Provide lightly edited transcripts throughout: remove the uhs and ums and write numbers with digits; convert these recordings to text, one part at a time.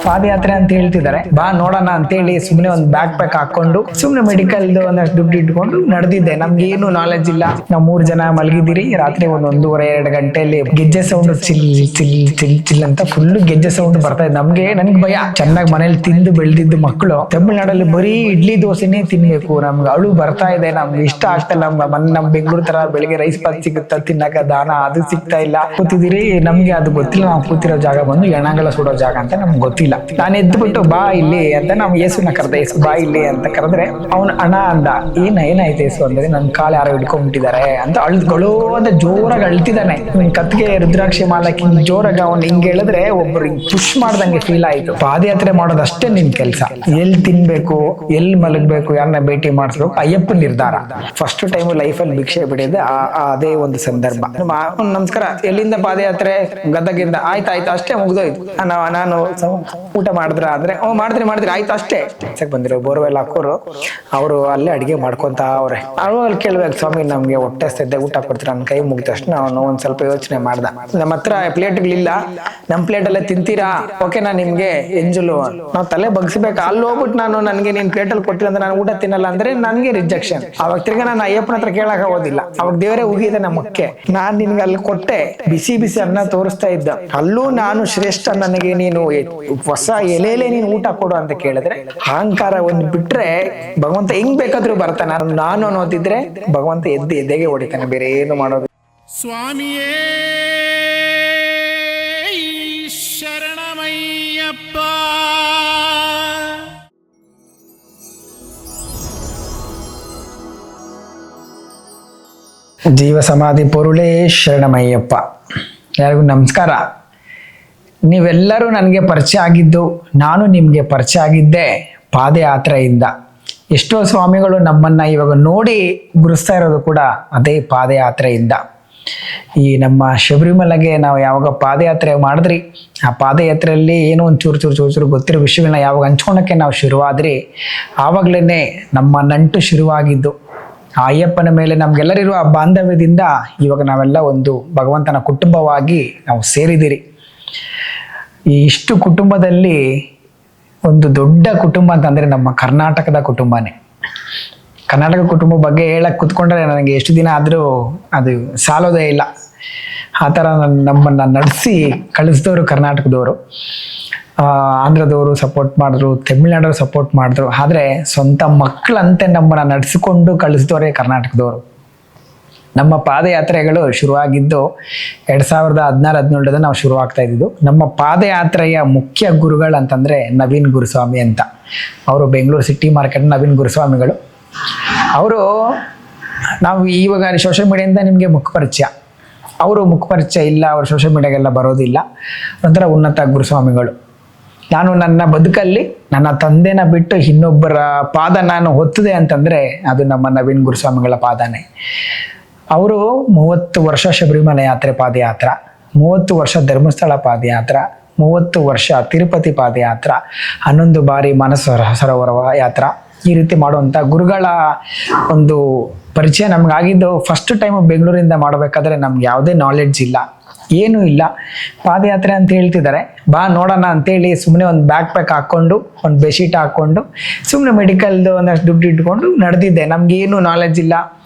ಪಾದಯಾತ್ರೆ ಅಂತ ಹೇಳ್ತಿದ್ದಾರೆ, ಬಾ ನೋಡೋಣ ಅಂತೇಳಿ ಸುಮ್ನೆ ಒಂದು ಬ್ಯಾಕ್ ಪ್ಯಾಕ್ ಹಾಕೊಂಡು ಸುಮ್ನೆ ಮೆಡಿಕಲ್ ಒಂದಷ್ಟು ದುಡ್ಡು ಇಟ್ಕೊಂಡು ನಡೆದಿದ್ದೆ. ನಮ್ಗೆ ಏನು ನಾಲೆಜ್ ಇಲ್ಲ. ನಾವು 3 ಜನ ಮಲಗಿದಿರಿ. ರಾತ್ರಿ 1-1:30-2 ಗಂಟೆಯಲ್ಲಿ ಗೆಜ್ಜೆ sound chill chill chill chill ಅಂತ ಫುಲ್ ಗೆಜ್ಜೆ ಸೌಂಡ್ ಬರ್ತಾ ಇದೆ. ನನ್ಗೆ ಭಯ. ಚೆನ್ನಾಗಿ ಮನೇಲಿ ತಿಂದು ಬೆಳೆದಿದ್ದು ಮಕ್ಕಳು ತಮಿಳ್ನಾಡಲ್ಲಿ ಬರೀ ಇಡ್ಲಿ ದೋಸೆನೇ ತಿನ್ಬೇಕು. ನಮ್ಗೆ ಅಳು ಬರ್ತಾ ಇದೆ. ನಮ್ಗೆ ಇಷ್ಟ ಆಗ್ತಲ್ಲ. ನಮ್ ಬೆಂಗಳೂರು ತರ ಬೆಳಿಗ್ಗೆ ರೈಸ್ ಬಾತ್ ಸಿಗುತ್ತಾ ತಿನ್ನಕ, ದಾನ ಅದು ಸಿಗ್ತಾ ಇಲ್ಲ. ಕೂತಿದಿರಿ, ನಮ್ಗೆ ಅದು ಗೊತ್ತಿಲ್ಲ. ನಾವು ಕೂತಿರೋ ಜಾಗ ಬಂದು ಎಣಗಲ ಸುಡೋ ಜಾಗ ಅಂತ ನಮ್ಗೆ ಗೊತ್ತಿಲ್ಲ. ನಾನು ಎದ್ಬಿಟ್ಟು ಬಾ ಇಲ್ಲಿ ಅಂತ ನಾವು ಯೇಸುನ ಕರೆದೆ. ಯೇಸು ಬಾ ಇಲ್ಲಿ ಅಂತ ಕರೆದ್ರೆ ಅವ್ನು ಅಣ್ಣ ಅಂದ. ಏನಾಯ್ತು ಯೇಸು ಅಂದ್ರೆ ನನ್ ಕಾಲು ಯಾರೋ ಹಿಡ್ಕೊಂಡ್ಬಿಟ್ಟಿದ್ದಾರೆ ಅಂತ ಅಳ್ದ್ಗಳು ಅಂತ ಜೋರಾಗಿ ಅಳ್ತಿದ್ದಾನೆ. ಕತ್ಗೆ ರುದ್ರಾಕ್ಷಿ ಮಾಲಕ್ಕೆ ಜೋರಾಗಿ ಅವ್ನು ಹಿಂಗ್ ಹೇಳಿದ್ರೆ ಒಬ್ರು ಹಿಂಗ್ ಪುಷ್ ಮಾಡ್ದಂಗೆ ಫೀಲ್ ಆಯ್ತು. ಪಾದಯಾತ್ರೆ ಮಾಡೋದಷ್ಟೇ ನಿನ್ ಕೆಲ್ಸ. ಎಲ್ಲಿ ತಿನ್ಬೇಕು, ಎಲ್ಲಿ ಮಲಗ್ಬೇಕು, ಯಾರನ್ನ ಭೇಟಿ ಮಾಡಿಸ್ಬೇಕು, ಅಯ್ಯಪ್ಪ ನಿರ್ಧಾರ. ಫಸ್ಟ್ ಟೈಮ್ ಲೈಫಲ್ಲಿ ಭಿಕ್ಷೆ ಬಿಡಿದೆ ಅದೇ ಒಂದು ಸಂದರ್ಭ. ನಮಸ್ಕಾರ, ಎಲ್ಲಿಂದ ಪಾದಯಾತ್ರೆ? ಗದಗಿಂದ. ಆಯ್ತಾಯ್ತು, ಅಷ್ಟೇ ಮುಗ್ದೋಯ್ತು. ನಾನು ಊಟ ಮಾಡಿದ್ರ ಅಂದ್ರೆ ಮಾಡಿದ್ರಿ ಆಯ್ತು ಅಷ್ಟೇ. ಬಂದಿರೋ ಬೋರ್ವೆಲ್ ಹಾಕೋರು ಅವರು ಅಲ್ಲೇ ಅಡಿಗೆ ಮಾಡ್ಕೊಂತ ಅವ್ರೆ. ಅಲ್ಲಿ ಕೇಳ್ಬೇಕು, ಸ್ವಾಮಿ ನಮ್ಗೆ ಹೊಟ್ಟೆ ಸದ್ಯ ಊಟ ಕೊಡ್ತೀರ? ನನ್ನ ಕೈ ಮುಗಿದ ತಕ್ಷಣ ಅವನು ಒಂದ್ ಸ್ವಲ್ಪ ಯೋಚನೆ ಮಾಡ್ದ. ನಮ್ಮ ಹತ್ರ ಪ್ಲೇಟ್ಗಳಿಲ್ಲ, ನಮ್ ಪ್ಲೇಟ್ ಅಲ್ಲೇ ತಿಂತೀರಾ? ಓಕೆನಾ ನಿಮ್ಗೆ ಎಂಜಲು? ನಾವು ತಲೆ ಬಗ್ಸ್ಬೇಕು. ಅಲ್ಲಿ ಹೋಗ್ಬಿಟ್ಟು ನನ್ಗೆ ನೀನ್ ಪ್ಲೇಟಲ್ಲಿ ಕೊಟ್ಟಿಲ್ಲ ಅಂದ್ರೆ ನಾನು ಊಟ ತಿನ್ನಲ್ಲ ಅಂದ್ರೆ ನನ್ಗೆ ರಿಜೆಕ್ಷನ್. ಅವಾಗ ತಿರ್ಗಾ ನಾನು ಅಯ್ಯಪ್ಪನ ಹತ್ರ ಕೇಳಕ್ ಆಗೋದಿಲ್ಲ. ಅವಾಗ ದೇವರೇ ಉಗಿದೆ ನಮ್ಮಕ್ಕೆ. ನಾನ್ ನಿನ್ಗೆ ಅಲ್ಲಿ ಕೊಟ್ಟೆ, ಬಿಸಿ ಬಿಸಿ ಅನ್ನ ತೋರಿಸ್ತಾ ಇದ್ದ. ಅಲ್ಲೂ ನಾನು ಶ್ರೇಷ್ಠ, ನನಗೆ ನೀನು ಹೊಸ ಎಲೆಲೆ ನೀನು ಊಟ ಕೊಡು ಅಂತ ಕೇಳಿದ್ರೆ ಅಹಂಕಾರ ಒಂದು ಬಿಟ್ರೆ ಭಗವಂತ ಹೆಂಗ್ ಬೇಕಾದ್ರೂ ಬರ್ತಾನೆ. ನಾನು ಅನ್ನೋದಿದ್ರೆ ಭಗವಂತ ಎದೆಗೆ ಹೊಡಿತಾನೆ, ಬೇರೆ ಏನು ಮಾಡೋದು. ಸ್ವಾಮಿಯೇ ಶರಣಮಯ್ಯಪ್ಪ. ಜೀವ ಸಮಾಧಿ ಪೊರುಳೇ ಶರಣಮಯ್ಯಪ್ಪ. ಯಾರಿಗೂ ನಮಸ್ಕಾರ. ನೀವೆಲ್ಲರೂ ನನಗೆ ಪರಿಚಯ ಆಗಿದ್ದು, ನಾನು ನಿಮಗೆ ಪರಿಚಯ ಆಗಿದ್ದೆ ಪಾದಯಾತ್ರೆಯಿಂದ. ಎಷ್ಟೋ ಸ್ವಾಮಿಗಳು ನಮ್ಮನ್ನು ಇವಾಗ ನೋಡಿ ಗುರುಸ್ತಾ ಇರೋದು ಕೂಡ ಅದೇ ಪಾದಯಾತ್ರೆಯಿಂದ. ಈ ನಮ್ಮ ಶಬರಿಮಲೆಗೆ ನಾವು ಯಾವಾಗ ಪಾದಯಾತ್ರೆ ಮಾಡಿದ್ರಿ, ಆ ಪಾದಯಾತ್ರೆಯಲ್ಲಿ ಏನೋ ಒಂದು ಚೂರು ಗೊತ್ತಿರೋ ವಿಷಯಗಳನ್ನ ಯಾವಾಗ ಹಂಚ್ಕೊಳಕ್ಕೆ ನಾವು ಶುರುವಾದ್ರಿ, ಆವಾಗಲೇ ನಮ್ಮ ನಂಟು ಶುರುವಾಗಿದ್ದು. ಆ ಅಯ್ಯಪ್ಪನ ಮೇಲೆ ನಮ್ಗೆಲ್ಲರಿರುವ ಆ ಬಾಂಧವ್ಯದಿಂದ ಇವಾಗ ನಾವೆಲ್ಲ ಒಂದು ಭಗವಂತನ ಕುಟುಂಬವಾಗಿ ನಾವು ಸೇರಿದಿರಿ. ಈ ಇಷ್ಟು ಕುಟುಂಬದಲ್ಲಿ ಒಂದು ದೊಡ್ಡ ಕುಟುಂಬ ಅಂತಂದರೆ ನಮ್ಮ ಕರ್ನಾಟಕದ ಕುಟುಂಬನೇ. ಕರ್ನಾಟಕ ಕುಟುಂಬ ಬಗ್ಗೆ ಹೇಳಕ್ಕೆ ಕೂತ್ಕೊಂಡ್ರೆ ನನಗೆ ಎಷ್ಟು ದಿನ ಆದರೂ ಅದು ಸಾಲೋದೇ ಇಲ್ಲ. ಆ ಥರ ನಮ್ಮನ್ನು ನಡೆಸಿ ಕಳಿಸಿದವರು ಕರ್ನಾಟಕದವರು. ಆಂಧ್ರದವರು ಸಪೋರ್ಟ್ ಮಾಡಿದ್ರು, ತಮಿಳ್ನಾಡವರು ಸಪೋರ್ಟ್ ಮಾಡಿದ್ರು. ಆದರೆ ಸ್ವಂತ ಮಕ್ಕಳಂತೆ ನಮ್ಮನ್ನು ನಡೆಸಿಕೊಂಡು ಕಳಿಸಿದವರೇ ಕರ್ನಾಟಕದವರು. ನಮ್ಮ ಪಾದಯಾತ್ರೆಗಳು ಶುರುವಾಗಿದ್ದು 2016-17 ನಾವು ಶುರುವಾಗ್ತಾ ಇದ್ದಿದ್ದು. ನಮ್ಮ ಪಾದಯಾತ್ರೆಯ ಮುಖ್ಯ ಗುರುಗಳಂತಂದರೆ ನವೀನ್ ಗುರುಸ್ವಾಮಿ ಅಂತ. ಅವರು ಬೆಂಗಳೂರು ಸಿಟಿ ಮಾರ್ಕೆಟ್ ನವೀನ್ ಗುರುಸ್ವಾಮಿಗಳು. ಅವರು ನಾವು ಇವಾಗ ಸೋಷಿಯಲ್ ಮೀಡಿಯಾದಿಂದ ನಿಮಗೆ ಮುಖಪರಿಚಯ. ಅವರು ಮುಖಪರಿಚಯ ಇಲ್ಲ, ಅವರು ಸೋಷಿಯಲ್ ಮೀಡಿಯಾಗೆಲ್ಲ ಬರೋದಿಲ್ಲ. ಒಂಥರ ಉನ್ನತ ಗುರುಸ್ವಾಮಿಗಳು. ನಾನು ನನ್ನ ಬದುಕಲ್ಲಿ ನನ್ನ ತಂದೆನ ಬಿಟ್ಟು ಇನ್ನೊಬ್ಬರ ಪಾದ ನಾನು ಹೊತ್ತಿದೆ ಅಂತಂದರೆ ಅದು ನಮ್ಮ ನವೀನ್ ಗುರುಸ್ವಾಮಿಗಳ ಪಾದನೇ. ಅವರು 30 ವರ್ಷ ಶಬರಿಮಲೆ ಯಾತ್ರೆ ಪಾದಯಾತ್ರ, 30 ವರ್ಷ ಧರ್ಮಸ್ಥಳ ಪಾದಯಾತ್ರ, 30 ವರ್ಷ ತಿರುಪತಿ ಪಾದಯಾತ್ರ, 11 ಬಾರಿ ಮಾನಸ ಸರೋವರ ಯಾತ್ರ. ಈ ರೀತಿ ಮಾಡುವಂಥ ಗುರುಗಳ ಒಂದು ಪರಿಚಯ ನಮಗಾಗಿದ್ದು ಫಸ್ಟ್ ಟೈಮ್ ಬೆಂಗಳೂರಿಂದ ಮಾಡಬೇಕಾದ್ರೆ ನಮ್ಗೆ ಯಾವುದೇ ನಾಲೆಡ್ಜ್ ಇಲ್ಲ, ಏನೂ ಇಲ್ಲ. ಪಾದಯಾತ್ರೆ ಅಂತ ಹೇಳ್ತಿದ್ದಾರೆ, ಬಾ ನೋಡೋಣ ಅಂತೇಳಿ ಸುಮ್ಮನೆ ಒಂದು ಬ್ಯಾಕ್ ಪ್ಯಾಕ್ ಹಾಕ್ಕೊಂಡು ಒಂದು ಬೆಡ್ಶೀಟ್ ಹಾಕ್ಕೊಂಡು ಸುಮ್ಮನೆ ಮೆಡಿಕಲ್ದು ಒಂದಷ್ಟು ದುಡ್ಡು ಇಟ್ಕೊಂಡು ನಡೆದಿದ್ದೆ. ನಮಗೇನು ನಾಲೆಡ್ಜ್ ಇಲ್ಲ,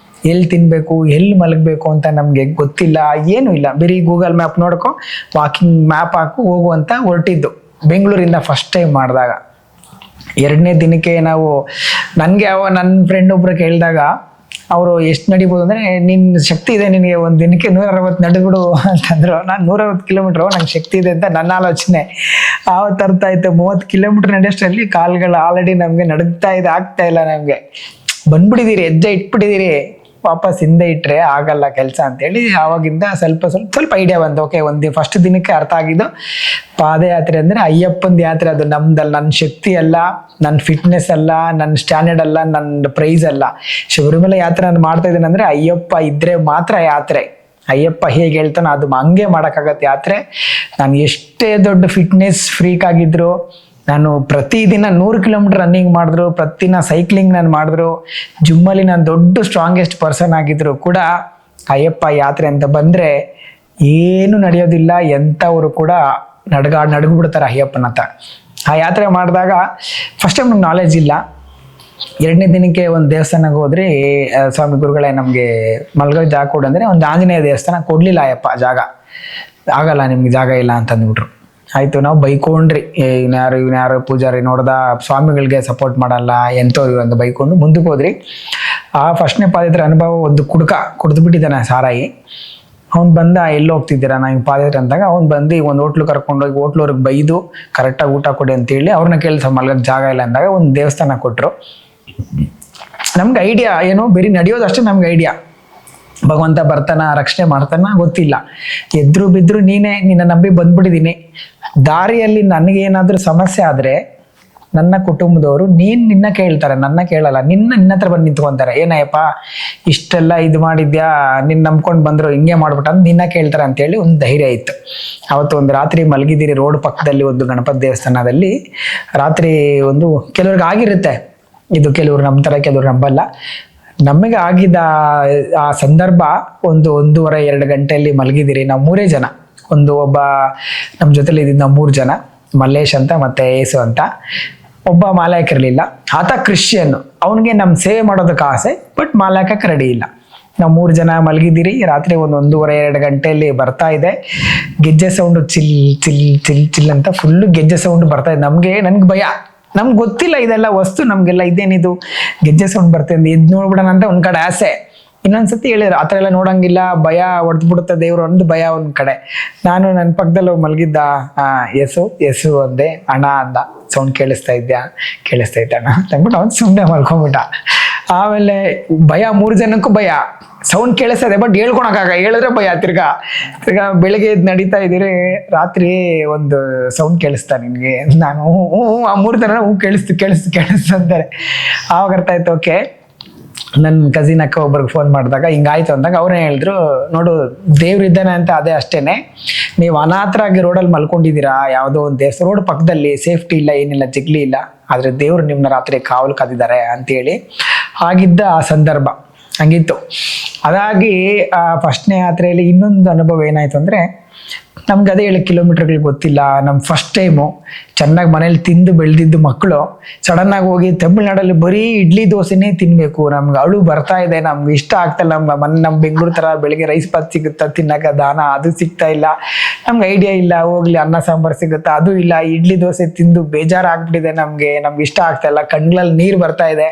ಎಲ್ಲಿ ತಿನ್ನಬೇಕು, ಎಲ್ಲಿ ಮಲಗಬೇಕು ಅಂತ ನಮಗೆ ಗೊತ್ತಿಲ್ಲ, ಏನೂ ಇಲ್ಲ. ಬರೀ ಗೂಗಲ್ ಮ್ಯಾಪ್ ನೋಡ್ಕೊ, ವಾಕಿಂಗ್ ಮ್ಯಾಪ್ ಹಾಕು ಹೋಗುವಂತ ಹೊರಟಿದ್ದು ಬೆಂಗಳೂರಿಂದ ಫಸ್ಟ್ ಟೈಮ್ ಮಾಡಿದಾಗ. 2ನೇ ದಿನಕ್ಕೆ ನಾವು ನನಗೆ ನನ್ನ ಫ್ರೆಂಡ್ ಒಬ್ರು ಕೇಳಿದಾಗ ಅವರು ಎಷ್ಟು ನಡಿಬೋದು ಅಂದರೆ, ನಿನ್ನ ಶಕ್ತಿ ಇದೆ, ನಿನಗೆ ಒಂದು ದಿನಕ್ಕೆ 160 ನಡೆದ್ಬಿಡು ಅಂತಂದರು. ನಾನು 160 ಕಿಲೋಮೀಟ್ರು ನಂಗೆ ಶಕ್ತಿ ಇದೆ ಅಂತ ನನ್ನ ಆಲೋಚನೆ. ಆವತ್ತು ಅರ್ಥ ಆಯ್ತು, 30 ಕಿಲೋಮೀಟ್ರ್ ನಡೆಯೋಷ್ಟರಲ್ಲಿ ಕಾಲುಗಳು ಆಲ್ರೆಡಿ ನಮಗೆ ನಡುಗ್ತಾ ಇದೆ, ಆಗ್ತಾ ಇಲ್ಲ. ನಮಗೆ ಬಂದ್ಬಿಟ್ಟಿದ್ದೀರಿ, ಹೆಜ್ಜೆ ಇಟ್ಬಿಟ್ಟಿದ್ದೀರಿ, ವಾಪಸ್ ಹಿಂದೆ ಇಟ್ಟರೆ ಆಗಲ್ಲ ಕೆಲಸ ಅಂತೇಳಿ ಆವಾಗಿಂದ ಸ್ವಲ್ಪ ಐಡಿಯಾ ಬಂತು. ಓಕೆ, ಫಸ್ಟ್ ದಿನಕ್ಕೆ ಅರ್ಥ ಆಗಿದ್ದು ಪಾದಯಾತ್ರೆ ಅಂದರೆ ಅಯ್ಯಪ್ಪಂದು ಯಾತ್ರೆ. ಅದು ನಮ್ದಲ್ಲ, ನನ್ನ ಶಕ್ತಿ ಅಲ್ಲ, ನನ್ನ ಫಿಟ್ನೆಸ್ ಅಲ್ಲ, ನನ್ನ ಸ್ಟ್ಯಾಂಡರ್ಡ್ ಅಲ್ಲ, ನನ್ನ ಪ್ರೈಸ್ ಅಲ್ಲ. ಶಬರಿಮಲೆ ಯಾತ್ರೆ ನಾನು ಮಾಡ್ತಾ ಇದ್ದೀನಿ ಅಂದರೆ ಅಯ್ಯಪ್ಪ ಇದ್ದರೆ ಮಾತ್ರ ಯಾತ್ರೆ. ಅಯ್ಯಪ್ಪ ಹೇಗೆ ಹೇಳ್ತಾನೋ ಅದು ಹಂಗೆ ಮಾಡೋಕ್ಕಾಗತ್ತೆ ಯಾತ್ರೆ. ನಾನು ಎಷ್ಟೇ ದೊಡ್ಡ ಫಿಟ್ನೆಸ್ ಫ್ರೀಕ್ ಆಗಿದ್ರು, ನಾನು ಪ್ರತಿದಿನ 100 ಕಿಲೋಮೀಟರ್ ರನ್ನಿಂಗ್ ಮಾಡಿದ್ರು, ಪ್ರತಿದಿನ ಸೈಕ್ಲಿಂಗ್ ನಾನು ಮಾಡಿದ್ರು, ಜಿಮ್ಮಲ್ಲಿ ನಾನು ದೊಡ್ಡ ಸ್ಟ್ರಾಂಗೆಸ್ಟ್ ಪರ್ಸನ್ ಆಗಿದ್ರು ಕೂಡ ಅಯ್ಯಪ್ಪ ಯಾತ್ರೆ ಅಂತ ಬಂದರೆ ಏನು ನಡೆಯೋದಿಲ್ಲ. ಎಂಥವರು ಕೂಡ ನಡ್ಬಿಡ್ತಾರೆ ಅಯ್ಯಪ್ಪನ ಹತ್ರ. ಆ ಯಾತ್ರೆ ಮಾಡಿದಾಗ ಫಸ್ಟ್ ಟೈಮ್ ನಮ್ಗೆ ನಾಲೆಜ್ ಇಲ್ಲ. 2ನೇ ದಿನಕ್ಕೆ ಒಂದು ದೇವಸ್ಥಾನಕ್ಕೆ ಹೋದ್ರಿ, ಸ್ವಾಮಿ ಗುರುಗಳೇ ನಮಗೆ ಮಲ್ಗೋ ಜಾಗ ಕೊಡು ಅಂದರೆ ಒಂದು ಆಂಜನೇಯ ದೇವಸ್ಥಾನ ಕೊಡಲಿಲ್ಲ ಅಯ್ಯಪ್ಪ, ಜಾಗ ಆಗಲ್ಲ ನಿಮ್ಗೆ ಜಾಗ ಇಲ್ಲ ಅಂತ ಅಂದ್ಬಿಟ್ರು. ಆಯಿತು, ನಾವು ಬೈಕೊಂಡ್ರಿ, ಇವ್ನ್ಯಾರು ಪೂಜಾರಿ ನೋಡ್ದ ಸ್ವಾಮಿಗಳಿಗೆ ಸಪೋರ್ಟ್ ಮಾಡಲ್ಲ ಎಂಥವ್ರು ಅಂತ ಬೈಕೊಂಡು ಮುಂದಕ್ಕೆ ಹೋದ್ರಿ. ಆ ಫಸ್ಟ್ನೇ ಪಾದಯಾತ್ರೆ ಅನುಭವ, ಒಂದು ಕುಡಿದ್ಬಿಟ್ಟಿದ್ದಾನೆ ಸಾರಾಯಿ. ಅವ್ನು ಬಂದ, ಎಲ್ಲಿ ಹೋಗ್ತಿದ್ದೀರಾ ನಾ ಹಿಂಗೆ ಪಾದಯಾತ್ರೆ ಅಂದಾಗ ಅವ್ನು ಬಂದು ಒಂದು ಹೋಟ್ಲು ಕರ್ಕೊಂಡೋಗಿ ಹೋಟ್ಲವ್ರಿಗೆ ಬೈದು ಕರೆಕ್ಟಾಗಿ ಊಟ ಕೊಡಿ ಅಂತೇಳಿ ಅವ್ರನ್ನ ಕೇಳಿಸ ಮಲ್ಗಕ್ಕೆ ಜಾಗ ಇಲ್ಲ ಅಂದಾಗ ಒಂದು ದೇವಸ್ಥಾನ ಕೊಟ್ಟರು. ನಮ್ಗೆ ಐಡಿಯಾ ಏನು, ಬರೀ ನಡೆಯೋದಷ್ಟೇ ನಮ್ಗೆ ಐಡಿಯಾ. ಭಗವಂತ ಬರ್ತಾನ ರಕ್ಷಣೆ ಮಾಡ್ತಾನ ಗೊತ್ತಿಲ್ಲ. ಎದ್ರು ಬಿದ್ರು ನಿನ್ನ ನಂಬಿ ಬಂದ್ಬಿಟ್ಟಿದ್ದೀನಿ. ದಾರಿಯಲ್ಲಿ ನನಗೇನಾದ್ರೂ ಸಮಸ್ಯೆ ಆದರೆ ನನ್ನ ಕುಟುಂಬದವರು ನಿನ್ನ ಕೇಳ್ತಾರೆ, ನನ್ನ ಕೇಳಲ್ಲ. ನಿನ್ನ ಹತ್ರ ಬಂದು ನಿಂತ್ಕೊಂತಾರೆ, ಏನಯ್ಯಪ್ಪ ಇಷ್ಟೆಲ್ಲ ಇದು ಮಾಡಿದ್ಯಾ, ನಿನ್ನ ನಂಬ್ಕೊಂಡು ಬಂದರು ಹಿಂಗೆ ಮಾಡ್ಬಿಟ್ಟ ಅಂತ ನಿನ್ನ ಕೇಳ್ತಾರೆ ಅಂತೇಳಿ ಒಂದು ಧೈರ್ಯ ಇತ್ತು. ಅವತ್ತು ಒಂದು ರಾತ್ರಿ ಮಲಗಿದ್ದೀರಿ ರೋಡ್ ಪಕ್ಕದಲ್ಲಿ ಒಂದು ಗಣಪತಿ ದೇವಸ್ಥಾನದಲ್ಲಿ. ರಾತ್ರಿ ಒಂದು ಕೆಲವ್ರಿಗೆ ಆಗಿರುತ್ತೆ ಇದು, ಕೆಲವ್ರು ನಂಬ್ತಾರೆ ಕೆಲವ್ರು ನಂಬಲ್ಲ. ನಮಗೆ ಆಗಿದ್ದ ಆ ಸಂದರ್ಭ 1:30-2 ಗಂಟೆಯಲ್ಲಿ ಮಲಗಿದ್ದೀರಿ. ನಾವು 3 ಜನ, ಒಬ್ಬ ನಮ್ಮ ಜೊತೆಲಿ ಇದ್ದಿದ್ದು ನಾವು 3 ಜನ, ಮಲ್ಲೇಶ್ ಅಂತ ಮತ್ತೆ ಏಸು ಅಂತ. ಒಬ್ಬ ಮಾಲಾಯಕಿರಲಿಲ್ಲ, ಆತ ಕ್ರಿಶ್ಚಿಯನ್. ಅವನಿಗೆ ನಮ್ಮ ಸೇವೆ ಮಾಡೋದಕ್ಕೆ ಆಸೆ, ಬಟ್ ಮಾಲಾಯಕಕ್ಕೆ ರೆಡಿ ಇಲ್ಲ. ನಾವು 3 ಜನ ಮಲಗಿದ್ದೀರಿ. ರಾತ್ರಿ 1:30-2 ಗಂಟೆಯಲ್ಲಿ ಬರ್ತಾ ಇದೆ ಗೆಜ್ಜೆ sound, chill chill chill chill ಅಂತ ಫುಲ್ಲು ಗೆಜ್ಜೆ ಸೌಂಡ್ ಬರ್ತಾ ಇದೆ. ನನಗೆ ಭಯ, ನಮ್ಗೆ ಗೊತ್ತಿಲ್ಲ ಇದೆಲ್ಲ ವಸ್ತು, ನಮಗೆಲ್ಲ ಇದೇನಿದು ಗೆಜ್ಜೆ ಸೌಂಡ್ ಬರ್ತದೆ, ಎದ್ದು ನೋಡ್ಬಿಡೋಣ ಅಂತ ಒಂದು ಕಡೆ ಆಸೆ. ಇನ್ನೊಂದ್ಸತಿ ಹೇಳಿದ್ರು ಆ ಥರ ಎಲ್ಲ ನೋಡಂಗಿಲ್ಲ, ಭಯ ಹೊಡೆದ್ಬಿಡುತ್ತೆ ದೇವ್ರು ಒಂದು ಭಯ ಒಂದು ಕಡೆ. ನಾನು ನನ್ನ ಪಕ್ಕದಲ್ಲಿ ಮಲಗಿದ್ದ ಎಸು ಅಂದೆ. ಅಣ್ಣ ಅಂದ, ಸೌಂಡ್ ಕೇಳಿಸ್ತಾ ಇದ್ದೆ ಅಣ್ಣ ಅಂದ್ಬಿಟ್ಟು ಅವ್ನು ಸುಮ್ಮನೆ ಮಲ್ಕೊಂಬಿಟ್ಟ. ಆಮೇಲೆ ಭಯ, 3 ಜನಕ್ಕೂ ಭಯ, ಸೌಂಡ್ ಕೇಳಿಸ್ತಾ ಇದೆ ಬಟ್ ಹೇಳಿದ್ರೆ ಭಯ. ತಿರ್ಗಾ ಬೆಳಿಗ್ಗೆ ಎದ್ದು ನಡೀತಾ ಇದ್ದೀರಿ, ರಾತ್ರಿ ಒಂದು ಸೌಂಡ್ ಕೇಳಿಸ್ತಾ ನಿನಗೆ? ನಾನು ಆ 3 ಜನ ಕೇಳಿಸ್ತು ಅಂತಾರೆ. ಆವಾಗ ಅರ್ಥ ಆಯ್ತು, ಓಕೆ. ನನ್ನ ಕಸಿನ್ ಅಕ್ಕ ಒಬ್ರಿಗೆ ಫೋನ್ ಮಾಡಿದಾಗ ಹಿಂಗಾಯ್ತು ಅಂದಾಗ ಅವ್ರೇ ಹೇಳಿದ್ರು, ನೋಡು ದೇವ್ರಿದ್ದಾನೆ ಅಂತ, ಅದೇ ಅಷ್ಟೇನೆ. ನೀವು ಅನಾಥರಾಗಿ ರೋಡಲ್ಲಿ ಮಲ್ಕೊಂಡಿದ್ದೀರಾ, ಯಾವುದೋ ಒಂದು ದೇವಸ್ಥಾನ ರೋಡ್ ಪಕ್ಕದಲ್ಲಿ, ಸೇಫ್ಟಿ ಇಲ್ಲ, ಏನಿಲ್ಲ, ಜಿಗ್ಲಿ ಇಲ್ಲ, ಆದರೆ ದೇವ್ರು ನಿಮ್ಮನ್ನ ರಾತ್ರಿ ಕಾವಲು ಕಾದಿದ್ದಾರೆ ಅಂತೇಳಿ ಆಗಿದ್ದ ಆ ಸಂದರ್ಭ ಹಂಗಿತ್ತು. ಅದಾಗಿ ಆ ಫಸ್ಟ್ನೇ ಯಾತ್ರೆಯಲ್ಲಿ ಇನ್ನೊಂದು ಅನುಭವ ಏನಾಯ್ತು ಅಂದರೆ, ನಮ್ಗೆ ಅದೇ 7 ಕಿಲೋಮೀಟರ್ಗಳು ಗೊತ್ತಿಲ್ಲ. ನಮ್ಮ ಫಸ್ಟ್ ಟೈಮು ಚೆನ್ನಾಗಿ ಮನೇಲಿ ತಿಂದು ಬೆಳೆದಿದ್ದು ಮಕ್ಕಳು ಸಡನ್ನಾಗಿ ಹೋಗಿ ತಮಿಳ್ನಾಡಲ್ಲಿ ಬರೀ ಇಡ್ಲಿ ದೋಸೆನೇ ತಿನ್ನಬೇಕು. ನಮ್ಗೆ ಅಳು ಬರ್ತಾ ಇದೆ, ನಮ್ಗೆ ಇಷ್ಟ ಆಗ್ತಾಯಿಲ್ಲ. ನಮ್ಮ ಬೆಂಗಳೂರು ಥರ ಬೆಳಿಗ್ಗೆ ರೈಸ್ ಬಾತ್ ಸಿಗುತ್ತಾ ತಿನ್ನೋಕೆ, ದಾನ ಅದು ಸಿಗ್ತಾ ಇಲ್ಲ. ನಮ್ಗೆ ಐಡಿಯಾ ಇಲ್ಲ, ಹೋಗ್ಲಿ ಅನ್ನ ಸಾಂಬಾರು ಸಿಗುತ್ತಾ ಅದು ಇಲ್ಲ. ಇಡ್ಲಿ ದೋಸೆ ತಿಂದು ಬೇಜಾರಾಗ್ಬಿಟ್ಟಿದೆ, ನಮ್ಗೆ ಇಷ್ಟ ಆಗ್ತಾ ಇಲ್ಲ, ಕಣ್ಗಳಲ್ಲಿ ನೀರು ಬರ್ತಾ ಇದೆ.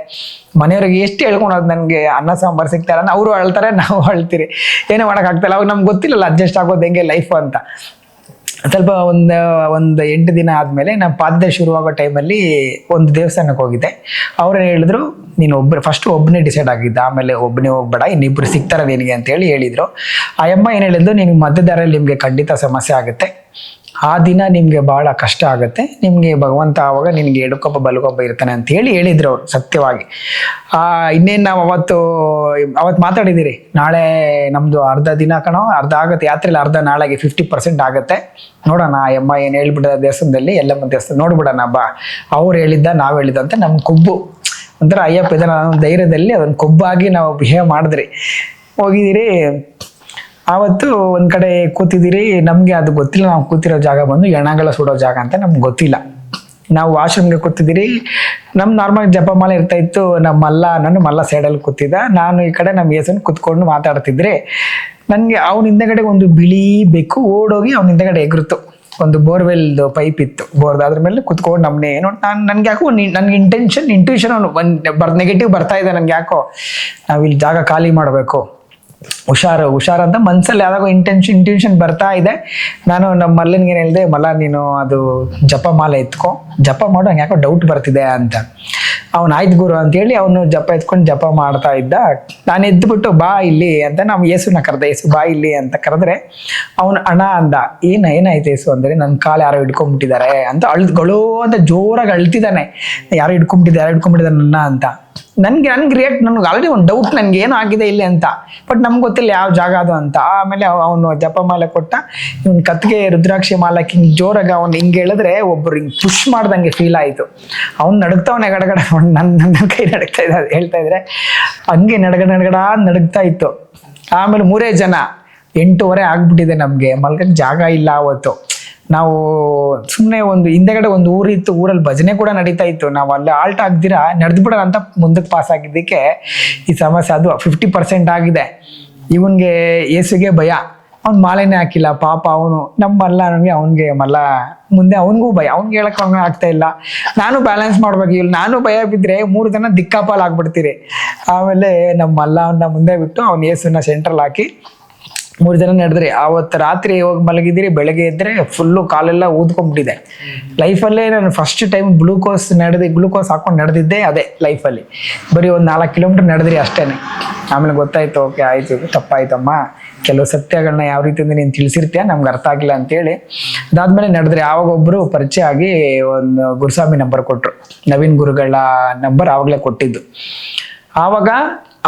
ಮನೆಯವ್ರಿಗೆ ಎಷ್ಟು ಹೇಳ್ಕೊಳೋದು, ನನಗೆ ಅನ್ನ ಸಾಂಬಾರು ಸಿಗ್ತಾ ಇಲ್ಲ, ಅವರು ಅಳ್ತಾರೆ, ನಾವು ಅಳ್ತೀರಿ, ಏನೋ ಮಾಡೋಕ್ಕಾಗ್ತಾಯಿಲ್ಲ. ಅವಾಗ ನಮ್ಗೆ ಗೊತ್ತಿಲ್ಲಲ್ಲ ಅಡ್ಜಸ್ಟ್ ಆಗೋದು ಹೆಂಗೆ ಲೈಫು ಅಂತ. ಸ್ವಲ್ಪ ಒಂದು 8 ದಿನ ಆದಮೇಲೆ ನಾನು ಪಾದಯಾತ್ರೆ ಶುರುವಾಗೋ ಟೈಮಲ್ಲಿ ಒಂದು ದೇವಸ್ಥಾನಕ್ಕೆ ಹೋಗಿದ್ದೆ. ಅವ್ರೇನು ಹೇಳಿದ್ರು, ನೀನು ಫಸ್ಟ್ ಒಬ್ಬನೇ ಡಿಸೈಡ್ ಆಗಿದ್ದ, ಆಮೇಲೆ ಒಬ್ಬನೇ ಹೋಗ್ಬೇಡ, ಇನ್ನಿಬ್ಬರು ಸಿಗ್ತಾರೆ ನಿನಗೆ ಅಂತೇಳಿ ಹೇಳಿದರು. ಆ ಅಮ್ಮ ಏನು ಹೇಳಿದ್ರು, ನಿನಗೆ ಮಧ್ಯದಾರಲ್ಲಿ ನಿಮಗೆ ಖಂಡಿತ ಸಮಸ್ಯೆ ಆಗುತ್ತೆ, ಆ ದಿನ ನಿಮಗೆ ಭಾಳ ಕಷ್ಟ ಆಗುತ್ತೆ, ನಿಮಗೆ ಭಗವಂತ ಆವಾಗ ನಿನಗೆ ಎಡಕೊಬ್ಬ ಬಲಗೊಬ್ಬ ಇರ್ತಾನೆ ಅಂತ ಹೇಳಿದ್ರು ಅವರು ಸತ್ಯವಾಗಿ. ಇನ್ನೇನು ನಾವು ಅವತ್ತು ಮಾತಾಡಿದ್ದೀರಿ, ನಾಳೆ ನಮ್ಮದು ಅರ್ಧ ದಿನ ಅರ್ಧ ಆಗುತ್ತೆ ಯಾತ್ರೆಯಲ್ಲಿ, ಅರ್ಧ ನಾಳೆಗೆ 50% ಆಗುತ್ತೆ, ನೋಡೋಣ ಅಮ್ಮ ಏನು ಹೇಳ್ಬಿಟ್ಟ ದೇವಸ್ಥಾನದಲ್ಲಿ, ಎಲ್ಲಮ್ಮ ದೇವಸ್ಥಾನ ನೋಡ್ಬಿಡೋಣ ಬಾ. ಅವ್ರು ಹೇಳಿದ್ದ ನಾವು ಹೇಳಿದ್ದ ಅಂತ ನಮ್ಮ ಕೊಬ್ಬು ಒಂಥರ ಅಯ್ಯಪ್ಪ ಇದನ್ನ ಧೈರ್ಯದಲ್ಲಿ ಅದನ್ನು ಕೊಬ್ಬಾಗಿ ನಾವು ಬಿಹೇವ್ ಮಾಡಿದ್ರಿ. ಹೋಗಿದ್ದೀರಿ, ಆವತ್ತು ಒಂದು ಕಡೆ ಕೂತಿದ್ದೀರಿ, ನಮಗೆ ಅದು ಗೊತ್ತಿಲ್ಲ. ನಾವು ಕೂತಿರೋ ಜಾಗ ಬಂದು ಎಣಗಳ ಸುಡೋ ಜಾಗ ಅಂತ ನಮ್ಗೆ ಗೊತ್ತಿಲ್ಲ. ನಾವು ವಾಶ್ರೂಮ್ಗೆ ಕೂತಿದ್ದೀರಿ, ನಮ್ಮ ನಾರ್ಮಲ್ ಜಪಮಾಲೆ ಇರ್ತಾ ಇತ್ತು. ನಾನು ಮಲ್ಲ ಸೈಡಲ್ಲಿ ಕೂತಿದ್ದ, ನಾನು ಈ ಕಡೆ ನಮ್ಮ ಯೇಸನ್ ಕೂತ್ಕೊಂಡು ಮಾತಾಡ್ತಿದ್ರೆ, ನನಗೆ ಅವನ ಹಿಂದೆಗಡೆ ಒಂದು ಬಿಳಿ ಬೆಕ್ಕು ಓಡೋಗಿ ಅವನ ಹಿಂದೆಗಡೆ ಎಗರುತ್ತು. ಒಂದು ಬೋರ್ವೆಲ್ದು ಪೈಪ್ ಇತ್ತು, ಬೋರ್ದಾದ್ರ ಮೇಲೆ ಕುತ್ಕೊಂಡು ನಮ್ಮನೆ ನೋಡಿ, ನನಗೆ ಯಾಕೋ ನನಗೆ ಇಂಟ್ಯೂಷನ್ ನೆಗೆಟಿವ್ ಬರ್ತಾ ಇದೆ. ನನಗೆ ಯಾಕೋ ನಾವಿಲ್ಲಿ ಜಾಗ ಖಾಲಿ ಮಾಡಬೇಕು, ಹುಷಾರು ಅಂತ ಮನ್ಸಲ್ಲಿ ಯಾವಾಗ ಇಂಟ್ಯೂಷನ್ ಬರ್ತಾ ಇದೆ. ನಾನು ನಮ್ಮ ಮಲ್ಲನಿಗೆ ಏನು ಹೇಳಿದೆ, ಮಲ್ಲ ನೀನು ಅದು ಜಪಮಾಲೆ ಎತ್ಕೊ, ಜಪ ಮಾಡೋ ಹಂಗೆ ಯಾಕೋ ಡೌಟ್ ಬರ್ತಿದೆ ಅಂತ. ಅವ್ನು ಆಯ್ತು ಗುರು ಅಂತೇಳಿ ಅವನು ಜಪ ಎತ್ಕೊಂಡು ಜಪ ಮಾಡ್ತಾ ಇದ್ದ. ನಾನು ಎದ್ದುಬಿಟ್ಟು ಬಾ ಇಲ್ಲಿ ಅಂತ ನಾವು ಯೇಸುನ ಕರೆದೆ, ಯೇಸು ಬಾ ಇಲ್ಲಿ ಅಂತ ಕರೆದ್ರೆ ಅವನು ಅಣ್ಣ ಅಂದ. ಏನಾಯ್ತು ಯೇಸು ಅಂದರೆ, ನನ್ನ ಕಾಲು ಯಾರೋ ಹಿಡ್ಕೊಂಡ್ಬಿಟ್ಟಿದ್ದಾರೆ ಅಂತ ಅಳ್ಗಳು ಅಂತ ಜೋರಾಗಿ ಅಳ್ತಿದ್ದಾನೆ. ಯಾರೋ ಹಿಡ್ಕೊಂಡ್ಬಿಟ್ಟಿದ್ದಾರೆ ನನ್ನ ಅಂತ. ನನಗೆ ರಿಯಾಕ್ಟ್, ನನಗೆ ಆಲ್ರೆಡಿ ಒಂದು ಡೌಟ್, ನನಗೆ ಏನೋ ಆಗಿದೆ ಇಲ್ಲಿ ಅಂತ, ಬಟ್ ನಮ್ಗೆ ಗೊತ್ತಿಲ್ಲ ಯಾವ ಜಾಗ ಅದು ಅಂತ. ಆಮೇಲೆ ಅವನು ಜಪಮಾಲೆ ಕೊಟ್ಟ, ಇವನು ಕತ್ತಿಗೆ ರುದ್ರಾಕ್ಷಿ ಮಾಲಕ್ಕೆ ಹಿಂಗೆ ಜೋರಾಗಿ ಅವ್ನು ಹಿಂಗೆ ಹೇಳಿದ್ರೆ ಒಬ್ಬರು ಹಿಂಗೆ ಪುಷ್ ಮಾಡ್ದಂಗೆ ಫೀಲ್ ಆಯಿತು. ಅವ್ನು ನಡುಗ್ತಾವನೆ ಗಡಗಡ, ನನ್ನ ಕೈ ನಡುಗ್ತಾ ಇದ್ದ ಹೇಳ್ತಾ ಇದ್ರೆ ಹಂಗೆ ನಡುಗ್ತಾ ಇತ್ತು. ಆಮೇಲೆ 3 ಜನ 8:30 ಆಗ್ಬಿಟ್ಟಿದೆ, ನಮಗೆ ಮಲ್ಗಕ್ಕೆ ಜಾಗ ಇಲ್ಲ ಅವತ್ತು. ನಾವು ಸುಮ್ಮನೆ ಒಂದು ಹಿಂದೆಗಡೆ ಒಂದು ಊರಿತ್ತು, ಊರಲ್ಲಿ ಭಜನೆ ಕೂಡ ನಡೀತಾ ಇತ್ತು. ನಾವು ಅಲ್ಲಿ ಆಲ್ಟ್ ಆಗ್ದಿರಾ ನಡೆದ್ಬಿಡೋಣ ಅಂತ ಮುಂದಕ್ಕೆ ಪಾಸ್ ಆಗಿದ್ದಕ್ಕೆ ಈ ಸಮಸ್ಯೆ ಅದು 50% ಆಗಿದೆ. ಇವನ್ಗೆ ಏಸುಗೆ ಭಯ, ಅವ್ನು ಮಾಲೆನೇ ಹಾಕಿಲ್ಲ ಪಾಪ. ಅವನು ನಮ್ಮ ಮಲ್ಲ ನನಗೆ ಅವನಿಗೆ ಮಲ್ಲ ಮುಂದೆ ಅವನಿಗೂ ಭಯ, ಅವ್ನಿಗೆ ಹೇಳಕ್ ಆಗ್ತಾ ಇಲ್ಲ. ನಾನು ಬ್ಯಾಲೆನ್ಸ್ ಮಾಡ್ಬೇಕು. ಇಲ್ಲಿ ನಾನು ಭಯ ಬಿದ್ದರೆ 3 ಜನ ದಿಕ್ಕಾಪಾಲ್ ಆಗ್ಬಿಡ್ತೀರಿ. ಆಮೇಲೆ ನಮ್ಮ ಮಲ್ಲ ಅವನ್ನ ಮುಂದೆ ಬಿಟ್ಟು ಅವ್ನ ಏಸನ್ನ ಸೆಂಟ್ರಲ್ ಹಾಕಿ 3 ಜನ ನಡೆದ್ರಿ. ಆವತ್ತು ರಾತ್ರಿ ಹೋಗಿ ಮಲಗಿದಿರಿ, ಬೆಳಗ್ಗೆ ಇದ್ದರೆ ಫುಲ್ಲು ಕಾಲೆಲ್ಲ ಊದ್ಕೊಂಡ್ಬಿಟ್ಟಿದೆ. ಲೈಫಲ್ಲೇ ನಾನು ಫಸ್ಟ್ ಟೈಮ್ ಗ್ಲೂಕೋಸ್ ಹಾಕೊಂಡು ನಡೆದಿದ್ದೆ ಅದೇ ಲೈಫಲ್ಲಿ. ಬರೀ ಒಂದು 4 ಕಿಲೋಮೀಟರ್ ನಡೆದ್ರಿ ಅಷ್ಟೇ. ಆಮೇಲೆ ಗೊತ್ತಾಯ್ತು, ಓಕೆ ಆಯಿತು, ತಪ್ಪಾಯ್ತಮ್ಮ, ಕೆಲವು ಸತ್ಯಗಳನ್ನ ಯಾವ ರೀತಿಯಿಂದ ನೀನು ತಿಳಿಸಿರ್ತೀಯ ನಮ್ಗೆ ಅರ್ಥ ಆಗಿಲ್ಲ ಅಂತೇಳಿ. ಅದಾದ್ಮೇಲೆ ನಡೆದ್ರಿ. ಆವಾಗ ಒಬ್ಬರು ಪರಿಚಯ ಆಗಿ ಒಂದು ಗುರುಸ್ವಾಮಿ ನಂಬರ್ ಕೊಟ್ಟರು. ನವೀನ್ ಗುರುಗಳ ನಂಬರ್ ಆವಾಗಲೇ ಕೊಟ್ಟಿದ್ದು. ಆವಾಗ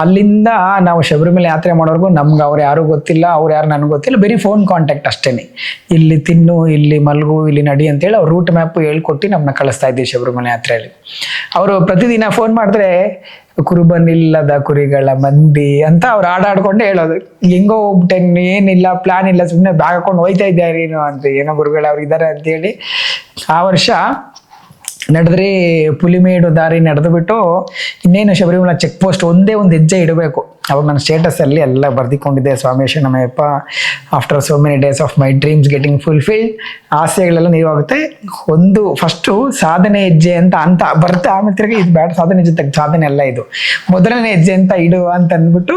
ಅಲ್ಲಿಂದ ನಾವು ಶಬರಿಮಲೆ ಯಾತ್ರೆ ಮಾಡೋರ್ಗು ನಮ್ಗೆ ಅವ್ರು ಯಾರು ಗೊತ್ತಿಲ್ಲ, ಅವ್ರು ಯಾರು ನನಗೆ ಗೊತ್ತಿಲ್ಲ, ಬರೀ ಫೋನ್ ಕಾಂಟ್ಯಾಕ್ಟ್ ಅಷ್ಟೇ. ಇಲ್ಲಿ ತಿನ್ನು, ಇಲ್ಲಿ ಮಲ್ಗು, ಇಲ್ಲಿ ನಡಿ ಅಂತೇಳಿ ಅವ್ರು ರೂಟ್ ಮ್ಯಾಪ್ ಹೇಳ್ಕೊಟ್ಟು ನಮ್ಮನ್ನ ಕಳಿಸ್ತಾ ಇದ್ದೀವಿ ಶಬರಿಮಲೆ ಯಾತ್ರೆಯಲ್ಲಿ. ಅವರು ಪ್ರತಿದಿನ ಫೋನ್ ಮಾಡಿದ್ರೆ ಕುರುಬನಿಲ್ಲದ ಕುರಿಗಳ ಮಂದಿ ಅಂತ ಅವ್ರು ಆಡಾಡ್ಕೊಂಡೆ ಹೇಳೋದು. ಹೆಂಗೋ ಹೋಗ್ಬಿಟ್ಟೆ, ಏನಿಲ್ಲ ಪ್ಲಾನ್ ಇಲ್ಲ, ಸುಮ್ಮನೆ ಬ್ಯಾಗ್ ಹಾಕೊಂಡು ಹೋಯ್ತಾ ಇದ್ದಾರೆ ಏನು ಅಂತ, ಏನೋ ಗುರುಗಳು ಅವ್ರು ಇದ್ದಾರೆ ಅಂತೇಳಿ. ಆ ವರ್ಷ ನಡೆದ್ರಿ. ಪುಲಿಮೇಡು ದಾರಿ ನಡೆದು ಬಿಟ್ಟು ಇನ್ನೇನು ಶಬರಿಮಲೆ ಚೆಕ್ ಪೋಸ್ಟ್ ಒಂದೇ ಒಂದು ಹೆಜ್ಜೆ ಇಡಬೇಕು. ಅವಾಗ ನನ್ನ ಸ್ಟೇಟಸಲ್ಲಿ ಎಲ್ಲ ಬರ್ದಿಕೊಂಡಿದ್ದೆ, ಸ್ವಾಮಿ ಶರಣಮಯ್ಯಪ್ಪ, after so many days of my dreams getting fulfilled. ಆಸೆಗಳೆಲ್ಲ ನೀವಾಗುತ್ತೆ. ಒಂದು ಫಸ್ಟು ಸಾಧನೆ ಹೆಜ್ಜೆ ಅಂತ ಬರುತ್ತೆ. ಆಮೇಲೆ ತಿರುಗಿ ಇದು ಬೇಡ, ಸಾಧನೆ ಜೊತೆಗೆ ಸಾಧನೆ ಎಲ್ಲ ಇದು ಮೊದಲನೇ ಹೆಜ್ಜೆ ಅಂತ ಇಡುವ ಅಂತ ಅಂದ್ಬಿಟ್ಟು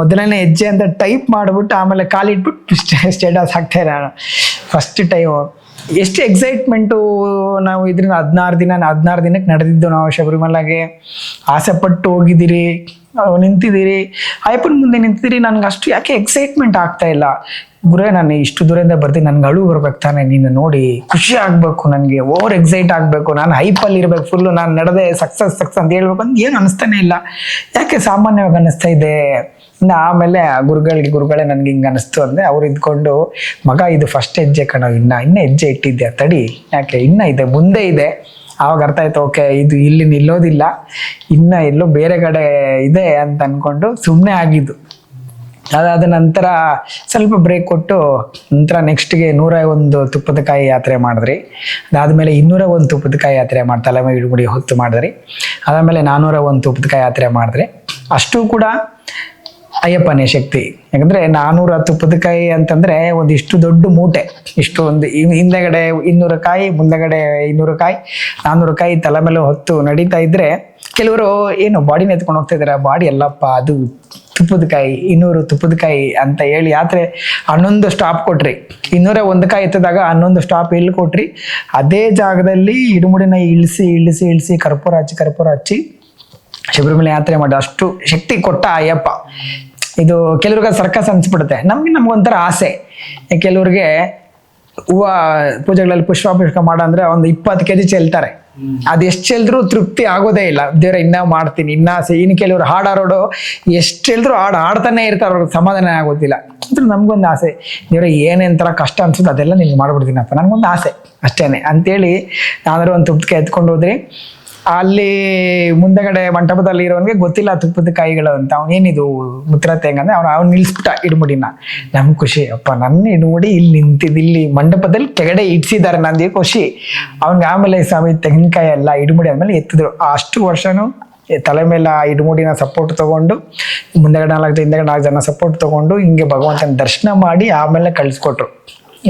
ಮೊದಲನೇ ಹೆಜ್ಜೆ ಅಂತ ಟೈಪ್ ಮಾಡಿಬಿಟ್ಟು ಆಮೇಲೆ ಕಾಲಿಟ್ಬಿಟ್ಟು ಸ್ಟೇಟಸ್ ಹಾಕ್ತೇನೆ ನಾನು ಫಸ್ಟ್ ಟೈಮು. ಎಷ್ಟು ಎಕ್ಸೈಟ್ಮೆಂಟು. ನಾವು ಇದರಿಂದ 16 ದಿನಕ್ಕೆ ನಡೆದಿದ್ದು ನಾವು ಶಬರಿಮಲೆಗೆ. ಆಸೆ ಪಟ್ಟು ಹೋಗಿದ್ದೀರಿ, ನಿಂತಿದ್ದೀರಿ, ಅಯ್ಯಪ್ಪನ ಮುಂದೆ ನಿಂತಿದ್ದೀರಿ. ನನಗೆ ಅಷ್ಟು ಯಾಕೆ ಎಕ್ಸೈಟ್ಮೆಂಟ್ ಆಗ್ತಾ ಇಲ್ಲ. ಗುರೇ, ನಾನು ಇಷ್ಟು ದೂರದಿಂದ ಬರ್ತೀನಿ, ನನ್ಗೆ ಅಳು ಬರ್ಬೇಕು ತಾನೆ, ನೀನು ನೋಡಿ ಖುಷಿ ಆಗ್ಬೇಕು, ನನಗೆ ಓವರ್ ಎಕ್ಸೈಟ್ ಆಗಬೇಕು, ನಾನು ಹೈಪಲ್ಲಿ ಇರಬೇಕು ಫುಲ್ಲು, ನಾನು ನಡೆದೆ ಸಕ್ಸಸ್ ಅಂತ ಹೇಳ್ಬೇಕು ಅಂತ ಏನು ಅನಿಸ್ತಾನೆ ಇಲ್ಲ. ಯಾಕೆ ಸಾಮಾನ್ಯವಾಗಿ ಅನ್ನಿಸ್ತಾ ಇದೆ. ಆಮೇಲೆ ಗುರುಗಳೇ ನನಗೆ ಹಿಂಗೆ ಅನಿಸ್ತು ಅಂದರೆ ಅವ್ರು ಇದ್ಕೊಂಡು, ಮಗ ಇದು ಫಸ್ಟ್ ಹೆಜ್ಜೆ ಕಣೋ, ಇನ್ನ ಹೆಜ್ಜೆ ಇಟ್ಟಿದ್ದೆ, ತಡಿ, ಯಾಕೆ ಇನ್ನೂ ಇದೆ, ಮುಂದೆ ಇದೆ. ಆವಾಗ ಅರ್ಥ ಆಯ್ತು, ಓಕೆ ಇದು ಇಲ್ಲಿ ನಿಲ್ಲೋದಿಲ್ಲ, ಇನ್ನ ಎಲ್ಲೋ ಬೇರೆ ಕಡೆ ಇದೆ ಅಂತ ಅಂದ್ಕೊಂಡು ಸುಮ್ಮನೆ ಆಗಿದ್ದು. ಅದಾದ ನಂತರ ಸ್ವಲ್ಪ ಬ್ರೇಕ್ ಕೊಟ್ಟು ನಂತರ ನೆಕ್ಸ್ಟ್ಗೆ 101 ತುಪ್ಪದಕಾಯಿ ಯಾತ್ರೆ ಮಾಡಿದ್ರಿ. ಅದಾದಮೇಲೆ 201 ತುಪ್ಪದಕಾಯಿ ಯಾತ್ರೆ ಮಾಡಿ ತಲೆಮೈ ಇಡುಮುಡಿ ಹೊತ್ತು ಮಾಡಿದ್ರಿ. ಅದಾದಮೇಲೆ 401 ತುಪ್ಪದಕಾಯಿ ಯಾತ್ರೆ ಮಾಡಿದ್ರಿ. ಅಷ್ಟು ಕೂಡ ಅಯ್ಯಪ್ಪನೇ ಶಕ್ತಿ. ಯಾಕಂದರೆ 400 ತುಪ್ಪದಕಾಯಿ ಅಂತಂದರೆ ಒಂದಿಷ್ಟು ದೊಡ್ಡ ಮೂಟೆ, ಇಷ್ಟು ಒಂದು ಹಿಂದೆಗಡೆ 200 ಕಾಯಿ, ಮುಂದೆಗಡೆ 200 ಕಾಯಿ, 400 ಕಾಯಿ ತಲೆ ಮೇಲೆ ಹೊತ್ತು ನಡೀತಾ ಇದ್ದರೆ ಕೆಲವರು ಏನು ಬಾಡಿನ ಎತ್ಕೊಂಡು ಹೋಗ್ತಾ ಇದ್ದಾರೆ, ಬಾಡಿ ಎಲ್ಲಪ್ಪ ಅದು ತುಪ್ಪದಕಾಯಿ 200 ತುಪ್ಪದಕಾಯಿ ಅಂತ ಹೇಳಿ ಯಾತ್ರೆ 11 ಸ್ಟಾಪ್ ಕೊಟ್ರಿ. 201 ಕಾಯಿ ಎತ್ತಿದಾಗ 11 ಸ್ಟಾಪ್ ಎಲ್ಲಿ ಕೊಟ್ರಿ, ಅದೇ ಜಾಗದಲ್ಲಿ ಇಡುಮುಡಿನ ಇಳಿಸಿ ಕರ್ಪೂರ ಹಚ್ಚಿ ಶಬರಿಮಲೆ ಯಾತ್ರೆ ಮಾಡಿ ಅಷ್ಟು ಶಕ್ತಿ ಕೊಟ್ಟ ಅಯ್ಯಪ್ಪ. ಇದು ಕೆಲವ್ರಿಗೆ ಸರ್ಕಸ್ ಅನ್ಸ್ಬಿಡುತ್ತೆ, ನಮ್ಗೊಂಥರ ಆಸೆ. ಕೆಲವ್ರಿಗೆ ಹೂವು ಪೂಜೆಗಳಲ್ಲಿ ಪುಷ್ಪಾಭಿಷೇಕ ಮಾಡಂದ್ರೆ ಒಂದು 20 kg ಚೆಲ್ತಾರೆ. ಅದು ಎಷ್ಟು ಚೆಲ್ದ್ರು ತೃಪ್ತಿ ಆಗೋದೇ ಇಲ್ಲ. ದೇವ್ರ ಇನ್ನ ಮಾಡ್ತೀನಿ, ಇನ್ನ ಆಸೆ. ಇನ್ನು ಕೆಲವರು ಹಾಡಾರೋಡು ಎಷ್ಟು ಹೇಳಿದ್ರು ಹಾಡ್ತಾನೆ ಇರ್ತಾರೆ, ಅವ್ರಿಗೆ ಸಮಾಧಾನ ಆಗೋದಿಲ್ಲ. ಅಂದ್ರೆ ನಮ್ಗೊಂದು ಆಸೆ, ದೇವ್ರ ಏನೇನ್ ಥರ ಕಷ್ಟ ಅನ್ಸುತ್ತೆ ಅದೆಲ್ಲ ನಿನ್ಗೆ ಮಾಡ್ಬಿಡ್ತೀನಪ್ಪ, ನನಗೊಂದು ಆಸೆ ಅಷ್ಟೇನೆ ಅಂತೇಳಿ ನಾನಾದ್ರೂ ಒಂದು ತುಪ್ಪದಕಾಯಿ ಎತ್ಕೊಂಡು ಹೋದ್ರಿ. ಅಲ್ಲಿ ಮುಂದೆಗಡೆ ಮಂಟಪದಲ್ಲಿ ಇರೋನ್ಗೆ ಗೊತ್ತಿಲ್ಲ ತುಪ್ಪದ ಕಾಯಿಗಳು ಅಂತ. ಅವನೇನಿದು ಮುತ್ರತ್ತೆ ಹೆಂಗಂದ್ರೆ ಅವ್ನು ನಿಲ್ಸ್ಬಿಟ್ಟ ಇಡುಮುಡಿನ. ನಮ್ಗೆ ಖುಷಿ, ಅಪ್ಪ ನನ್ನ ಇಡುಮುಡಿ ಇಲ್ಲಿ ನಿಂತಿದ್ದು, ಇಲ್ಲಿ ಮಂಟಪದಲ್ಲಿ ಕೆಳಗಡೆ ಇಡ್ಸಿದ್ದಾರೆ ನಂದಿ ಖುಷಿ ಅವ್ನಿಗೆ. ಆಮೇಲೆ ಸ್ವಾಮಿ ತೆಂಗಿನಕಾಯಿ ಎಲ್ಲ ಇಡುಮುಡಿ ಆದ್ಮೇಲೆ ಎತ್ತಿದ್ರು. ಅಷ್ಟು ವರ್ಷನೂ ತಲೆ ಮೇಲೆ ಆ ಇಡುಮುಡಿನ ಸಪೋರ್ಟ್ ತಗೊಂಡು ಮುಂದೆಗಡೆ 4 ಜನ ಸಪೋರ್ಟ್ ತಗೊಂಡು ಹಿಂಗೆ ಭಗವಂತನ ದರ್ಶನ ಮಾಡಿ ಆಮೇಲೆ ಕಳಿಸ್ಕೊಟ್ರು.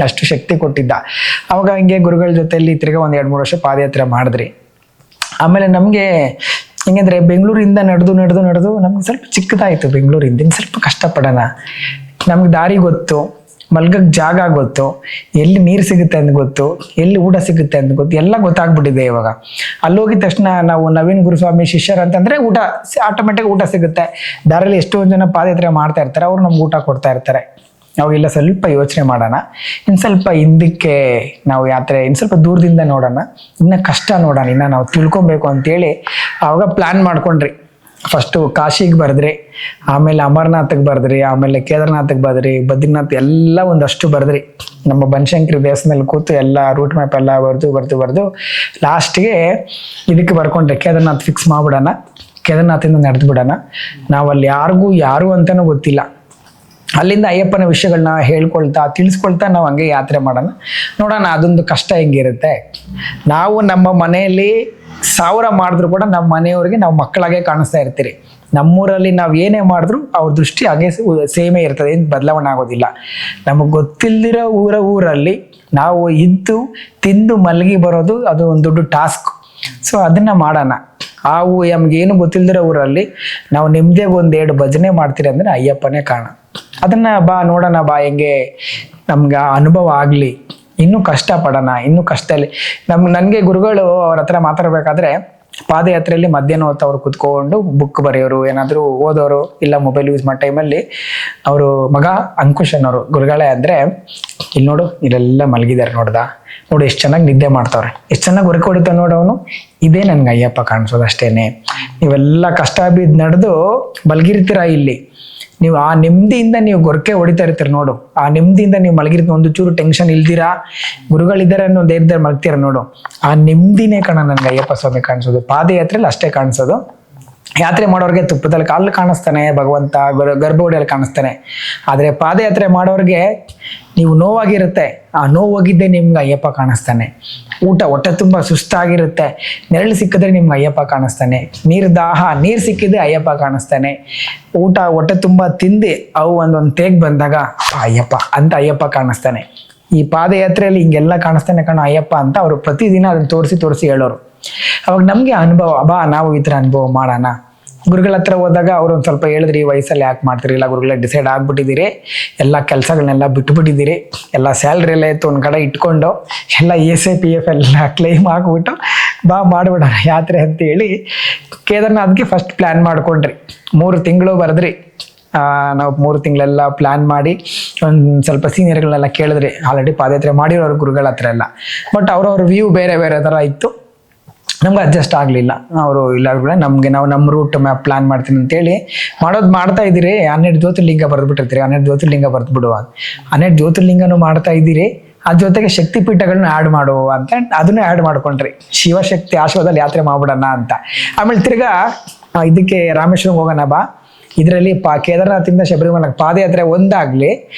ಅಷ್ಟು ಶಕ್ತಿ ಕೊಟ್ಟಿದ್ದ. ಅವಾಗ ಹಿಂಗೆ ಗುರುಗಳ ಜೊತೆಯಲ್ಲಿ ತಿರ್ಗಾ 1-2-3 ವರ್ಷ ಪಾದಯಾತ್ರೆ ಮಾಡಿದ್ರಿ. ಆಮೇಲೆ ನಮಗೆ ಹೆಂಗಂದ್ರೆ ಬೆಂಗಳೂರಿಂದ ನಡೆದು ನಮ್ಗೆ ಸ್ವಲ್ಪ ಚಿಕ್ಕದಾಯಿತು. ಬೆಂಗಳೂರಿಂದ ಹಿಂಗೆ ಸ್ವಲ್ಪ ಕಷ್ಟಪಡೋಣ, ನಮ್ಗೆ ದಾರಿ ಗೊತ್ತು, ಮಲ್ಗಕ್ಕೆ ಜಾಗ ಗೊತ್ತು, ಎಲ್ಲಿ ನೀರು ಸಿಗುತ್ತೆ ಅಂತ ಗೊತ್ತು, ಎಲ್ಲಿ ಊಟ ಸಿಗುತ್ತೆ ಅಂತ ಗೊತ್ತು, ಎಲ್ಲ ಗೊತ್ತಾಗ್ಬಿಟ್ಟಿದೆ ಇವಾಗ. ಅಲ್ಲೋಗಿದ ತಕ್ಷಣ ನಾವು ನವೀನ್ ಗುರುಸ್ವಾಮಿ ಶಿಷ್ಯರು ಅಂತಂದರೆ ಊಟ ಆಟೋಮೆಟಿಕ್ ಊಟ ಸಿಗುತ್ತೆ. ದಾರಿಯಲ್ಲಿ ಎಷ್ಟೊಂದು ಜನ ಪಾದಯಾತ್ರೆ ಮಾಡ್ತಾ ಇರ್ತಾರೆ, ಅವ್ರು ನಮ್ಗೆ ಊಟ ಕೊಡ್ತಾ ಇರ್ತಾರೆ. ನಾವೆಲ್ಲ ಸ್ವಲ್ಪ ಯೋಚನೆ ಮಾಡೋಣ, ಇನ್ನು ಸ್ವಲ್ಪ ಹಿಂದಕ್ಕೆ ನಾವು ಯಾತ್ರೆ ಇನ್ನು ಸ್ವಲ್ಪ ದೂರದಿಂದ ನೋಡೋಣ, ಇನ್ನು ಕಷ್ಟ ನೋಡೋಣ, ಇನ್ನು ನಾವು ತಿಳ್ಕೊಬೇಕು ಅಂತೇಳಿ ಆವಾಗ ಪ್ಲ್ಯಾನ್ ಮಾಡ್ಕೊಂಡ್ರಿ. ಫಸ್ಟು ಕಾಶಿಗೆ ಬರೆದ್ರಿ, ಆಮೇಲೆ ಅಮರನಾಥಕ್ಕೆ ಬರೆದ್ರಿ, ಆಮೇಲೆ ಕೇದಾರ್ನಾಥಕ್ಕೆ ಬರೆದ್ರಿ, ಬದ್ರಿನಾಥ್ ಎಲ್ಲ ಒಂದಷ್ಟು ಬರೆದ್ರಿ. ನಮ್ಮ ಬನಶಂಕರಿ ದೇವಸ್ಥಾನದಲ್ಲಿ ಕೂತು ಎಲ್ಲ ರೂಟ್ ಮ್ಯಾಪ್ ಎಲ್ಲ ಬರೆದು ಲಾಸ್ಟ್ಗೆ ಇದಕ್ಕೆ ಬರ್ಕೊಂಡ್ರೆ ಕೇದಾರ್ನಾಥ್ ಫಿಕ್ಸ್ ಮಾಡ್ಬಿಡೋಣ, ಕೇದಾರ್ನಾಥಿಂದ ನಡೆದು ಬಿಡೋಣ. ನಾವಲ್ಲಿ ಯಾರು ಅಂತಲೂ ಗೊತ್ತಿಲ್ಲ, ಅಲ್ಲಿಂದ ಅಯ್ಯಪ್ಪನ ವಿಷಯಗಳನ್ನ ಹೇಳ್ಕೊಳ್ತಾ ತಿಳಿಸ್ಕೊಳ್ತಾ ನಾವು ಹಂಗೆ ಯಾತ್ರೆ ಮಾಡೋಣ, ನೋಡೋಣ ಅದೊಂದು ಕಷ್ಟ ಹೆಂಗಿರುತ್ತೆ. ನಾವು ನಮ್ಮ ಮನೆಯಲ್ಲಿ 1000 ಮಾಡಿದ್ರು ಕೂಡ ನಮ್ಮ ಮನೆಯವ್ರಿಗೆ ನಾವು ಮಕ್ಕಳಾಗೆ ಕಾಣಿಸ್ತಾ ಇರ್ತೀರಿ. ನಮ್ಮೂರಲ್ಲಿ ನಾವು ಏನೇ ಮಾಡಿದ್ರು ಅವ್ರ ದೃಷ್ಟಿ ಹಾಗೆ ಸೇಮೇ ಇರ್ತದೆ, ಏನು ಬದಲಾವಣೆ ಆಗೋದಿಲ್ಲ. ನಮಗೆ ಗೊತ್ತಿಲ್ದಿರೋ ಊರಲ್ಲಿ ನಾವು ಇದ್ದು ತಿಂದು ಮಲಗಿ ಬರೋದು ಅದು ಒಂದು ದೊಡ್ಡ ಟಾಸ್ಕ್. ಸೊ ಅದನ್ನ ಮಾಡೋಣ. ನಮ್ಗೇನು ಗೊತ್ತಿಲ್ದಿರೋ ಊರಲ್ಲಿ ನಾವು ನಿಮ್ದೇಗೆ 1-2 ಭಜನೆ ಮಾಡ್ತೀರಿ ಅಂದರೆ ಅಯ್ಯಪ್ಪನೇ ಕಾರಣ. ಅದನ್ನ ನೋಡೋಣ ಹೆಂಗೆ ನಮ್ಗೆ ಅನುಭವ ಆಗಲಿ. ಇನ್ನೂ ಕಷ್ಟಪಡೋಣ, ಇನ್ನೂ ಕಷ್ಟದಲ್ಲಿ ನನಗೆ ಗುರುಗಳು ಅವ್ರ ಹತ್ರ ಮಾತಾಡ್ಬೇಕಾದ್ರೆ ಪಾದಯಾತ್ರೆಯಲ್ಲಿ ಮಧ್ಯಾಹ್ನ ಹೊತ್ತು ಅವ್ರು ಕುತ್ಕೊಂಡು ಬುಕ್ ಬರೆಯೋರು, ಏನಾದರೂ ಓದೋರು, ಇಲ್ಲ ಮೊಬೈಲ್ ಯೂಸ್ ಮಾಡೋ ಟೈಮಲ್ಲಿ ಅವರು ಮಗ ಅಂಕುಶ್ ಅನ್ನೋರು ಗುರುಗಳೇ ಅಂದರೆ, ಇಲ್ಲಿ ನೋಡು ಇಲ್ಲೆಲ್ಲ ಮಲಗಿದ್ದಾರೆ ನೋಡು ಎಷ್ಟು ಚೆನ್ನಾಗಿ ನಿದ್ದೆ ಮಾಡ್ತಾವ್ರೆ, ಎಷ್ಟು ಚೆನ್ನಾಗಿ ಹೊರಗೆ ಹೊಡಿತಾವೆ ನೋಡೋನು, ಇದೇ ನನ್ಗೆ ಅಯ್ಯಪ್ಪ ಕಾಣಿಸೋದು ಅಷ್ಟೇನೆ. ನೀವೆಲ್ಲ ಕಷ್ಟ ಬಿದ್ದು ನಡೆದು ಮಲಗಿರ್ತೀರ ಇಲ್ಲಿ, ನೀವು ಆ ನೆಮ್ಮದಿಯಿಂದ ನೀವು ಗೊರಕೆ ಹೊಡಿತಾ ಇರ್ತೀರ ನೋಡು, ಆ ನೆಮ್ಮದಿಯಿಂದ ನೀವು ಮಲಗಿರ್ತೀರ, ಒಂದು ಚೂರು ಟೆನ್ಷನ್ ಇಲ್ದಿರಾ, ಗುರುಗಳಿದ್ದಾರೆ ಅನ್ನೋ ಧೈರ್ಯದಲ್ಲಿ ಮಲಗ್ತೀರ ನೋಡು, ಆ ನೆಮ್ಮದಿನೇ ಕಣ ನನ್ಗೆ ಅಯ್ಯಪ್ಪ ಸ್ವಾಮಿ ಕಾಣಿಸೋದು. ಪಾದಯಾತ್ರೆಯಲ್ಲಿ ಅಷ್ಟೇ ಕಾಣಿಸೋದು. ಯಾತ್ರೆ ಮಾಡೋರಿಗೆ ತುಪ್ಪದಲ್ಲಿ ಕಾಲು ಕಾಣಿಸ್ತಾನೆ ಭಗವಂತ, ಗರ್ಭಗುಡಿಯಲ್ಲಿ ಕಾಣಿಸ್ತಾನೆ. ಆದರೆ ಪಾದಯಾತ್ರೆ ಮಾಡೋರಿಗೆ ನೀವು ನೋವಾಗಿರುತ್ತೆ, ಆ ನೋವಾಗಿದ್ದೇ ನಿಮ್ಗೆ ಅಯ್ಯಪ್ಪ ಕಾಣಿಸ್ತಾನೆ. ಹೊಟ್ಟೆ ತುಂಬ ಸುಸ್ತಾಗಿರುತ್ತೆ, ನೆರಳು ಸಿಕ್ಕಿದ್ರೆ ನಿಮ್ಗೆ ಅಯ್ಯಪ್ಪ ಕಾಣಿಸ್ತಾನೆ. ನೀರು ಸಿಕ್ಕಿದ್ರೆ ಅಯ್ಯಪ್ಪ ಕಾಣಿಸ್ತಾನೆ. ಹೊಟ್ಟೆ ತುಂಬ ತಿಂದು ಅವು ಒಂದೊಂದು ತೇಗ್ ಬಂದಾಗ ಅಯ್ಯಪ್ಪ ಅಂತ ಅಯ್ಯಪ್ಪ ಕಾಣಿಸ್ತಾನೆ. ಈ ಪಾದಯಾತ್ರೆಯಲ್ಲಿ ಹಿಂಗೆಲ್ಲ ಕಾಣಿಸ್ತಾನೆ ಕಣ ಅಯ್ಯಪ್ಪ ಅಂತ ಅವರು ಪ್ರತಿದಿನ ಅದನ್ನು ತೋರಿಸಿ ಹೇಳೋರು. ಅವಾಗ ನಮಗೆ ಅನುಭವ, ನಾವು ಈ ಥರ ಅನುಭವ ಮಾಡೋಣ. ಗುರುಗಳ ಹತ್ರ ಹೋದಾಗ ಅವರು ಒಂದು ಸ್ವಲ್ಪ ಹೇಳಿದ್ರಿ, ಈ ವಯಸ್ಸಲ್ಲಿ ಯಾಕೆ ಮಾಡ್ತಿರಲಿಲ್ಲ ಗುರುಗಳೇ, ಡಿಸೈಡ್ ಆಗ್ಬಿಟ್ಟಿದ್ದೀರಿ, ಎಲ್ಲ ಕೆಲಸಗಳನ್ನೆಲ್ಲ ಬಿಟ್ಬಿಟ್ಟಿದ್ದೀರಿ, ಎಲ್ಲ ಸ್ಯಾಲ್ರಿ ಎಲ್ಲ ಇತ್ತು ಒಂದು ಕಡೆ ಇಟ್ಕೊಂಡು ಎಲ್ಲ ESI PF ಎಲ್ಲ ಕ್ಲೈಮ್ ಆಗಿಬಿಟ್ಟು ಮಾಡಿಬಿಡೋಣ ಯಾತ್ರೆ ಅಂತೇಳಿ ಕೇದಾರ್ನಾಥ್ಗೆ ಫಸ್ಟ್ ಪ್ಲ್ಯಾನ್ ಮಾಡ್ಕೊಂಡ್ರಿ. 3 ತಿಂಗಳು ಬರೆದ್ರಿ. ನಾವು 3 ತಿಂಗಳೆಲ್ಲ ಪ್ಲ್ಯಾನ್ ಮಾಡಿ ಒಂದು ಸ್ವಲ್ಪ ಸೀನಿಯರ್ಗಳನ್ನೆಲ್ಲ ಕೇಳಿದ್ರಿ, ಆಲ್ರೆಡಿ ಪಾದಯಾತ್ರೆ ಮಾಡಿರೋರು ಗುರುಗಳ ಹತ್ರ ಎಲ್ಲ. ಬಟ್ ಅವ್ರವ್ರ ವ್ಯೂ ಬೇರೆ ಬೇರೆ ಥರ ಇತ್ತು, ನಮ್ಗೆ ಅಡ್ಜಸ್ಟ್ ಆಗಲಿಲ್ಲ. ಅವರು ಇಲ್ಲ ನಮಗೆ ನಾವು ನಮ್ಮ ರೂಟ್ ಮ್ಯಾಪ್ ಪ್ಲಾನ್ ಮಾಡ್ತೀನಿ ಅಂತೇಳಿ ಮಾಡ್ತಾ ಇದ್ದೀರಿ. 12 ಜ್ಯೋತಿರ್ಲಿಂಗ ಬರೆದ್ಬಿಟ್ಟಿರ್ತೀರಿ, 12 ಜ್ಯೋತಿರ್ಲಿಂಗ ಬರೆದ್ಬಿಡುವ, 12 ಜ್ಯೋತಿರ್ಲಿಂಗನೂ ಮಾಡ್ತಾ ಇದ್ದೀರಿ, ಅದ್ರ ಜೊತೆಗೆ ಶಕ್ತಿಪೀಠಗಳನ್ನ ಆ್ಯಡ್ ಮಾಡುವ ಅಂತ ಅದನ್ನೇ ಆ್ಯಡ್ ಮಾಡ್ಕೊಂಡ್ರಿ. ಶಿವಶಕ್ತಿ ಆಶ್ರಮದಲ್ಲಿ ಯಾತ್ರೆ ಮಾಡ್ಬಿಡೋಣ ಅಂತ. ಆಮೇಲೆ ತಿರ್ಗಾ ಇದಕ್ಕೆ ರಾಮೇಶ್ವರಂ ಹೋಗೋಣ ಇದರಲ್ಲಿ ಕೇದಾರನಾಥಿಂದ ಶಬರಿಮಲೆಗೆ ಪಾದಯಾತ್ರೆ ಒಂದಾಗಲಿ,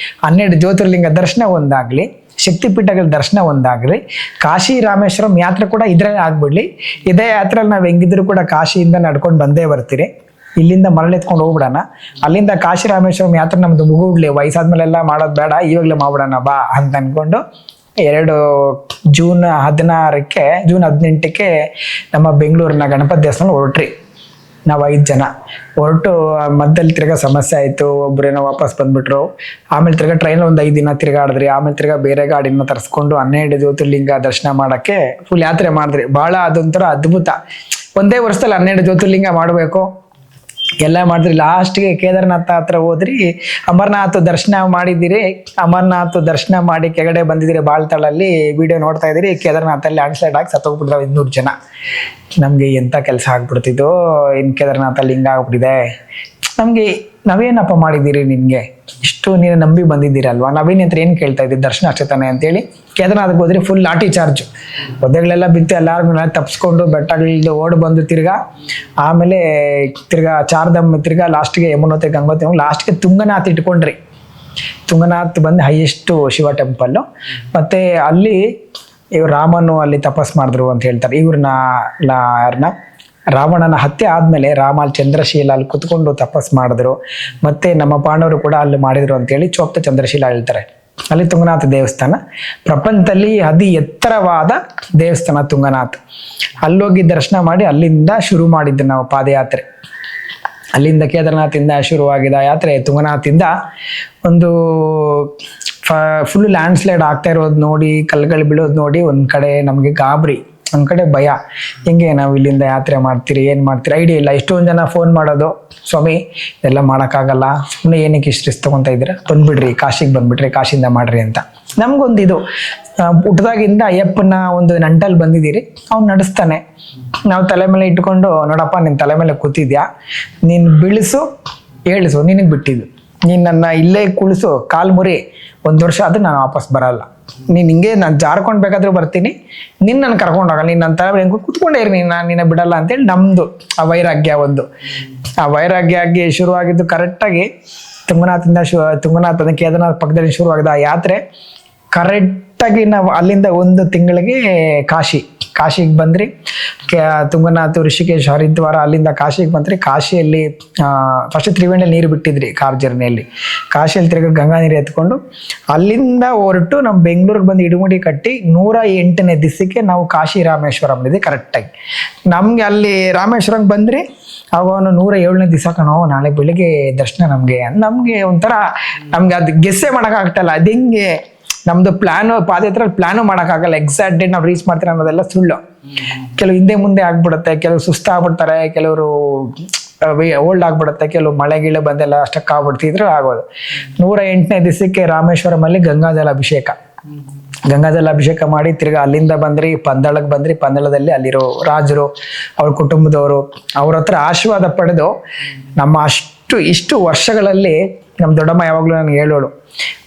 12 ಜ್ಯೋತಿರ್ಲಿಂಗ ದರ್ಶನ ಒಂದಾಗಲಿ, ಶಕ್ತಿಪೀಠಗಳ ದರ್ಶನ ಒಂದಾಗಲಿ, ಕಾಶಿ ರಾಮೇಶ್ವರಂ ಯಾತ್ರೆ ಕೂಡ ಇದರಲ್ಲೇ ಆಗ್ಬಿಡ್ಲಿ. ಇದೇ ಯಾತ್ರೆಯಲ್ಲಿ ನಾವು ಹೆಂಗಿದ್ರು ಕೂಡ ಕಾಶಿಯಿಂದ ನಡ್ಕೊಂಡು ಬಂದೇ ಬರ್ತೀರಿ. ಇಲ್ಲಿಂದ ಮರಳೆತ್ಕೊಂಡು ಹೋಗ್ಬಿಡೋಣ, ಅಲ್ಲಿಂದ ಕಾಶಿ ರಾಮೇಶ್ವರಂ ಯಾತ್ರೆ ನಮ್ದು ಮುಗಿಡ್ಲಿ, ವಯಸ್ಸಾದ್ಮೇಲೆಲ್ಲ ಮಾಡೋದು ಬೇಡ, ಇವಾಗಲೇ ಮಾಡ್ಬಿಡೋಣ ಅಂತ ಅಂದ್ಕೊಂಡು ಜೂನ್ 18ಕ್ಕೆ ನಮ್ಮ ಬೆಂಗಳೂರಿನ ಗಣಪತಿ ದೇವಸ್ಥಾನ ಹೊರಟ್ರಿ. ನಾವು 5 ಜನ ಹೊರಟು ಮಧ್ಯದಲ್ಲಿ ತಿರ್ಗಾ ಸಮಸ್ಯೆ ಆಯಿತು, ಒಬ್ಬರೇನೋ ವಾಪಸ್ ಬಂದ್ಬಿಟ್ರು. ಆಮೇಲೆ ತಿರ್ಗಾ ಟ್ರೈನಲ್ಲಿ ಒಂದು 5 ದಿನ ತಿರ್ಗಾಡಿದ್ರಿ. ಆಮೇಲೆ ತಿರ್ಗಾ ಬೇರೆ ಗಾಡಿನ ತರಿಸ್ಕೊಂಡು 12 ಜ್ಯೋತಿರ್ಲಿಂಗ ದರ್ಶನ ಮಾಡೋಕ್ಕೆ ಫುಲ್ ಯಾತ್ರೆ ಮಾಡಿದ್ರಿ. ಭಾಳ ಅದೊಂಥರ ಅದ್ಭುತ. ಒಂದೇ ವರ್ಷದಲ್ಲಿ 12 ಜ್ಯೋತಿರ್ಲಿಂಗ ಮಾಡಬೇಕು, ಎಲ್ಲ ಮಾಡಿದ್ರಿ. ಲಾಸ್ಟ್ಗೆ ಕೇದಾರನಾಥ ಹತ್ರ ಹೋದ್ರಿ, ಅಮರನಾಥ್ ದರ್ಶನ ಮಾಡಿದ್ದೀರಿ. ಅಮರನಾಥ್ ದರ್ಶನ ಮಾಡಿ ಕೆಳಗಡೆ ಬಂದಿದ್ದೀರಿ, ಬಾಳ್ತಾಳಲ್ಲಿ ವಿಡಿಯೋ ನೋಡ್ತಾ ಇದ್ದೀರಿ. ಕೇದಾರನಾಥಲ್ಲಿ ಲ್ಯಾಂಡ್ಸ್ಲೈಡ್ ಆಗಿ ಸತ್ತೋಗ್ಬಿಟ್ಟಿದ್ದಾವೆ 200 ಜನ. ನಮಗೆ ಎಂಥ ಕೆಲಸ ಆಗ್ಬಿಡ್ತಿದ್ದು, ಇನ್ನು ಕೇದಾರನಾಥಲ್ಲಿ ಹಿಂಗಾಗ್ಬಿಟ್ಟಿದೆ. ನಮಗೆ ನಾವೇನಪ್ಪ ಮಾಡಿದ್ದೀರಿ, ನಿನಗೆ ಇಷ್ಟು ನೀನು ನಂಬಿ ಬಂದಿದ್ದೀರಲ್ವಾ, ನಾವೇನು ಹತ್ರ ಏನು ಕೇಳ್ತಾ ಇದ್ದೀವಿ, ದರ್ಶನ ಅಷ್ಟೇ ತಾನೆ ಅಂತೇಳಿ ಕೇದಾರನಾಥಕ್ಕೆ ಹೋದ್ರಿ. ಫುಲ್ ಲಾಠಿ ಚಾರ್ಜು, ಒದ್ದೆಗಳೆಲ್ಲ ಬಿತ್ತು, ಎಲ್ಲರಿಗೂ ತಪ್ಪಿಸ್ಕೊಂಡು ಬೆಟ್ಟಗಳಿಲ್ದು ಓಡಿ ಬಂದು ಆಮೇಲೆ ತಿರ್ಗಾ ಚಾರ್ಧಾಮ್, ತಿರ್ಗಾ ಲಾಸ್ಟ್ಗೆ ಯಮುನೋತ್ರಿ, ಗಂಗೋತ್ರಿ, ಲಾಸ್ಟ್ಗೆ ತುಂಗನಾಥ್ ಇಟ್ಕೊಂಡ್ರಿ. ತುಂಗನಾಥ್ ಬಂದು ಹೈಯೆಸ್ಟು ಶಿವ ಟೆಂಪಲ್ಲು. ಮತ್ತು ಅಲ್ಲಿ ಇವ್ರು ರಾಮನು ಅಲ್ಲಿ ತಪಸ್ ಮಾಡಿದ್ರು ಅಂತ ಹೇಳ್ತಾರೆ. ಯಾರನ್ನ ರಾವಣನ ಹತ್ಯೆ ಆದಮೇಲೆ ರಾಮ ಅಲ್ಲಿ ಚಂದ್ರಶೀಲ ಅಲ್ಲಿ ಕುತ್ಕೊಂಡು ತಪಸ್ ಮಾಡಿದ್ರು. ಮತ್ತು ನಮ್ಮ ಪಾಂಡವರು ಕೂಡ ಅಲ್ಲಿ ಮಾಡಿದ್ರು ಅಂತೇಳಿ ಚೋಪ್ತ ಚಂದ್ರಶೀಲ ಹೇಳ್ತಾರೆ. ಅಲ್ಲಿ ತುಂಗನಾಥ ದೇವಸ್ಥಾನ ಪ್ರಪಂಚದಲ್ಲಿ ಅತಿ ಎತ್ತರವಾದ ದೇವಸ್ಥಾನ ತುಂಗನಾಥ್. ಅಲ್ಲೋಗಿ ದರ್ಶನ ಮಾಡಿ ಅಲ್ಲಿಂದ ಶುರು ಮಾಡಿದ್ದು ನಾವು ಪಾದಯಾತ್ರೆ. ಅಲ್ಲಿಂದ ಕೇದಾರನಾಥಿಂದ ಶುರುವಾಗಿದ್ದ ಯಾತ್ರೆ ತುಂಗನಾಥಿಂದ ಒಂದು ಫುಲ್ ಲ್ಯಾಂಡ್ಸ್ಲೈಡ್ ಆಗ್ತಾ ಇರೋದು ನೋಡಿ, ಕಲ್ಲುಗಳು ಬೀಳೋದು ನೋಡಿ ಒಂದು ಕಡೆ ನಮಗೆ ಗಾಬರಿ, ಒಂದು ಕಡೆ ಭಯ. ಹೆಂಗೆ ನಾವು ಇಲ್ಲಿಂದ ಯಾತ್ರೆ ಮಾಡ್ತೀರಿ, ಏನು ಮಾಡ್ತೀರಿ ಐಡಿಯಾ ಇಲ್ಲ. ಎಷ್ಟೊಂದು ಜನ ಫೋನ್ ಮಾಡೋದು, ಸ್ವಾಮಿ ಇದೆಲ್ಲ ಮಾಡೋಕ್ಕಾಗಲ್ಲ, ಸುಮ್ಮನೆ ಏನಕ್ಕೆ ಇಷ್ಟು ರಿಸ್ಕ್ ತೊಗೊತಾ ಇದ್ದೀರಾ, ಬಂದುಬಿಡ್ರಿ ಕಾಶಿಗೆ ಬಂದುಬಿಟ್ರಿ, ಕಾಶಿಯಿಂದ ಮಾಡಿರಿ ಅಂತ. ನಮಗೊಂದು ಇದು ಹುಟ್ಟದಾಗಿಂದ ಅಯ್ಯಪ್ಪನ ಒಂದು ನಂಟಲ್ಲಿ ಬಂದಿದ್ದೀರಿ, ಅವ್ನು ನಡೆಸ್ತಾನೆ. ನಾವು ತಲೆ ಮೇಲೆ ಇಟ್ಕೊಂಡು, ನೋಡಪ್ಪ ನಿನ್ನ ತಲೆ ಮೇಲೆ ಕೂತಿದ್ಯಾ, ನೀನು ಬೀಳಿಸು ಹೇಳಿಸು, ನಿನಗೆ ಬಿಟ್ಟಿದ್ದು, ನೀನು ನನ್ನ ಇಲ್ಲೇ ಕುಳಿಸು, ಕಾಲು ಮುರಿ, 1 ವರ್ಷ ಆದರೂ ನಾನು ವಾಪಸ್ ಬರಲ್ಲ. ನೀನು ಹಿಂಗೆ ನಾನು ಜಾರ್ಕೊಂಡು ಬೇಕಾದ್ರೂ ಬರ್ತೀನಿ, ನಿನ್ನ ನಾನು ಕರ್ಕೊಂಡೋಗಲ್ಲ, ನೀನು ನನ್ನ ತಲೆ ಮೇಲೆ ಕೂತ್ಕೊಂಡೇ ಇರಿ, ನಿನ್ನ ಬಿಡಲ್ಲ ಅಂತೇಳಿ ನಮ್ಮದು ಆ ವೈರಾಗ್ಯ. ಆ ವೈರಾಗ್ಯ ಆಗಿ ಶುರುವಾಗಿದ್ದು ಕರೆಕ್ಟಾಗಿ ತುಂಗನಾಥದಿಂದ ತುಂಗನಾಥ ಕೇದಾರನಾಥ ಪಕ್ಕದಲ್ಲಿ ಶುರುವಾಗಿದೆ ಆ ಯಾತ್ರೆ. ಕರೆಕ್ಟಾಗಿ ನಾವು ಅಲ್ಲಿಂದ ಒಂದು ತಿಂಗಳಿಗೆ ಕಾಶಿಗೆ ಬಂದ್ರಿ. ತುಂಗನಾಥ, ಋಷಿಕೇಶ್, ಹರಿದ್ವಾರ, ಅಲ್ಲಿಂದ ಕಾಶಿಗೆ ಬಂದ್ರಿ. ಕಾಶಿಯಲ್ಲಿ ಫಸ್ಟ್ ತ್ರಿವೇಣಿಯಲ್ಲಿ ನೀರು ಬಿಟ್ಟಿದ್ರಿ ಕಾರ್ ಜರ್ನಿಯಲ್ಲಿ. ಕಾಶಿಯಲ್ಲಿ ತಿರ್ಗಿ ಗಂಗಾ ನೀರು ಎತ್ಕೊಂಡು ಅಲ್ಲಿಂದ ಹೊರಟು ನಮ್ಮ ಬೆಂಗಳೂರಿಗೆ ಬಂದು ಇಡುಮುಡಿ ಕಟ್ಟಿ 108ನೇ ದಿವಸಕ್ಕೆ ನಾವು ಕಾಶಿ ರಾಮೇಶ್ವರಂ ಇದೆ ಕರೆಕ್ಟಾಗಿ. ನಮಗೆ ಅಲ್ಲಿ ರಾಮೇಶ್ವರಂಗೆ ಬಂದ್ರಿ. ಅವನು 107ನೇ ದಿವಸ ಕಣೋ ನಾಳೆ ಬೆಳಿಗ್ಗೆ ದರ್ಶನ ನಮಗೆ ಒಂಥರ ನಮ್ಗೆ ಅದು ಗೆಸ್ಸೇ ಮಾಡೋಕ್ಕಾಗ್ತಲ್ಲ. ಅದು ಹೆಂಗೆ ನಮ್ದು ಪಾದಯಾತ್ರೆ ಪ್ಲಾನು ಮಾಡೋಕ್ಕಾಗಲ್ಲ. ಎಕ್ಸಾಕ್ಟ್ ಡೇಟ್ ನಾವು ರೀಚ್ ಮಾಡ್ತೀವಿ ಅನ್ನೋದೆಲ್ಲ ಸುಳ್ಳು. ಕೆಲವು ಹಿಂದೆ ಮುಂದೆ ಆಗ್ಬಿಡುತ್ತೆ, ಕೆಲವು ಸುಸ್ತಾಗ್ಬಿಡ್ತಾರೆ, ಕೆಲವರು ಓಲ್ಡ್ ಆಗ್ಬಿಡುತ್ತೆ, ಕೆಲವು ಮಳೆ ಗಿಳೆ ಬಂದೆಲ್ಲ ಸ್ಟಕ್ ಆಗ್ಬಿಡ್ತಿದ್ರು ಆಗೋದು. 108ನೇ ದಿವಸಕ್ಕೆ ರಾಮೇಶ್ವರಮಲ್ಲಿ ಗಂಗಾಜಲ ಅಭಿಷೇಕ ಮಾಡಿ ತಿರ್ಗಾ ಅಲ್ಲಿಂದ ಬಂದ್ರಿ ಪಂದಳಕ್ಕೆ ಬಂದ್ರಿ. ಪಂದಳದಲ್ಲಿ ಅಲ್ಲಿರೋ ರಾಜರು, ಅವ್ರ ಕುಟುಂಬದವರು, ಅವ್ರ ಹತ್ರ ಆಶೀರ್ವಾದ ಪಡೆದು ನಮ್ಮ ಇಷ್ಟು ವರ್ಷಗಳಲ್ಲಿ ನಮ್ಮ ದೊಡ್ಡಮ್ಮ ಯಾವಾಗಲೂ ನನಗೆ ಹೇಳೋಳು,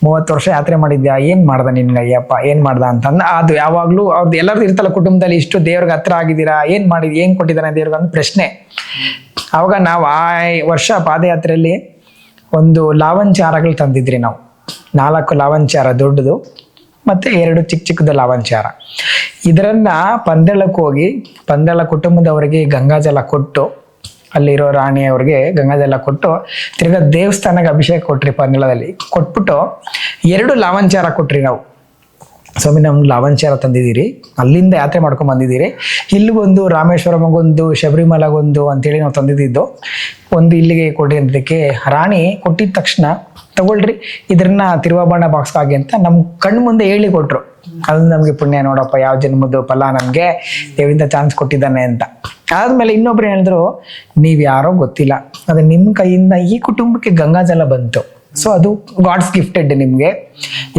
30 ವರ್ಷ ಯಾತ್ರೆ ಮಾಡಿದ್ಯಾ, ಏನು ಮಾಡ್ದ ನಿನ್ಗೆ ಅಯ್ಯಪ್ಪ, ಏನು ಮಾಡ್ದ ಅಂತಂದು. ಅದು ಯಾವಾಗಲೂ ಅವ್ರದ್ದು ಎಲ್ಲರದ್ದು ಇರ್ತಲ್ಲ ಕುಟುಂಬದಲ್ಲಿ, ಇಷ್ಟು ದೇವ್ರಿಗೆ ಹತ್ರ ಆಗಿದ್ದೀರಾ, ಏನು ಕೊಟ್ಟಿದ್ದಾನೆ ದೇವ್ರಿಗೆ ಅಂತ ಪ್ರಶ್ನೆ. ಅವಾಗ ನಾವು ಆ ವರ್ಷ ಪಾದಯಾತ್ರೆಯಲ್ಲಿ ಒಂದು ಲಾವಂಚಾರಗಳು ತಂದಿದ್ರಿ ನಾವು. 4 ಲಾವಂಚಾರ ದೊಡ್ಡದು ಮತ್ತು 2 ಚಿಕ್ಕದು ಲಾವಂಚಾರ. ಇದರನ್ನ ಪಂದಳಕ್ಕೆ ಹೋಗಿ ಪಂದಳ ಕುಟುಂಬದವರಿಗೆ ಗಂಗಾಜಲ ಕೊಟ್ಟು, ಅಲ್ಲಿರೋ ರಾಣಿಯವ್ರಿಗೆ ಗಂಗಾಜಲ ಕೊಟ್ಟು ತಿರ್ಗಾ ದೇವಸ್ಥಾನಕ್ಕೆ ಅಭಿಷೇಕ ಕೊಟ್ರಿ. ಪಂದಳದಲ್ಲಿ ಕೊಟ್ಬಿಟ್ಟು 2 ಲಾವಂಚಾರ ಕೊಟ್ರಿ ನಾವು. ಸ್ವಾಮಿ ನಮ್ಗೆ ಲಾವಂಚಾರ ತಂದಿದ್ದೀರಿ, ಅಲ್ಲಿಂದ ಯಾತ್ರೆ ಮಾಡ್ಕೊಂಡು ಬಂದಿದ್ದೀರಿ, ಇಲ್ಲಿಗೊಂದು ರಾಮೇಶ್ವರಮಗೊಂದು ಶಬರಿಮಲೆಗೊಂದು ಅಂತೇಳಿ ನಾವು ತಂದಿದ್ದು ಒಂದು ಇಲ್ಲಿಗೆ ಕೊಡಿ ಅಂದಕ್ಕೆ ರಾಣಿ ಕೊಟ್ಟಿದ ತಕ್ಷಣ ತಗೊಳ್ರಿ ಇದನ್ನ ತಿರುವಾಭರಣ ಬಾಕ್ಸ್ಗಾಗಿ ಅಂತ ನಮ್ಮ ಕಣ್ಣು ಮುಂದೆ ಹೇಳಿ ಕೊಟ್ರು. ಅದು ನಮಗೆ ಪುಣ್ಯ ನೋಡಪ್ಪ, ಯಾವ ಜನ್ಮದ್ದು ಫಲ ನಮಗೆ ದೇವರಿಂದ ಚಾನ್ಸ್ ಕೊಟ್ಟಿದ್ದಾನೆ ಅಂತ. ಆದ್ಮೇಲೆ ಇನ್ನೊಬ್ರು ಹೇಳಿದ್ರು, ನೀವು ಯಾರೋ ಗೊತ್ತಿಲ್ಲ, ಅದು ನಿಮ್ಮ ಕೈಯಿಂದ ಈ ಕುಟುಂಬಕ್ಕೆ ಗಂಗಾಜಲ ಬಂತು, ಸೊ ಅದು ಗಾಡ್ಸ್ ಗಿಫ್ಟೆಡ್ ನಿಮಗೆ.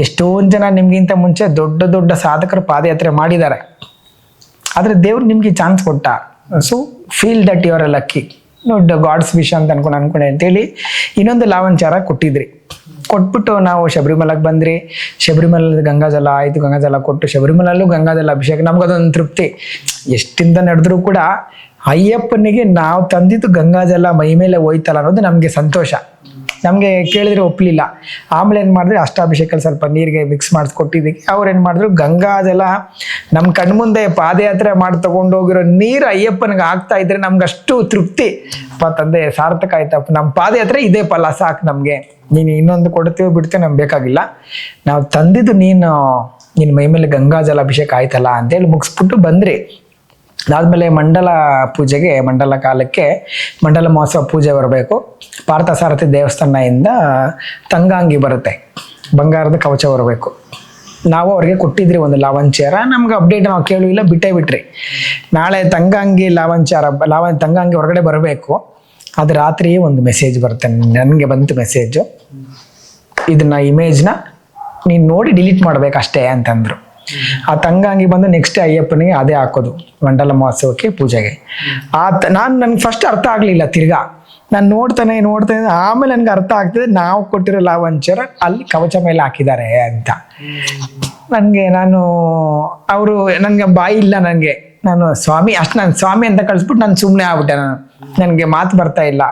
ಎಷ್ಟೊಂದು ಜನ ನಿಮ್ಗಿಂತ ಮುಂಚೆ ದೊಡ್ಡ ದೊಡ್ಡ ಸಾಧಕರು ಪಾದಯಾತ್ರೆ ಮಾಡಿದ್ದಾರೆ, ಆದರೆ ದೇವ್ರು ನಿಮ್ಗೆ ಚಾನ್ಸ್ ಕೊಟ್ಟ. So feel that you are a lucky, ದೊಡ್ಡ ಗಾಡ್ಸ್ ವಿಶ್ ಅಂತ ಅನ್ಕೊಂಡೆ ಅಂತೇಳಿ ಇನ್ನೊಂದು ಲಾವಂಚಾರ ಕೊಟ್ಟಿದ್ರಿ. ಕೊಟ್ಬಿಟ್ಟು ನಾವು ಶಬರಿಮಲೆಗೆ ಬಂದ್ರಿ. ಶಬರಿಮಲೆ ಗಂಗಾಜಲ ಆಯಿತು, ಗಂಗಾಜಲ ಕೊಟ್ಟು ಶಬರಿಮಲಲ್ಲೂ ಗಂಗಾಜಲ ಅಭಿಷೇಕ. ನಮ್ಗದೊಂದು ತೃಪ್ತಿ. ಎಷ್ಟಿಂದ ನಡೆದ್ರೂ ಕೂಡ ಅಯ್ಯಪ್ಪನಿಗೆ ನಾವು ತಂದಿದ್ದು ಗಂಗಾಜಲ ಮೈ ಮೇಲೆ ಹೋಯ್ತಲ್ಲ ಅನ್ನೋದು ನಮಗೆ ಸಂತೋಷ. ನಮಗೆ ಕೇಳಿದ್ರೆ ಒಪ್ಪಲಿಲ್ಲ. ಆಮೇಲೆ ಏನು ಮಾಡಿದ್ರೆ ಅಷ್ಟಾಭಿಷೇಕಲ್ಲಿ ಸ್ವಲ್ಪ ನೀರಿಗೆ ಮಿಕ್ಸ್ ಮಾಡಿಸ್ಕೊಟ್ಟಿದ್ದಕ್ಕೆ ಅವ್ರು ಏನು ಮಾಡಿದ್ರು, ಗಂಗಾಜಲ ನಮ್ಮ ಕಣ್ಮುಂದೆ ಪಾದಯಾತ್ರೆ ಮಾಡಿ ತಗೊಂಡೋಗಿರೋ ನೀರು ಅಯ್ಯಪ್ಪನಿಗೆ ಆಗ್ತಾ ಇದ್ರೆ ನಮ್ಗೆ ಅಷ್ಟು ತೃಪ್ತಿ. ತಂದೆ ಸಾರ್ಥಕ ಆಯ್ತಪ್ಪ, ನಮ್ಮ ಪಾದಯಾತ್ರೆ ಇದೇ ಫಲ ಸಾಕು ನಮಗೆ. ನೀನು ಇನ್ನೊಂದು ಕೊಡ್ತೀವಿ ಬಿಡ್ತೀವಿ ನಮ್ಗೆ ಬೇಕಾಗಿಲ್ಲ, ನಾವು ತಂದಿದ್ದು ನಿನ್ನ ಮೈ ಮೇಲೆ ಗಂಗಾಜಲ ಅಭಿಷೇಕ ಆಯ್ತಲ್ಲ ಅಂತೇಳಿ ಮುಗಿಸ್ಬಿಟ್ಟು ಬಂದ್ರಿ. ಅದಾದ್ಮೇಲೆ ಮಂಡಲ ಕಾಲಕ್ಕೆ ಮಂಡಲ ಮಹೋತ್ಸವ ಪೂಜೆ ಬರಬೇಕು. ಪಾರ್ಥಸಾರಥಿ ದೇವಸ್ಥಾನದಿಂದ ತಂಗಾಂಗಿ ಬರುತ್ತೆ, ಬಂಗಾರದ ಕವಚ ಬರಬೇಕು. ನಾವು ಅವ್ರಿಗೆ ಕೊಟ್ಟಿದ್ರಿ ಒಂದು ಲಾವಂಚಾರ. ನಮ್ಗೆ ಅಪ್ಡೇಟ್ ನಾವು ಕೇಳಿಲ್ಲ, ಬಿಟ್ರಿ. ನಾಳೆ ತಂಗಾಂಗಿ ತಂಗಾಂಗಿ ಹೊರಗಡೆ ಬರಬೇಕು. ಅದು ರಾತ್ರಿ ಒಂದು ಮೆಸೇಜ್ ಬರುತ್ತೆ, ನನಗೆ ಬಂತು ಮೆಸೇಜು, ಇದನ್ನ ಇಮೇಜ್ನ ನೀನು ನೋಡಿ ಡಿಲೀಟ್ ಮಾಡ್ಬೇಕಷ್ಟೇ ಅಂತಂದ್ರು. ಆ ತಂಗಾಂಗಿ ಬಂದು ನೆಕ್ಸ್ಟ್ ಅಯ್ಯಪ್ಪನಿಗೆ ಅದೇ ಹಾಕೋದು ಮಂಡಲ ಮಹೋತ್ಸವಕ್ಕೆ ಪೂಜೆಗೆ. ನನ್ಗೆ ಫಸ್ಟ್ ಅರ್ಥ ಆಗಲಿಲ್ಲ. ತಿರ್ಗಾ ನಾನು ನೋಡ್ತಾನೆ ಆಮೇಲೆ ನನಗೆ ಅರ್ಥ ಆಗ್ತದೆ, ನಾವು ಕೊಟ್ಟಿರೋ ಲಾವಂಚಾರ ಅಲ್ಲಿ ಕವಚ ಮೇಲೆ ಹಾಕಿದ್ದಾರೆ ಅಂತ. ಅವರು ನನಗೆ ಬಾಯಿ ಇಲ್ಲ, ನಾನು ಸ್ವಾಮಿ ಅಂತ ಕಳಿಸ್ಬಿಟ್ಟು ನಾನು ಸುಮ್ಮನೆ ಆಗ್ಬಿಟ್ಟೆ. ನನಗೆ ಮಾತು ಬರ್ತಾ ಇಲ್ಲ,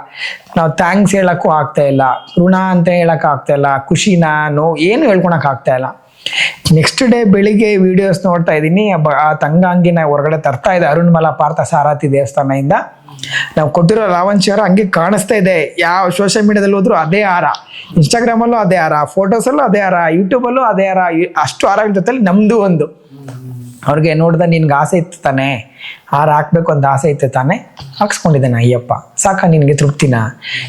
ನಾವು ಥ್ಯಾಂಕ್ಸ್ ಹೇಳಕ್ಕೂ ಆಗ್ತಾ ಇಲ್ಲ, ಋಣ ಅಂತ ಹೇಳಕ್ ಆಗ್ತಾ ಇಲ್ಲ, ಖುಷಿನ ಏನು ಹೇಳ್ಕೊಳಕ್ ಆಗ್ತಾ ಇಲ್ಲ. ನೆಕ್ಸ್ಟ್ ಡೇ ಬೆಳಿಗ್ಗೆ ವಿಡಿಯೋಸ್ ನೋಡ್ತಾ ಇದ್ದೀನಿ, ಆ ತಂಗಾಂಗಿನ ಹೊರಗಡೆ ತರ್ತಾ ಇದೆ ಅರುಣ್ಮಲ ಪಾರ್ಥಸಾರಥಿ ದೇವಸ್ಥಾನದಿಂದ. ನಾವು ಕೊಟ್ಟಿರೋ ಲಾವಂಚಾರ ಹಂಗೆ ಕಾಣಿಸ್ತಾ ಇದೆ. ಯಾವ ಸೋಷಿಯಲ್ ಮೀಡಿಯಾದಲ್ಲಿ ಹೋದ್ರು ಅದೇ ಹಾರ, ಇನ್ಸ್ಟಾಗ್ರಾಮಲ್ಲೂ ಅದೇ ಹಾರ, ಫೋಟೋಸಲ್ಲೂ ಅದೇ ಹಾರ, ಯೂಟ್ಯೂಬಲ್ಲೂ ಅದೇ ಹಾರ. ಅಷ್ಟು ಹಾರಗಳ ಜೊತೆಲಿ ನಮ್ದು ಒಂದು. ಅವ್ರಿಗೆ ನೋಡ್ದ, ನಿನ್ಗೆ ಆಸೆ ಇತ್ತು ತಾನೆ, ಹಾರ ಹಾಕ್ಬೇಕು ಅಂತ ಆಸೆ ಇತ್ತು ತಾನೆ, ಹಾಕ್ಸ್ಕೊಂಡಿದ್ದಾನೆ ಅಯ್ಯಪ್ಪ, ಸಾಕ ನಿನಗೆ ತೃಪ್ತಿನ,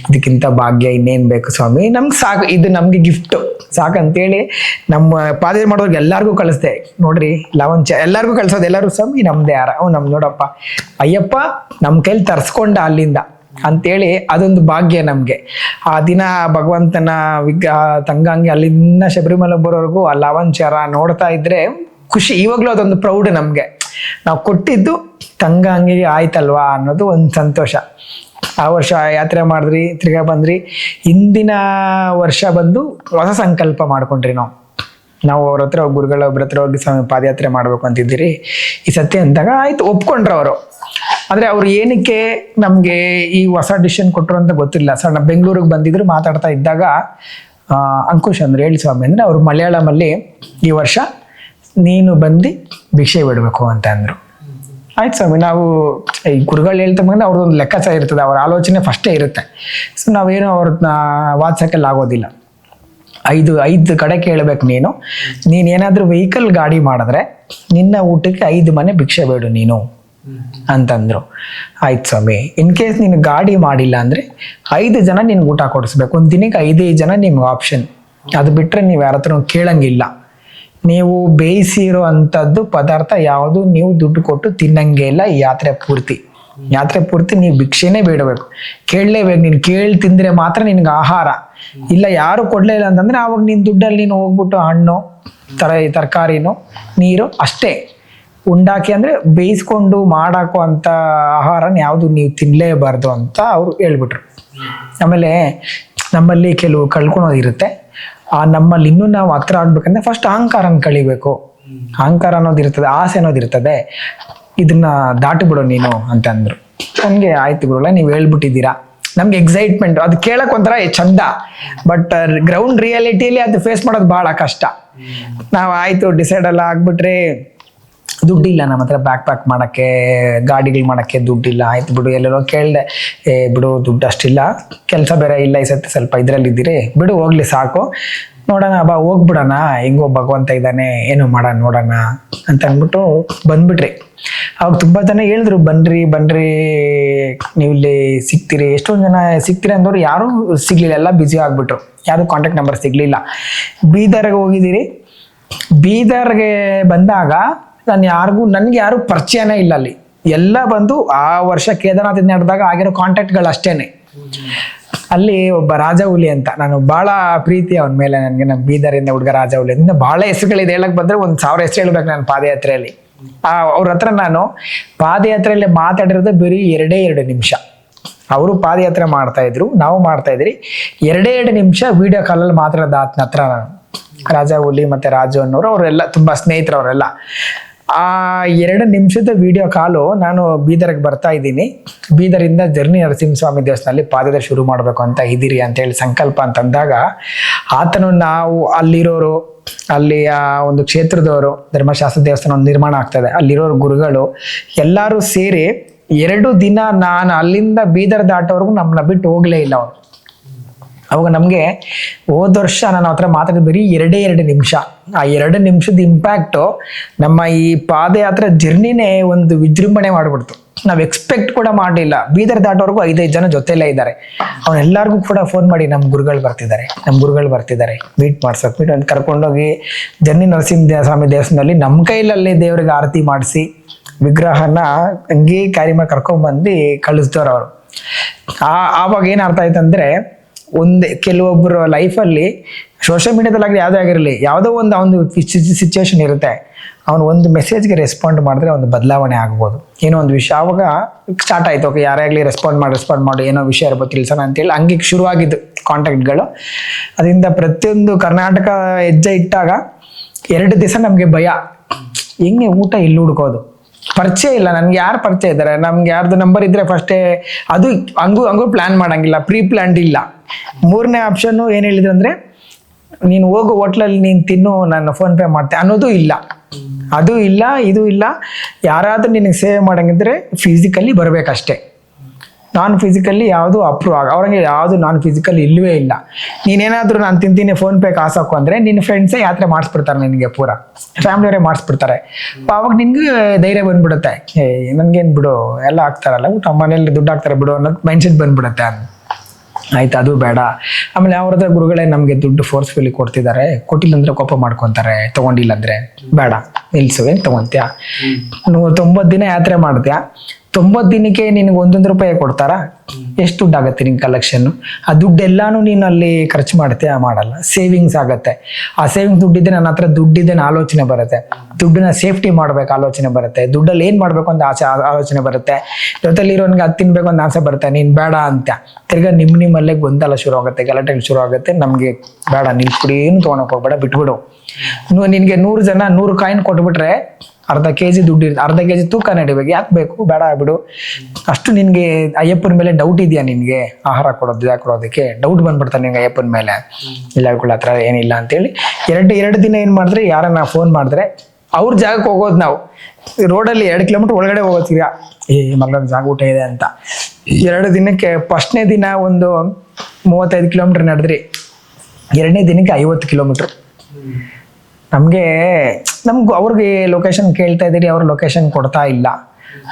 ಇದಕ್ಕಿಂತ ಭಾಗ್ಯ ಇನ್ನೇನು ಬೇಕು ಸ್ವಾಮಿ, ನಮ್ಗೆ ಸಾಕು, ಇದು ನಮಗೆ ಗಿಫ್ಟು ಸಾಕಂತೇಳಿ ನಮ್ಮ ಪಾದಯಾತ್ರೆ ಮಾಡೋರ್ಗೆ ಎಲ್ಲರಿಗೂ ಕಳಿಸ್ದೆ. ನೋಡ್ರಿ ಲಾವಂಚಾರ ಎಲ್ಲರಿಗೂ ಕಳ್ಸೋದು, ಎಲ್ಲರೂ ಸ್ವಾಮಿ ನಮ್ದೇ ಹಾರ, ನಮ್ದು ನೋಡಪ್ಪ ಅಯ್ಯಪ್ಪ ನಮ್ಮ ಕೈಲಿ ತರಿಸ್ಕೊಂಡ ಅಲ್ಲಿಂದ ಅಂತೇಳಿ ಅದೊಂದು ಭಾಗ್ಯ ನಮಗೆ. ಆ ದಿನ ಭಗವಂತನ ತಂಗಾಂಗಿ ಅಲ್ಲಿಂದ ಶಬರಿಮಲೆ ಬರೋರ್ಗೂ ಆ ಲಾವಂಚಾರ ನೋಡ್ತಾ ಇದ್ರೆ ಖುಷಿ. ಇವಾಗಲೂ ಅದೊಂದು ಪ್ರೌಡ್ ನಮಗೆ, ನಾವು ಕೊಟ್ಟಿದ್ದು ತಂಗಾಂಗಿಗೆ ಆಯ್ತಲ್ವಾ ಅನ್ನೋದು ಒಂದು ಸಂತೋಷ. ಆ ವರ್ಷ ಯಾತ್ರೆ ಮಾಡಿದ್ರಿ, ತಿರ್ಗಾ ಬಂದ್ರಿ. ಹಿಂದಿನ ವರ್ಷ ಬಂದು ಹೊಸ ಸಂಕಲ್ಪ ಮಾಡ್ಕೊಂಡ್ರಿ. ನಾವು ಅವ್ರ ಹತ್ರ ಒಬ್ಬರ ಹತ್ರ ಹೋಗಿ ಪಾದಯಾತ್ರೆ ಮಾಡ್ಬೇಕು ಅಂತಿದ್ದೀರಿ ಈ ಸತಿ ಅಂದಾಗ ಆಯ್ತು ಒಪ್ಕೊಂಡ್ರು ಅವರು. ಆದರೆ ಅವ್ರು ಏನಕ್ಕೆ ನಮಗೆ ಈ ಹೊಸ ಡಿಸಿಷನ್ ಕೊಟ್ಟರು ಅಂತ ಗೊತ್ತಿಲ್ಲ. ಸಣ್ಣ ಬೆಂಗಳೂರಿಗೆ ಬಂದಿದ್ರು, ಮಾತಾಡ್ತಾ ಇದ್ದಾಗ ಅಂಕುಶ್ ಅಂದ್ರೆ ಹೇಳಿ ಸ್ವಾಮಿ ಅಂದರೆ ಅವರು ಮಲಯಾಳಮಲ್ಲಿ ಈ ವರ್ಷ ನೀನು ಬಂದು ಭಿಕ್ಷೆ ಬಿಡಬೇಕು ಅಂತ ಅಂದರು. ಆಯ್ತು ಸ್ವಾಮಿ, ನಾವು ಈ ಗುರುಗಳು ಹೇಳ್ತಾ ಬಂದ್ರೆ ಅವ್ರದ್ದೊಂದು ಲೆಕ್ಕಾಚಾರ ಇರ್ತದೆ, ಅವ್ರ ಆಲೋಚನೆ ಫಸ್ಟೇ ಇರುತ್ತೆ. ಸೊ ನಾವೇನು ಅವ್ರನ್ನ ವಾದ್ಸಕ್ಕೆಲ್ಲ ಆಗೋದಿಲ್ಲ. ಐದು ಕಡೆ ಕೇಳಬೇಕು ನೀನೇನಾದರೂ ವೆಹಿಕಲ್ ಗಾಡಿ ಮಾಡಿದ್ರೆ ನಿನ್ನ ಊಟಕ್ಕೆ 5 ಮನೆ ಭಿಕ್ಷೆ ಬೇಡು ನೀನು ಅಂತಂದ್ರು. ಆಯ್ತು ಸ್ವಾಮಿ, ಇನ್ ಕೇಸ್ ನೀನು ಗಾಡಿ ಮಾಡಿಲ್ಲ ಅಂದರೆ 5 ಜನ ನಿನ್ಗೆ ಊಟ ಕೊಡಿಸ್ಬೇಕು, ಒಂದು ದಿನಕ್ಕೆ 5 ಜನ ನಿಮ್ಗೆ ಆಪ್ಷನ್. ಅದು ಬಿಟ್ಟರೆ ನೀವು ಯಾರ ಹತ್ರ ಕೇಳಂಗಿಲ್ಲ. ನೀವು ಬೇಯಿಸಿರೋ ಅಂಥದ್ದು ಪದಾರ್ಥ ಯಾವುದು ನೀವು ದುಡ್ಡು ಕೊಟ್ಟು ತಿನ್ನಂಗೆ ಇಲ್ಲ. ಈ ಯಾತ್ರೆ ಪೂರ್ತಿ ನೀವು ಭಿಕ್ಷೆನೇ ಬೇಡಬೇಕು, ಕೇಳಲೇಬೇಕು. ನೀನು ಕೇಳಿ ತಿಂದರೆ ಮಾತ್ರ ನಿನ್ಗೆ ಆಹಾರ. ಇಲ್ಲ ಯಾರು ಕೊಡಲೇ ಇಲ್ಲ ಅಂತಂದರೆ ಆವಾಗ ನಿನ್ನ ದುಡ್ಡಲ್ಲಿ ನೀನು ಹೋಗ್ಬಿಟ್ಟು ಹಣ್ಣು ತರಕಾರಿನೋ ನೀರು ಅಷ್ಟೇ ಉಂಡಾಕಿ, ಅಂದರೆ ಬೇಯಿಸ್ಕೊಂಡು ಮಾಡಾಕೋ ಅಂಥ ಆಹಾರನ ಯಾವುದು ನೀವು ತಿನ್ನಲೇಬಾರ್ದು ಅಂತ ಅವರು ಹೇಳ್ಬಿಟ್ರು. ಆಮೇಲೆ ನಮ್ಮಲ್ಲಿ ಕೆಲವು ಕಳ್ಕೊಳೋದಿರುತ್ತೆ. ನಮ್ಮಲ್ಲಿ ಇನ್ನೂ ನಾವು ಹತ್ರ ಆಗ್ಬೇಕಂದ್ರೆ ಫಸ್ಟ್ ಅಹಂಕಾರನ ಕಳಿಬೇಕು. ಅಹಂಕಾರ ಅನ್ನೋದಿರ್ತದೆ, ಆಸೆ ಅನ್ನೋದಿರ್ತದೆ, ಇದನ್ನ ದಾಟಿಬಿಡು ನೀನು ಅಂತಂದ್ರು. ನನಗೆ ಆಯ್ತು ಗುರುಗಳೇ, ನೀವು ಹೇಳ್ಬಿಟ್ಟಿದ್ದೀರಾ, ನಮ್ಗೆ ಎಕ್ಸೈಟ್ಮೆಂಟ್, ಅದು ಕೇಳಕ್ ಒಂಥರ ಚಂದ, ಬಟ್ ಗ್ರೌಂಡ್ ರಿಯಾಲಿಟಿಯಲ್ಲಿ ಅದು ಫೇಸ್ ಮಾಡೋದು ಭಾಳ ಕಷ್ಟ. ನಾವು ಆಯ್ತು ಡಿಸೈಡ್ ಎಲ್ಲ ಆಗ್ಬಿಟ್ರೆ ದುಡ್ಡಿಲ್ಲ ನಮ್ಮ ಹತ್ರ, ಬ್ಯಾಕ್ ಪ್ಯಾಕ್ ಮಾಡೋಕ್ಕೆ, ಗಾಡಿಗಳು ಮಾಡೋಕ್ಕೆ ದುಡ್ಡಿಲ್ಲ. ಆಯ್ತು ಬಿಡು, ಎಲ್ಲೆಲ್ಲೋ ಕೇಳಿದೆ, ಬಿಡು ದುಡ್ಡು ಅಷ್ಟಿಲ್ಲ, ಕೆಲಸ ಬೇರೆ ಇಲ್ಲ ಈ ಸತಿ, ಸ್ವಲ್ಪ ಇದರಲ್ಲಿದ್ದೀರಿ, ಬಿಡು ಹೋಗ್ಲಿ ಸಾಕು, ನೋಡೋಣ ಬಾ ಹೋಗ್ಬಿಡೋಣ, ಹೆಂಗೋ ಭಗವಂತ ಇದ್ದಾನೆ, ಏನೋ ಮಾಡೋಣ ನೋಡೋಣ ಅಂತ ಅಂದ್ಬಿಟ್ಟು ಬಂದ್ಬಿಟ್ರಿ. ಅವಾಗ ತುಂಬ ಜನ ಹೇಳಿದ್ರು, ಬನ್ರಿ ನೀವು ಇಲ್ಲಿ ಸಿಗ್ತೀರಿ. ಎಷ್ಟೊಂದು ಜನ ಸಿಗ್ತೀರಿ ಅಂದವ್ರು ಯಾರೂ ಸಿಗ್ಲಿಲ್ಲ, ಎಲ್ಲ ಬ್ಯುಸಿ ಆಗ್ಬಿಟ್ರು, ಯಾರು ಕಾಂಟ್ಯಾಕ್ಟ್ ನಂಬರ್ ಸಿಗ್ಲಿಲ್ಲ. ಬೀದರ್ಗೆ ಹೋಗಿದ್ದೀರಿ. ಬೀದರ್ಗೆ ಬಂದಾಗ ನನಗೆ ಯಾರು ಪರಿಚಯನೇ ಇಲ್ಲ ಅಲ್ಲಿ. ಎಲ್ಲ ಬಂದು ಆ ವರ್ಷ ಕೇದಾರ್ನಾಥ್ ನಡೆದಾಗ ಆಗಿರೋ ಕಾಂಟ್ಯಾಕ್ಟ್ಗಳು ಅಷ್ಟೇನೆ. ಅಲ್ಲಿ ಒಬ್ಬ ರಾಜ ಹುಲಿ ಅಂತ, ನಾನು ಭಾಳ ಪ್ರೀತಿ ಅವನ ಮೇಲೆ ನನಗೆ. ನಮ್ಮ ಬೀದರಿಂದ ಹುಡುಗ ರಾಜ ಹುಲಿ ಅಂತ ಭಾಳ ಹೆಸರುಗಳಿದೆ. ಹೇಳಕ್ ಬಂದರೆ 1000 ಹೆಸರು ಹೇಳ್ಬೇಕು ನಾನು ಪಾದಯಾತ್ರೆಯಲ್ಲಿ. ಅವ್ರ ಹತ್ರ ನಾನು ಪಾದಯಾತ್ರೆಯಲ್ಲಿ ಮಾತಾಡಿರೋದು ಬರೀ 2 ನಿಮಿಷ. ಅವರು ಪಾದಯಾತ್ರೆ ಮಾಡ್ತಾ ಇದ್ರು, ನಾವು ಮಾಡ್ತಾ ಇದ್ರಿ. 2 ನಿಮಿಷ ವಿಡಿಯೋ ಕಾಲಲ್ಲಿ ಮಾತಾಡೋದು ಆತನ ಹತ್ರ ನಾನು. ರಾಜ ಹುಲಿ ಮತ್ತೆ ರಾಜು ಅನ್ನೋರು ಅವರೆಲ್ಲ ತುಂಬ ಸ್ನೇಹಿತರು ಅವರೆಲ್ಲ. ಆ 2 ನಿಮಿಷದ ವಿಡಿಯೋ ಕಾಲು ನಾನು ಬೀದರ್ಗೆ ಬರ್ತಾ ಇದ್ದೀನಿ, ಬೀದರಿಂದ ಜರ್ನಿ ನರಸಿಂಹಸ್ವಾಮಿ ದೇವಸ್ಥಾನದಲ್ಲಿ ಪಾದಯಾತ್ರೆ ಶುರು ಮಾಡಬೇಕು ಅಂತ ಇದ್ದೀರಿ ಅಂತೇಳಿ ಸಂಕಲ್ಪ ಅಂತಂದಾಗ ಆತನು, ನಾವು ಅಲ್ಲಿರೋರು, ಅಲ್ಲಿ ಆ ಒಂದು ಕ್ಷೇತ್ರದವರು, ಧರ್ಮಶಾಸ್ತ್ರ ದೇವಸ್ಥಾನ ಒಂದು ನಿರ್ಮಾಣ ಆಗ್ತದೆ, ಅಲ್ಲಿರೋರು ಗುರುಗಳು ಎಲ್ಲರೂ ಸೇರಿ 2 ದಿನ ನಾನು ಅಲ್ಲಿಂದ ಬೀದರ್ ದಾಟೋವರೆಗೂ ನಮ್ಮನ್ನ ಬಿಟ್ಟು ಹೋಗಲೇ ಇಲ್ಲ ಅವರು. ಅವಾಗ ನಮಗೆ ಹೋದ ವರ್ಷ ನಾನು ಹತ್ರ ಮಾತಾಡಿದ ಬರೀ 2 ನಿಮಿಷ. ಆ 2 ನಿಮಿಷದ ಇಂಪ್ಯಾಕ್ಟು ನಮ್ಮ ಈ ಪಾದಯಾತ್ರೆ ಜರ್ನಿನೇ ಒಂದು ವಿಜೃಂಭಣೆ ಮಾಡಿಬಿಡ್ತು. ನಾವು ಎಕ್ಸ್ಪೆಕ್ಟ್ ಕೂಡ ಮಾಡಲಿಲ್ಲ. ಬೀದರ್ ದಾಟೋವರೆಗೂ 5 ಜನ ಜೊತೆಲೇ ಇದ್ದಾರೆ. ಅವನೆಲ್ಲರಿಗೂ ಕೂಡ ಫೋನ್ ಮಾಡಿ ನಮ್ಮ ಗುರುಗಳು ಬರ್ತಿದ್ದಾರೆ ಮೀಟ್ ಮಾಡ್ಸೋಕೆ ಅಂತ ಕರ್ಕೊಂಡೋಗಿ ಜರ್ನಿ ನರಸಿಂಹಸ್ವಾಮಿ ದೇವಸ್ಥಾನದಲ್ಲಿ ನಮ್ಮ ಕೈಲಲ್ಲೇ ದೇವ್ರಿಗೆ ಆರತಿ ಮಾಡಿಸಿ ವಿಗ್ರಹನ ಹಂಗೆ ಕ್ಯಾರಿ ಮಾಡಿ ಕರ್ಕೊಂಡ್ಬಂದು ಕಳಿಸ್ದವ್ರು ಅವರು. ಆವಾಗ ಏನು ಅರ್ಥ ಆಯ್ತಂದ್ರೆ, ಕೆಲವೊಬ್ಬರು ಲೈಫಲ್ಲಿ ಸೋಷಿಯಲ್ ಮೀಡಿಯಾದಲ್ಲಿ ಯಾವುದೇ ಆಗಿರಲಿ, ಯಾವುದೋ ಒಂದು ಸಿಚುವೇಶನ್ ಇರುತ್ತೆ, ಅವನು ಒಂದು ಮೆಸೇಜ್ಗೆ ರೆಸ್ಪಾಂಡ್ ಮಾಡಿದ್ರೆ ಒಂದು ಬದಲಾವಣೆ ಆಗ್ಬೋದು. ಏನೋ ಒಂದು ವಿಷಯ ಆವಾಗ ಸ್ಟಾರ್ಟ್ ಆಯ್ತು, ಓಕೆ ಯಾರೇ ಆಗಲಿ ರೆಸ್ಪಾಂಡ್ ಮಾಡಿ ಏನೋ ವಿಷಯ ಇರ್ಬೋದು ತಿಳಿಸೋಣ ಅಂತೇಳಿ ಹಂಗೆ ಶುರುವಾಗಿದ್ದು ಕಾಂಟ್ಯಾಕ್ಟ್ಗಳು. ಅದರಿಂದ ಪ್ರತಿಯೊಂದು ಕರ್ನಾಟಕ ಹೆಜ್ಜೆ ಇಟ್ಟಾಗ 2 ದಿವಸ ನಮಗೆ ಭಯ, ಹೆಂಗೆ ಊಟ ಇಲ್ಲಿ ಹುಡ್ಕೋದು, ಪರಿಚಯ ಇಲ್ಲ, ನನ್ಗೆ ಯಾರು ಪರಿಚಯ ಇದ್ದಾರೆ, ನಮ್ಗೆ ಯಾರ್ದು ನಂಬರ್ ಇದ್ರೆ ಫಸ್ಟೇ ಅದು ಹಂಗೂ ಪ್ಲಾನ್ ಮಾಡಂಗಿಲ್ಲ, ಪ್ರೀ ಪ್ಲಾನ್ಡ್ ಇಲ್ಲ. 3ನೇ ಆಪ್ಷನ್ನು ಏನು ಹೇಳಿದ್ರು ಅಂದರೆ, ನೀನು ಹೋಗೋ ಹೋಟ್ಲಲ್ಲಿ ನೀನು ತಿನ್ನು, ನಾನು ಫೋನ್ ಪೇ ಮಾಡ್ತೆ ಅನ್ನೋದು ಇಲ್ಲ, ಅದು ಇಲ್ಲ, ಇದು ಇಲ್ಲ. ಯಾರಾದ್ರೂ ನಿನಗೆ ಸೇವೆ ಮಾಡಂಗಿದ್ರೆ ಫಿಸಿಕಲಿ ಬರಬೇಕಷ್ಟೇ. ನಾನ್ ಫಿಸಿಕಲಿ ಯಾವುದು ಅಪ್ರೂವ್ ಅವ್ರಿಗೆ ಯಾವುದು ನಾನ್ ಫಿಸಿಕಲ್ ಇಲ್ಲವೇ ಇಲ್ಲ. ನೀನೇನಾದರೂ ನಾನು ತಿಂತೀನಿ ಫೋನ್ ಪೇ ಕಾಸಾಕು ಅಂದರೆ ನಿನ್ನ ಫ್ರೆಂಡ್ಸೇ ಯಾತ್ರೆ ಮಾಡಿಸ್ಬಿಡ್ತಾರೆ, ನಿನಗೆ ಪೂರ ಫ್ಯಾಮಿಲಿಯವರೇ ಮಾಡಿಸ್ಬಿಡ್ತಾರೆ. ಅವಾಗ ನಿನ್ಗೆ ಧೈರ್ಯ ಬಂದ್ಬಿಡುತ್ತೆ, ನನಗೇನು ಬಿಡು ಎಲ್ಲ ಆಗ್ತಾರಲ್ಲ, ಊಟ ಮನೇಲಿ ದುಡ್ಡು ಹಾಕ್ತಾರೆ ಬಿಡು ಅನ್ನೋದು ಮೈಂಡ್ಸೆಟ್ ಬಂದ್ಬಿಡುತ್ತೆ. ಆಯ್ತು, ಅದು ಬೇಡ. ಆಮೇಲೆ ಅವ್ರದ ಗುರುಗಳೇ ನಮಗೆ ದುಡ್ಡು ಫೋರ್ಸ್ಫುಲಿ ಕೊಡ್ತಿದ್ದಾರೆ, ಕೊಟ್ಟಿಲ್ಲ ಅಂದ್ರೆ ಕೋಪ ಮಾಡ್ಕೊತಾರೆ, ತಗೊಂಡಿಲ್ಲ ಅಂದ್ರೆ ಬೇಡ ನಿಲ್ಸು, ಏನು ತಗೊಂತೀಯ, 90 ದಿನ ಯಾತ್ರೆ ಮಾಡ್ತೀಯಾ, 90 ದಿನಕ್ಕೆ ನಿನಗೆ 1 ರೂಪಾಯಿ ಕೊಡ್ತಾರಾ, ಎಷ್ಟು ದುಡ್ಡು ಆಗುತ್ತೆ ನಿನ್ ಕಲೆಕ್ಷನ್? ಆ ದುಡ್ಡೆಲ್ಲಾನು ನೀನು ಅಲ್ಲಿ ಖರ್ಚು ಮಾಡ್ತೀಯಾ? ಮಾಡಲ್ಲ. ಸೇವಿಂಗ್ಸ್ ಆಗತ್ತೆ. ಆ ಸೇವಿಂಗ್ಸ್ ದುಡ್ಡಿದ್ರೆ ನನ್ನ ಹತ್ರ ದುಡ್ಡಿದೆ ಆಲೋಚನೆ ಬರುತ್ತೆ, ದುಡ್ಡನ್ನ ಸೇಫ್ಟಿ ಮಾಡ್ಬೇಕು ಆಲೋಚನೆ ಬರುತ್ತೆ, ದುಡ್ಡಲ್ಲಿ ಏನ್ ಮಾಡ್ಬೇಕು ಅಂತ ಆಲೋಚನೆ ಬರುತ್ತೆ, ಜೊತೆಲಿ ಇರೋನ್ಗೆ ಅದು ತಿನ್ಬೇಕು ಅಂತ ಆಸೆ ಬರುತ್ತೆ, ನೀನ್ ಬೇಡ ಅಂತ ತಿರ್ಗಾ ನಿಮ್ಮಲ್ಲೇ ಗೊಂದಲ ಶುರು ಆಗುತ್ತೆ, ಗಲಾಟೆಗಳು ಶುರು ಆಗುತ್ತೆ. ನಮ್ಗೆ ಬೇಡ, ನಿಲ್ಸ್ಬಿಡಿ, ಏನು ತೊಗೊಳಕ್ ಹೋಗ್ಬೇಡ, ಬಿಟ್ಬಿಡು. ನಿನ್ಗೆ 100 ಜನ 100 ಕಾಯಿನ್ ಕೊಟ್ಬಿಟ್ರೆ ಅರ್ಧ ಕೆ ಜಿ ದುಡ್ಡು ಇರುತ್ತೆ, ಅರ್ಧ ಕೆ ಜಿ ತೂಕ ನಡಿಬೇಕು, ಯಾಕೆ ಬೇಕು, ಬೇಡ ಬಿಡು. ಅಷ್ಟು ನಿನಗೆ ಅಯ್ಯಪ್ಪನ ಮೇಲೆ ಡೌಟ್ ಇದೆಯಾ ನಿನಗೆ, ಆಹಾರ ಕೊಡೋದು ಯಾಕೆ ಕೊಡೋದಕ್ಕೆ ಡೌಟ್ ಬಂದ್ಬಿಡ್ತಾನೆ ನಿನ್ಗೆ ಅಯ್ಯಪ್ಪನ ಮೇಲೆ. ಇಲ್ಲ ಹತ್ರ ಏನಿಲ್ಲ ಅಂತೇಳಿ ಎರಡು ದಿನ ಏನು ಮಾಡಿದ್ರೆ, ಯಾರನ್ನ ಫೋನ್ ಮಾಡಿದ್ರೆ ಅವ್ರ ಜಾಗಕ್ಕೆ ಹೋಗೋದು. ನಾವು ರೋಡಲ್ಲಿ 2 ಕಿಲೋಮೀಟರ್ ಒಳಗಡೆ ಹೋಗೋತೀಗ, ಮಗಳೊಂದು ಜಾಗ ಊಟ ಇದೆ ಅಂತ. 2 ದಿನಕ್ಕೆ ಫಸ್ಟ್ನೇ ದಿನ ಒಂದು 35 ಕಿಲೋಮೀಟರ್ ನಡೆದ್ರಿ, 2ನೇ ದಿನಕ್ಕೆ 50 ಕಿಲೋಮೀಟ್ರ್. ನಮಗೆ ಅವ್ರಿಗೆ ಲೊಕೇಶನ್ ಕೇಳ್ತಾ ಇದ್ದೀರಿ, ಅವ್ರ ಲೊಕೇಶನ್ ಕೊಡ್ತಾ ಇಲ್ಲ.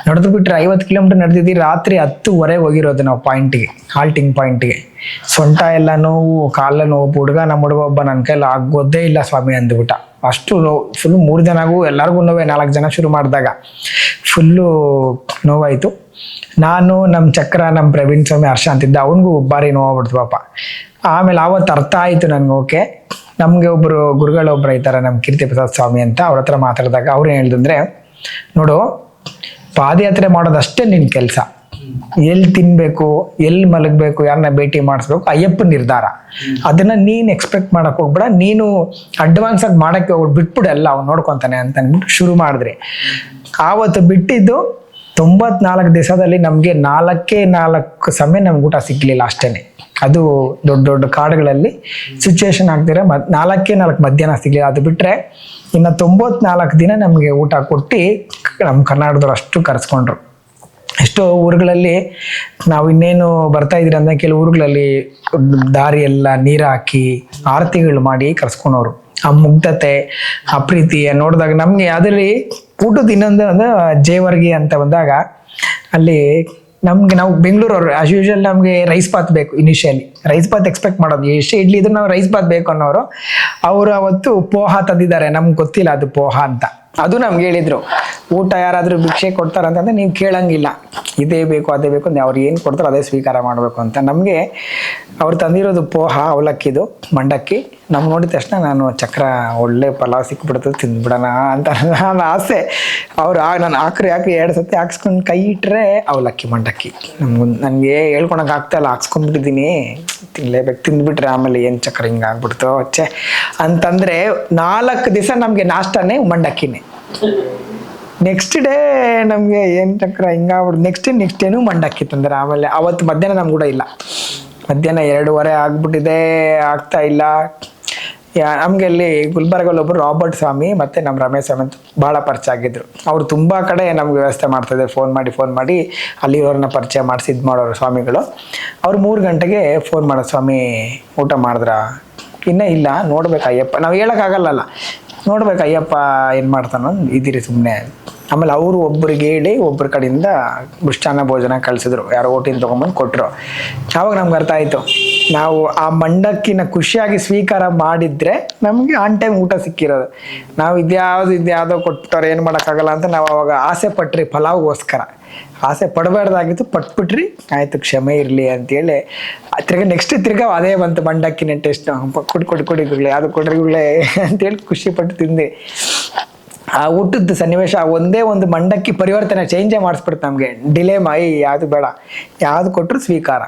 ನಡೆದು ಬಿಟ್ರೆ 50 ಕಿಲೋಮೀಟರ್ ನಡೆದಿದ್ದೀರಿ, ರಾತ್ರಿ 10:15 ಹೋಗಿರೋದು ನಾವು ಪಾಯಿಂಟಿಗೆ, ಹಾಲ್ಟಿಂಗ್ ಪಾಯಿಂಟಿಗೆ. ಸೊಂಟ ಎಲ್ಲ ನೋವು, ಕಾಲ ನೋವು. ನಮ್ಮ ಹುಡುಗ ಒಬ್ಬ ನನ್ನ ಕೈಲಿ ಆಗೋದೇ ಇಲ್ಲ ಸ್ವಾಮಿ ಅಂದ್ಬಿಟ್ಟ. ಅಷ್ಟು ನೋವು, ಫುಲ್ಲು 3 ಜನಗೂ ಎಲ್ಲರಿಗೂ ನೋವೇ. 4 ಜನ ಶುರು ಮಾಡಿದಾಗ ಫುಲ್ಲು ನೋವಾಯಿತು. ನಾನು, ನಮ್ಮ ಚಕ್ರ, ನಮ್ಮ ಪ್ರವೀಣ್ ಸ್ವಾಮಿ, ಹರ್ಷ ಅಂತಿದ್ದ, ಅವನಿಗೂ ಭಾರಿ ನೋವಾಗ್ಬಿಡ್ತು ಪಾಪ. ಆಮೇಲೆ ಆವತ್ತು ಅರ್ಥ ಆಯಿತು ನನಗೆ. ಓಕೆ, ನಮಗೆ ಒಬ್ಬರು ಗುರುಗಳೊಬ್ಬರು ಇದ್ದಾರೆ, ನಮ್ಮ ಕೀರ್ತಿ ಪ್ರಸಾದ್ ಸ್ವಾಮಿ ಅಂತ. ಅವ್ರ ಹತ್ರ ಮಾತಾಡಿದಾಗ ಅವ್ರು ಏನು ಹೇಳಿದಂದ್ರೆ, ನೋಡು, ಪಾದಯಾತ್ರೆ ಮಾಡೋದಷ್ಟೇ ನಿನ್ನ ಕೆಲಸ. ಎಲ್ಲಿ ತಿನ್ಬೇಕು, ಎಲ್ಲಿ ಮಲಗಬೇಕು, ಯಾರನ್ನ ಭೇಟಿ ಮಾಡಿಸ್ಬೇಕು, ಅಯ್ಯಪ್ಪನ ನಿರ್ಧಾರ. ಅದನ್ನ ನೀನು ಎಕ್ಸ್ಪೆಕ್ಟ್ ಮಾಡಕ್ ಹೋಗ್ಬೇಡ, ನೀನು ಅಡ್ವಾನ್ಸ್ ಆಗಿ ಮಾಡಕ್ಕೆ ಹೋಗ್ಬಿಟ್ಟು ಬಿಟ್ಬಿಡು, ಎಲ್ಲ ಅವ್ನು ನೋಡ್ಕೊತಾನೆ ಅಂತ ಅಂದ್ಬಿಟ್ಟು ಶುರು ಮಾಡಿದ್ರಿ. ಆವತ್ತು ಬಿಟ್ಟಿದ್ದು 94 ದಿವಸದಲ್ಲಿ ನಮಗೆ 4 ಸಮಯ ನಮ್ಗೆ ಊಟ ಸಿಗ್ಲಿಲ್ಲ ಅಷ್ಟೇನೆ. ಅದು ದೊಡ್ಡ ದೊಡ್ಡ ಕಾಡುಗಳಲ್ಲಿ ಸಿಚುವೇಶನ್ ಆಗ್ತಿರ 4 ಮಧ್ಯಾಹ್ನ ಸಿಗ್ಲಿಲ್ಲ. ಅದು ಬಿಟ್ರೆ ಇನ್ನು 94 ದಿನ ನಮಗೆ ಊಟ ಕೊಟ್ಟು ನಮ್ಮ ಕರ್ನಾಟಕದವ್ರು ಅಷ್ಟು ಕರೆಸ್ಕೊಂಡ್ರು. ಎಷ್ಟೋ ಊರುಗಳಲ್ಲಿ ನಾವು ಇನ್ನೇನು ಬರ್ತಾ ಇದ್ದೀರಿ ಅಂದ್ರೆ ಕೆಲವು ಊರುಗಳಲ್ಲಿ ದಾರಿ ಎಲ್ಲ ನೀರು ಹಾಕಿ ಆರತಿಗಳು ಮಾಡಿ ಕರ್ಸ್ಕೊಂಡವ್ರು. ಆ ಮುಗ್ಧತೆ, ಆ ಪ್ರೀತಿ ನೋಡಿದಾಗ ನಮಗೆ ಅದರಲ್ಲಿ ಊಟದ ಇನ್ನೊಂದು ಅಂದ್ರೆ ಜೇವರ್ಗಿ ಅಂತ ಬಂದಾಗ ಅಲ್ಲಿ ನಾವು ಬೆಂಗಳೂರವ್ರು ಆಸ್ ಯೂಶುವಲ್ ನಮಗೆ ರೈಸ್ ಬಾತ್ ಬೇಕು. ಇನಿಷಿಯಲಿ ರೈಸ್ ಬಾತ್ ಎಕ್ಸ್ಪೆಕ್ಟ್ ಮಾಡೋದು, ಎಷ್ಟೇ ಇಡ್ಲಿ ಇದ್ರು ನಾವು ರೈಸ್ ಬಾತ್ ಬೇಕು ಅನ್ನೋರು. ಅವರು ಅವತ್ತು ಪೋಹ ತಂದಿದ್ದಾರೆ, ನಮ್ಗೆ ಗೊತ್ತಿಲ್ಲ ಅದು ಪೋಹ ಅಂತ. ಅದು ನಮ್ಗೆ ಹೇಳಿದ್ರು, ಊಟ ಯಾರಾದರೂ ಭಿಕ್ಷೆ ಕೊಡ್ತಾರಂತಂದ್ರೆ ನೀವು ಕೇಳಂಗಿಲ್ಲ, ಇದೇ ಬೇಕು ಅದೇ ಬೇಕು ಅಂತ, ಅವ್ರು ಏನು ಕೊಡ್ತಾರೋ ಅದೇ ಸ್ವೀಕಾರ ಮಾಡಬೇಕು ಅಂತ. ನಮಗೆ ಅವ್ರು ತಂದಿರೋದು ಪೋಹ, ಅವಲಕ್ಕಿದು, ಮಂಡಕ್ಕಿ. ನಮ್ಗೆ ನೋಡಿದ ತಕ್ಷಣ ನಾನು ಚಕ್ರ ಒಳ್ಳೆ ಪಲಾವ್ ಸಿಕ್ಬಿಡ್ತದೆ, ತಿಂದ್ಬಿಡೋಣ ಅಂತ ನಾನು ಆಸೆ. ಅವ್ರು ನಾನು ಹಾಕ್ರಿ 2 ಸತಿ ಹಾಕ್ಸ್ಕೊಂಡು ಕೈ ಇಟ್ಟರೆ ಅವಲಕ್ಕಿ ಮಂಡಕ್ಕಿ. ನನಗೆ ಹೇಳ್ಕೊಳಕ್ಕೆ ಆಗ್ತಾಯಿಲ್ಲ, ಹಾಕ್ಸ್ಕೊಂಡ್ಬಿಟ್ಟಿದ್ದೀನಿ, ತಿನ್ಲೇಬೇಕು. ತಿಂದ್ಬಿಟ್ರೆ ಆಮೇಲೆ ಏನು ಚಕ್ರ ಹಿಂಗೆ ಆಗ್ಬಿಡ್ತು ಛೆ ಅಂತಂದರೆ 4 ದಿವಸ ನಮಗೆ ನಾಷ್ಟಾನೇ ಮಂಡಕ್ಕಿನೇ. ನೆಕ್ಸ್ಟ್ ಡೇ ನಮಗೆ ಏನು ಚಕ್ರ ಹಿಂಗಾಗ್ಬಿಡ್ತು. ನೆಕ್ಸ್ಟ್ ಡೇನು ಮಂಡಕ್ಕಿ ತಂದರೆ. ಆಮೇಲೆ ಅವತ್ತು ಮಧ್ಯಾಹ್ನ ನಮ್ಗೆ ಕೂಡ ಇಲ್ಲ, ಮಧ್ಯಾಹ್ನ 2:15 ಆಗ್ಬಿಟ್ಟಿದೆ, ಆಗ್ತಾ ಇಲ್ಲ. ನಮಗೆ ಅಲ್ಲಿ ಗುಲ್ಬರ್ಗಲ್ಲಿ ಒಬ್ಬರು ರಾಬರ್ಟ್ ಸ್ವಾಮಿ ಮತ್ತು ನಮ್ಮ ರಮೇಶ್ ಸ್ವಾಮಿ ಅಂತ ಭಾಳ ಪರಿಚಯ ಆಗಿದ್ರು. ಅವರು ತುಂಬ ಕಡೆ ನಮ್ಗೆ ವ್ಯವಸ್ಥೆ ಮಾಡ್ತಾಯಿದ್ದಾರೆ, ಫೋನ್ ಮಾಡಿ ಅಲ್ಲಿವ್ರನ್ನ ಪರಿಚಯ ಮಾಡಿಸಿ ಇದು ಮಾಡೋರು ಸ್ವಾಮಿಗಳು. ಅವ್ರು 3 ಗಂಟೆಗೆ ಫೋನ್ ಮಾಡೋದು, ಸ್ವಾಮಿ ಊಟ ಮಾಡಿದ್ರ? ಇನ್ನೂ ಇಲ್ಲ, ನೋಡ್ಬೇಕು ಅಯ್ಯಪ್ಪ. ನಾವು ಹೇಳೋಕ್ಕಾಗಲ್ಲ, ನೋಡ್ಬೇಕು ಅಯ್ಯಪ್ಪ ಏನು ಮಾಡ್ತಾನೋ, ಇದ್ದೀರಿ ಸುಮ್ಮನೆ. ಆಮೇಲೆ ಅವರು ಒಬ್ಬರಿಗೆ ಹೇಳಿ ಒಬ್ಬರ ಕಡೆಯಿಂದ ಮೃಷ್ಟಾನ್ನ ಭೋಜನ ಕಳಿಸಿದ್ರು, ಯಾರೋ ಓಟಿನ ತೊಗೊಂಬಂದು ಕೊಟ್ಟರು. ಆವಾಗ ನಮ್ಗೆ ಅರ್ಥ ಆಯಿತು, ನಾವು ಆ ಮಂಡಕ್ಕಿನ ಖುಷಿಯಾಗಿ ಸ್ವೀಕಾರ ಮಾಡಿದರೆ ನಮಗೆ ಆನ್ ಟೈಮ್ ಊಟ ಸಿಕ್ಕಿರೋದು. ನಾವು ಇದ್ಯಾವುದೋ ಕೊಟ್ಟವ್ರು, ಏನು ಮಾಡೋಕ್ಕಾಗಲ್ಲ ಅಂತ ನಾವು ಅವಾಗ ಆಸೆ ಪಟ್ರಿ, ಫಲಾವ್ಗೋಸ್ಕರ ಆಸೆ ಪಡಬಾರ್ದಾಗಿತ್ತು, ಪಟ್ಬಿಟ್ರಿ, ಆಯಿತು ಕ್ಷಮೆ ಇರಲಿ ಅಂತೇಳಿ. ತಿರ್ಗಾ ಅದೇ ಬಂತು ಮಂಡಕ್ಕಿನ ಟೇಸ್ಟ್. ಕೊಡಿ ಅದು ಕೊಡ್ರಿಗಳೇ ಅಂತೇಳಿ ಖುಷಿಪಟ್ಟು ತಿಂದೆ. ಆ ಊಟದ ಸನ್ನಿವೇಶ, ಒಂದೇ ಒಂದು ಮಂಡಕ್ಕಿ ಪರಿವರ್ತನೆ, ಚೇಂಜೇ ಮಾಡಿಸ್ಬಿಡ್ತು ನಮಗೆ. ಡಿಲೇ ಯಾವುದು ಬೇಡ, ಯಾವುದು ಕೊಟ್ಟರು ಸ್ವೀಕಾರ.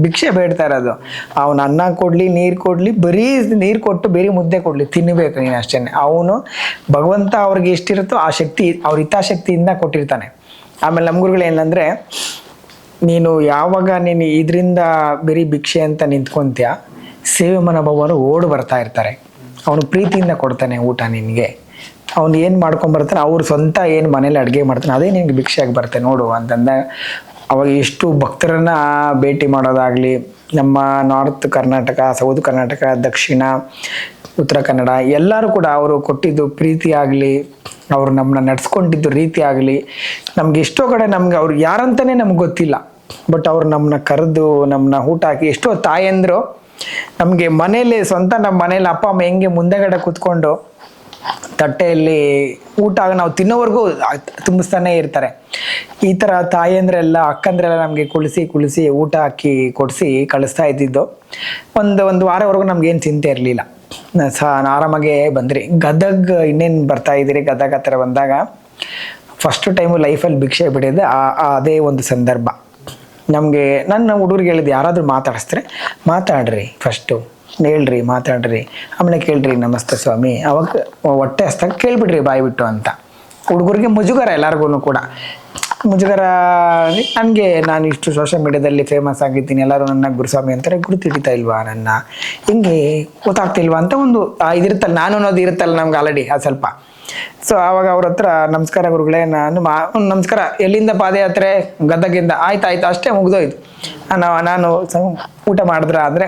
ಭಿಕ್ಷೆ ಬೇಡ್ತಾ ಇರೋದು, ಅವನು ಅನ್ನ ಕೊಡಲಿ, ನೀರು ಕೊಡಲಿ, ಬರೀ ನೀರು ಕೊಟ್ಟು ಬೇರೆ ಮುದ್ದೆ ಕೊಡಲಿ, ತಿನ್ನಬೇಕು ನೀನು ಅಷ್ಟೇ. ಅವನು ಭಗವಂತ ಅವ್ರಿಗೆ ಎಷ್ಟಿರುತ್ತೋ ಆ ಶಕ್ತಿ, ಅವ್ರ ಹಿತಾಶಕ್ತಿಯಿಂದ ಕೊಟ್ಟಿರ್ತಾನೆ. ಆಮೇಲೆ ನಮ್ಮ ಗುರುಗಳು ಏನಂದರೆ, ನೀನು ಯಾವಾಗ ನೀನು ಇದರಿಂದ ಬರೀ ಭಿಕ್ಷೆ ಅಂತ ನಿಂತ್ಕೊಂತೀಯ, ಸೇವೆ ಮನೋಭಾವರು ಓಡಿ ಬರ್ತಾ ಇರ್ತಾರೆ. ಅವನು ಪ್ರೀತಿಯಿಂದ ಕೊಡ್ತಾನೆ ಊಟ ನಿನಗೆ. ಅವ್ನು ಏನು ಮಾಡ್ಕೊಂಬರ್ತಾನೆ, ಅವ್ರು ಸ್ವಂತ ಏನು ಮನೇಲಿ ಅಡುಗೆ ಮಾಡ್ತಾನೆ, ಅದೇ ನಿನಗೆ ಭಿಕ್ಷೆಯಾಗಿ ಬರುತ್ತೆ ನೋಡು ಅಂತಂದಾಗ, ಅವಾಗ ಎಷ್ಟು ಭಕ್ತರನ್ನ ಭೇಟಿ ಮಾಡೋದಾಗಲಿ, ನಮ್ಮ ನಾರ್ತ್ ಕರ್ನಾಟಕ, ಸೌತ್ ಕರ್ನಾಟಕ, ದಕ್ಷಿಣ, ಉತ್ತರ ಕನ್ನಡ ಎಲ್ಲರೂ ಕೂಡ ಅವರು ಕೊಟ್ಟಿದ್ದು ಪ್ರೀತಿ ಆಗಲಿ, ಅವರು ನಮ್ಮನ್ನ ನಡೆಸ್ಕೊಂಡಿದ್ದು ರೀತಿ ಆಗಲಿ, ನಮ್ಗೆ ಎಷ್ಟೋ ಕಡೆ ನಮ್ಗೆ ಅವ್ರು ಯಾರಂತಲೇ ನಮ್ಗೆ ಗೊತ್ತಿಲ್ಲ, ಬಟ್ ಅವ್ರು ನಮ್ಮನ್ನ ಕರೆದು ನಮ್ಮನ್ನ ಊಟ ಹಾಕಿ, ಎಷ್ಟೋ ತಾಯಂದರು ನಮಗೆ ಮನೇಲಿ ಸ್ವಂತ ನಮ್ಮ ಮನೇಲಿ ಅಪ್ಪ ಅಮ್ಮ ಹೆಂಗೆ ಮುಂದೆಗಡೆ ಕೂತ್ಕೊಂಡು ತಟ್ಟೆಯಲ್ಲಿ ಊಟ ನಾವು ತಿನ್ನೋವರೆಗೂ ತುಂಬಿಸ್ತಾನೆ ಇರ್ತಾರೆ. ಈ ಥರ ತಾಯಂದ್ರೆಲ್ಲ, ಅಕ್ಕಂದ್ರೆಲ್ಲ ನಮಗೆ ಕುಳಿಸಿ ಊಟ ಹಾಕಿ ಕೊಡಿಸಿ ಕಳಿಸ್ತಾ ಇದ್ದಿದ್ದು. ಒಂದು ವಾರವರೆಗೂ ನಮ್ಗೇನು ಚಿಂತೆ ಇರಲಿಲ್ಲ, ಆರಾಮಾಗೆ ಬಂದ್ರಿ. ಗದಗ್ ಇನ್ನೇನು ಬರ್ತಾ ಇದ್ದೀರಿ, ಗದಗ ಹತ್ರ ಬಂದಾಗ ಫಸ್ಟ್ ಟೈಮು ಲೈಫಲ್ಲಿ ಭಿಕ್ಷೆ ಬಿಟ್ಟಿದ್ದೆ ಅದೇ ಒಂದು ಸಂದರ್ಭ. ನಮಗೆ ನನ್ನ ಹುಡುಗರಿಗೆ ಹೇಳಿದ್ದು, ಯಾರಾದರೂ ಮಾತಾಡಿಸಿದ್ರೆ ಮಾತಾಡ್ರಿ, ಫಸ್ಟು ಹೇಳ್ರಿ, ಮಾತಾಡ್ರಿ, ಆಮೇಲೆ ಕೇಳ್ರಿ ನಮಸ್ತೆ ಸ್ವಾಮಿ, ಅವಾಗ ಹೊಟ್ಟೆ ಹಸ್ದಾಗ ಕೇಳ್ಬಿಡ್ರಿ ಬಾಯಿ ಬಿಟ್ಟು ಅಂತ. ಹುಡುಗರಿಗೆ ಮುಜುಗರ, ಎಲ್ಲರಿಗೂ ಕೂಡ ಮುಜುಗರ. ನನಗೆ ನಾನು ಇಷ್ಟು ಸೋಷಿಯಲ್ ಮೀಡಿಯಾದಲ್ಲಿ ಫೇಮಸ್ ಆಗಿದ್ದೀನಿ, ಎಲ್ಲರೂ ನನ್ನ ಗುರುಸ್ವಾಮಿ ಅಂತಾರೆ, ಗುರುತು ಹಿಡಿತಾ ಇಲ್ವಾ ನನ್ನ, ಹಿಂಗೆ ಗೊತ್ತಾಗ್ತಿಲ್ವಾ ಅಂತ ಒಂದು ಇದಿರುತ್ತಲ್ಲ, ನಾನು ಅನ್ನೋದು ಇರುತ್ತಲ್ಲ ನಮ್ಗೆ ಆಲ್ರೆಡಿ ಅದು ಸ್ವಲ್ಪ. ಸೊ ಆವಾಗ ಅವ್ರ ಹತ್ರ ನಮಸ್ಕಾರ ಗುರುಗಳೇ, ನಮಸ್ಕಾರ, ಎಲ್ಲಿಂದ ಪಾದಯಾತ್ರೆ? ಗದಗಿಂದ. ಆಯ್ತು ಅಷ್ಟೇ, ಮುಗ್ದೋಯ್ತು. ನಾನು ಊಟ ಮಾಡಿದ್ರ ಅಂದರೆ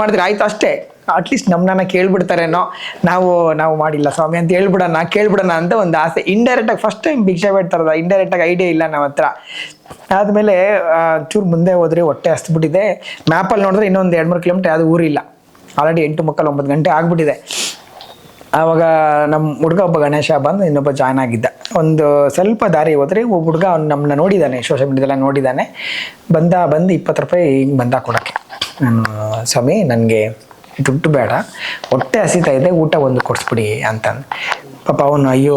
ಮಾಡಿದ್ರಿ ಆಯ್ತು ಅಷ್ಟೇ. ಅಟ್ಲೀಸ್ಟ್ ನಮ್ಮನ್ನ ಕೇಳ್ಬಿಡ್ತಾರೇನೋ, ನಾವು ಮಾಡಿಲ್ಲ ಸ್ವಾಮಿ ಅಂತ ಕೇಳ್ಬಿಡೋಣ ಅಂತ ಒಂದು ಆಸೆ. ಇಂಡೈರೆಕ್ಟಾಗಿ ಫಸ್ಟ್ ಟೈಮ್ ಭಿಕ್ಷೆ ಬೇಡ್ತಾರದ, ಇಂಡೈರೆಕ್ಟಾಗಿ ಐಡಿಯಾ ಇಲ್ಲ ನಮ್ಮ ಹತ್ರ. ಆದಮೇಲೆ ಚೂರು ಮುಂದೆ ಹೋದ್ರೆ ಹೊಟ್ಟೆ ಹಸ್ಬಿಟ್ಟಿದೆ. ಮ್ಯಾಪಲ್ಲಿ ನೋಡಿದ್ರೆ ಇನ್ನೊಂದು 2-3 ಕಿಲೋಮೀಟರ್ ಯಾವುದು ಊರಿಲ್ಲ. ಆಲ್ರೆಡಿ 8 ಮುಕ್ಕಾಲು 9 ಗಂಟೆ ಆಗ್ಬಿಟ್ಟಿದೆ. ಆವಾಗ ನಮ್ಮ ಹುಡುಗ ಒಬ್ಬ ಗಣೇಶ ಬಂದು ಇನ್ನೊಬ್ಬ ಜಾಯ್ನ್ ಆಗಿದ್ದ. ಒಂದು ಸ್ವಲ್ಪ ದಾರಿ ಹೋದ್ರೆ ಒಬ್ಬ ಹುಡುಗ ಅವ್ನು ನಮ್ಮನ್ನ ನೋಡಿದ್ದಾನೆ, ಸೋಷಿಯಲ್ ಮೀಡಿಯಾದೆಲ್ಲ ನೋಡಿದ್ದಾನೆ. ಬಂದು 20 ರೂಪಾಯಿ ಹಿಂಗೆ ಬಂದ ಕೊಡೋಕ್ಕೆ. ನಾನು ಸ್ವಾಮಿ ನನಗೆ ದುಡ್ಡು ಬೇಡ, ಹೊಟ್ಟೆ ಹಸಿತಾ ಇದೆ, ಊಟ ಒಂದು ಕೊಡಿಸ್ಬಿಡಿ ಅಂತಂದು. ಪಾಪ ಅವನು ಅಯ್ಯೋ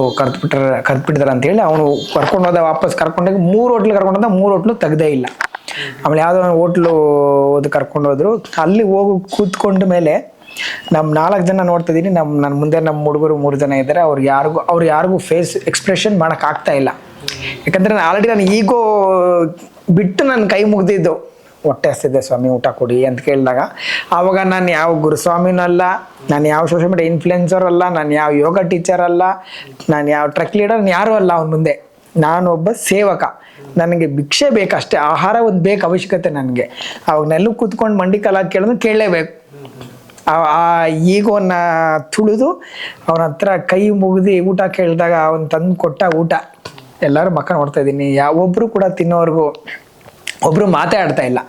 ಕರ್ದ್ಬಿಟ್ಟಿದಾರೆ ಅಂತೇಳಿ ಅವನು ಕರ್ಕೊಂಡೋದ, ವಾಪಸ್ ಕರ್ಕೊಂಡೋಗಿ 3 ಹೋಟ್ಲು ಕರ್ಕೊಂಡೋದ, 3 ಹೋಟ್ಲು ತೆಗ್ದೇ ಇಲ್ಲ. ಆಮೇಲೆ ಯಾವುದೋ ಒಂದು ಹೋಟ್ಲು ಕರ್ಕೊಂಡೋದ್ರು. ಅಲ್ಲಿ ಹೋಗಿ ಕೂತ್ಕೊಂಡ ಮೇಲೆ ನಮ್ಮ 4 ಜನ ನೋಡ್ತಾ ಇದ್ದೀನಿ. ನನ್ನ ಮುಂದೆ ನಮ್ಮ ಹುಡುಗರು 3 ಜನ ಇದ್ದಾರೆ. ಅವ್ರು ಯಾರಿಗೂ ಫೇಸ್ ಎಕ್ಸ್ಪ್ರೆಷನ್ ಮಾಡೋಕ್ಕಾಗ್ತಾ ಇಲ್ಲ. ಯಾಕಂದರೆ ಆಲ್ರೆಡಿ ನಾನು ಈಗೋ ಬಿಟ್ಟು ನನ್ನ ಕೈ ಮುಗ್ದಿದ್ದು, ಹೊಟ್ಟೆ ಹಸ್ತಿದೆ ಸ್ವಾಮಿ ಊಟ ಕೊಡಿ ಅಂತ ಕೇಳಿದಾಗ, ಆವಾಗ ನಾನು ಯಾವ ಗುರುಸ್ವಾಮಿನಲ್ಲ, ನಾನು ಯಾವ ಸೋಷಿಯಲ್ ಮೀಡಿಯಾ ಇನ್ಫ್ಲುಯೆನ್ಸರ್ ಅಲ್ಲ, ನಾನು ಯಾವ ಯೋಗ ಟೀಚರ್ ಅಲ್ಲ, ನಾನು ಯಾವ ಟ್ರಕ್ ಲೀಡರ್, ಯಾರೂ ಅಲ್ಲ ಅವ್ನ ಮುಂದೆ. ನಾನೊಬ್ಬ ಸೇವಕ. ನನಗೆ ಭಿಕ್ಷೆ ಬೇಕಷ್ಟೇ, ಆಹಾರ ಒಂದು ಬೇಕು ಅವಶ್ಯಕತೆ ನನಗೆ. ಅವಾಗ ನೆಲ್ಲು ಕೂತ್ಕೊಂಡು ಮಂಡಿ ಕಾಲಾಗಿ ಕೇಳಿದ್ರು ಕೇಳಲೇಬೇಕು. ಆ ಈಗೋನ ತುಳಿದು ಅವನ ಹತ್ರ ಕೈ ಮುಗಿದು ಊಟ ಕೇಳಿದಾಗ ಅವನು ತಂದು ಕೊಟ್ಟ ಊಟ ಎಲ್ಲರೂ ಮಕ್ಕ ನೋಡ್ತಾ ಇದ್ದೀನಿ. ಯಾವೊಬ್ಬರು ಕೂಡ ತಿನ್ನೋರ್ಗು ಒಬ್ಬರು ಮಾತಾಡ್ತಾ ಇಲ್ಲ.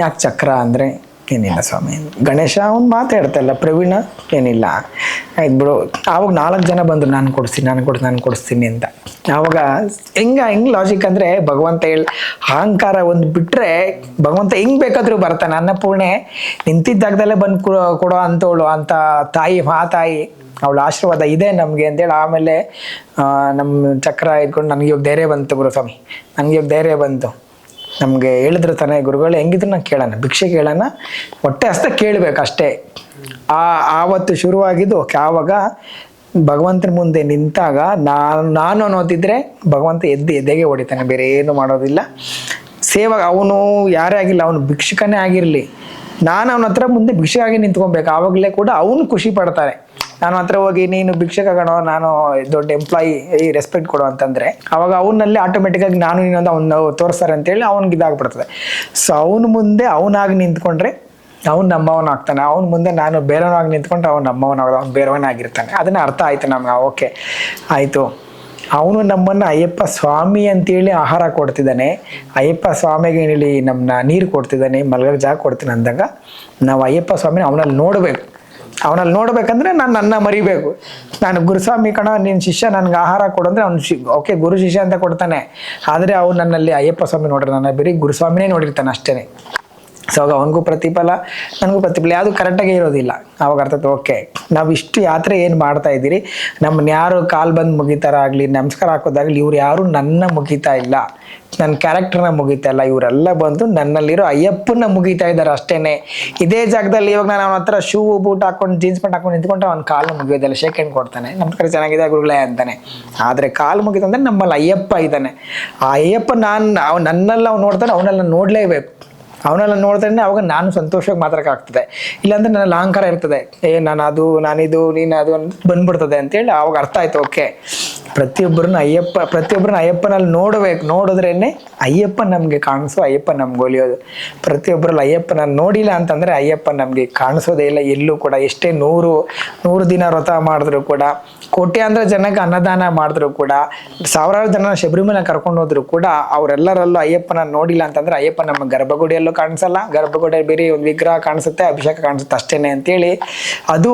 ಯಾಕೆ ಚಕ್ರ ಅಂದರೆ ಏನಿಲ್ಲ ಸ್ವಾಮಿ. ಗಣೇಶ ಅವ್ನು ಮಾತಾಡ್ತಾ ಇಲ್ಲ. ಪ್ರವೀಣ ಏನಿಲ್ಲ, ಆಯ್ತು ಬಿಡು. ಆವಾಗ 4 ಜನ ಬಂದರು, ನಾನು ಕೊಡಿಸ್ತೀನಿ ಅಂತ. ಆವಾಗ ಹೆಂಗೆ ಲಾಜಿಕ್ ಅಂದರೆ, ಭಗವಂತ ಅಹಂಕಾರ ಒಂದು ಬಿಟ್ಟರೆ ಭಗವಂತ ಹೆಂಗೆ ಬೇಕಾದರೂ ಬರ್ತಾನೆ. ಅನ್ನಪೂರ್ಣೆ ನಿಂತಿದ್ದ ಜಾಗದಲ್ಲೇ ಬಂದು ಕೊಡೋ ಅಂಥವಳು, ಅಂಥ ತಾಯಿ, ಮಹಾತಾಯಿ, ಅವಳ ಆಶೀರ್ವಾದ ಇದೆ ನಮಗೆ ಅಂತೇಳಿ. ಆಮೇಲೆ ನಮ್ಮ ಚಕ್ರ ಇಟ್ಕೊಂಡು ನನಗೆ ಇವಾಗ ಧೈರ್ಯ ಬಂತು ಗುರುಸ್ವಾಮಿ, ನನಗೆ ಇವಾಗ ಧೈರ್ಯ ಬಂತು. ನಮಗೆ ಹೇಳಿದ್ರು ತಾನೆ ಗುರುಗಳು, ಹೆಂಗಿದ್ರು ನಾನು ಕೇಳೋಣ, ಭಿಕ್ಷೆ ಕೇಳೋಣ, ಹೊಟ್ಟೆ ಹಸ್ತ ಕೇಳಬೇಕು ಅಷ್ಟೇ. ಆವತ್ತು ಶುರುವಾಗಿದ್ದು. ಆವಾಗ ಭಗವಂತನ ಮುಂದೆ ನಿಂತಾಗ ನಾನು ಅನ್ನೋದಿದ್ರೆ ಭಗವಂತ ಎದೆಗೆ ಹೊಡಿತಾನೆ, ಬೇರೆ ಏನು ಮಾಡೋದಿಲ್ಲ. ಸೇವಾಗ ಅವನು ಯಾರೇ ಆಗಿಲ್ಲ, ಅವನು ಭಿಕ್ಷುಕನೇ ಆಗಿರಲಿ, ನಾನು ಅವನ ಹತ್ರ ಮುಂದೆ ಭಿಕ್ಷೆಗಾಗಿ ನಿಂತ್ಕೊಬೇಕು. ಆವಾಗಲೇ ಕೂಡ ಅವನು ಖುಷಿ ಪಡ್ತಾರೆ. ನಾನು ಹತ್ರ ಹೋಗಿ ನೀನು ಭಿಕ್ಷಕ ಕಣೋ, ನಾನು ದೊಡ್ಡ ಎಂಪ್ಲಾಯಿ, ರೆಸ್ಪೆಕ್ಟ್ ಕೊಡು ಅಂತಂದರೆ ಅವಾಗ ಅವನಲ್ಲಿ ಆಟೋಮೆಟಿಕ್ಕಾಗಿ ನಾನು ಇನ್ನೊಂದು ಅವ್ನು ತೋರಿಸ್ತಾರೆ ಅಂತೇಳಿ ಅವ್ನಿಗೆ ಇದಾಗ್ಬಿಡ್ತದೆ. ಸೊ ಅವನ ಮುಂದೆ ಅವನಾಗಿ ನಿಂತ್ಕೊಂಡ್ರೆ ಅವ್ನು ನಮ್ಮವನಾಗ್ತಾನೆ. ಅವ್ನ ಮುಂದೆ ನಾನು ಬೇರೆಯವನಾಗಿ ನಿಂತ್ಕೊಂಡ್ರೆ ಅವ್ನು ನಮ್ಮವನಾಗ, ಅವ್ನು ಬೇರೆಯವನಾಗಿರ್ತಾನೆ. ಅದನ್ನ ಅರ್ಥ ಆಯಿತು ನಮ್ಗೆ. ಓಕೆ ಆಯಿತು. ಅವನು ನಮ್ಮನ್ನು ಅಯ್ಯಪ್ಪ ಸ್ವಾಮಿ ಅಂತೇಳಿ ಆಹಾರ ಕೊಡ್ತಿದ್ದಾನೆ, ಅಯ್ಯಪ್ಪ ಸ್ವಾಮಿಗೆ ಹೇಳಿ ನಮ್ಮನ್ನ ನೀರು ಕೊಡ್ತಿದ್ದಾನೆ, ಮಲಗಕ್ಕೆ ಜಾಗ ಕೊಡ್ತೀನಿ ಅಂದಾಗ ನಾವು ಅಯ್ಯಪ್ಪ ಸ್ವಾಮಿನ ಅವನಲ್ಲಿ ನೋಡ್ಬೇಕಂದ್ರೆ ನಾನು ನನ್ನ ಮರಿಬೇಕು. ನಾನು ಗುರುಸ್ವಾಮಿ ಕಣ, ನಿನ್ನ ಶಿಷ್ಯ, ನನಗೆ ಆಹಾರ ಕೊಡು ಅಂದರೆ ಅವ್ನು ಓಕೆ ಗುರು ಶಿಷ್ಯ ಅಂತ ಕೊಡ್ತಾನೆ. ಆದರೆ ಅವ್ನು ನನ್ನಲ್ಲಿ ಅಯ್ಯಪ್ಪ ಸ್ವಾಮಿ ನೋಡ್ರಿ, ನನ್ನ ಬರೀ ಗುರುಸ್ವಾಮಿನೇ ನೋಡಿರ್ತಾನೆ ಅಷ್ಟೇ. ಸೊ ಅವಾಗ ಅವನಿಗೂ ಪ್ರತಿಫಲ, ನನಗೂ ಪ್ರತಿಫಲ, ಯಾವುದು ಕರೆಕ್ಟಾಗಿ ಇರೋದಿಲ್ಲ. ಆವಾಗ ಅರ್ಥ ಓಕೆ, ನಾವು ಇಷ್ಟು ಯಾತ್ರೆ ಏನು ಮಾಡ್ತಾ ಇದ್ದೀರಿ, ನಮ್ಮನ್ನ ಯಾರು ಕಾಲು ಬಂದು ಮುಗಿತಾರಾಗಲಿ, ನಮಸ್ಕಾರ ಹಾಕೋದಾಗಲಿ, ಇವ್ರು ಯಾರು ನನ್ನ ಮುಗಿತಾ ಇಲ್ಲ, ನನ್ನ ಕ್ಯಾರೆಕ್ಟರ್ನ ಮುಗಿತಾ ಇಲ್ಲ, ಇವರೆಲ್ಲ ಬಂದು ನನ್ನಲ್ಲಿರೋ ಅಯ್ಯಪ್ಪನ ಮುಗಿತಾ ಇದ್ದಾರೆ ಅಷ್ಟೇ. ಇದೇ ಜಾಗದಲ್ಲಿ ಇವಾಗ ನಾನು ಅವನ ಹತ್ರ ಶೂ ಬೂಟ್ ಹಾಕೊಂಡು ಜೀನ್ಸ್ ಪ್ಯಾಂಟ್ ಹಾಕೊಂಡು ನಿಂತ್ಕೊಂಡ್ರೆ ಅವ್ನ ಕಾಲು ಮುಗಿಯೋದಲ್ಲ, ಶೇಕ್ ಹ್ಯಾಂಡ್ ಕೊಡ್ತಾನೆ, ನಮಸ್ಕಾರ ಚೆನ್ನಾಗಿದೆ ಗುರುಗಳೇ ಅಂತಾನೆ. ಆದರೆ ಕಾಲು ಮುಗಿತಂದ್ರೆ ನಮ್ಮಲ್ಲಿ ಅಯ್ಯಪ್ಪ ಇದ್ದಾನೆ. ಆ ಅಯ್ಯಪ್ಪ ನನ್ನೆಲ್ಲ ಅವ್ನು ನೋಡ್ತಾನೆ, ಅವನ್ನೆಲ್ಲ ನೋಡಲೇಬೇಕು. ಅವನೆಲ್ಲ ನೋಡ್ತಾನೆ, ಅವಾಗ ನಾನು ಸಂತೋಷವಾಗಿ ಮಾತಾಡೋಕ್ಕಾಗ್ತದೆ. ಇಲ್ಲಾಂದ್ರೆ ನನ್ನ ಅಹಂಕಾರ ಇರ್ತದೆ, ನಾನಿದು ನೀನು ಅದು ಅಂತ ಬಂದ್ಬಿಡ್ತದೆ ಅಂತೇಳಿ. ಅವಾಗ ಅರ್ಥ ಆಯ್ತು ಓಕೆ, ಪ್ರತಿಯೊಬ್ಬರನ್ನ ಅಯ್ಯಪ್ಪನಲ್ಲಿ ನೋಡಿದ್ರೇನೆ ಅಯ್ಯಪ್ಪ ನಮಗೆ ಕಾಣಿಸೋ, ಅಯ್ಯಪ್ಪ ನಮ್ಗೆ ಒಲಿಯೋದು. ಪ್ರತಿಯೊಬ್ಬರಲ್ಲಿ ಅಯ್ಯಪ್ಪನ ನೋಡಿಲ್ಲ ಅಂತಂದರೆ ಅಯ್ಯಪ್ಪ ನಮಗೆ ಕಾಣಿಸೋದೇ ಇಲ್ಲ ಎಲ್ಲೂ ಕೂಡ. ಎಷ್ಟೇ 100 ದಿನ ವ್ರತ ಮಾಡಿದ್ರು ಕೂಡ, ಕೋಟ್ಯಾಂತರ ಜನಕ್ಕೆ ಅನ್ನದಾನ ಮಾಡಿದ್ರು ಕೂಡ, ಸಾವಿರಾರು ಜನ ಶಬರಿಮಲೆ ಕರ್ಕೊಂಡು ಹೋದ್ರು ಕೂಡ, ಅವರೆಲ್ಲರಲ್ಲೂ ಅಯ್ಯಪ್ಪನ ನೋಡಿಲ್ಲ ಅಂತಂದ್ರೆ ಅಯ್ಯಪ್ಪ ನಮ್ಮ ಗರ್ಭಗುಡಿಯಲ್ಲೂ ಕಾಣಿಸಲ್ಲ. ಗರ್ಭಗುಡಿಯಲ್ಲಿ ಬೇರೆ ಒಂದು ವಿಗ್ರಹ ಕಾಣಿಸುತ್ತೆ, ಅಭಿಷೇಕ ಕಾಣಿಸುತ್ತೆ ಅಷ್ಟೇನೆ ಅಂತೇಳಿ ಅದು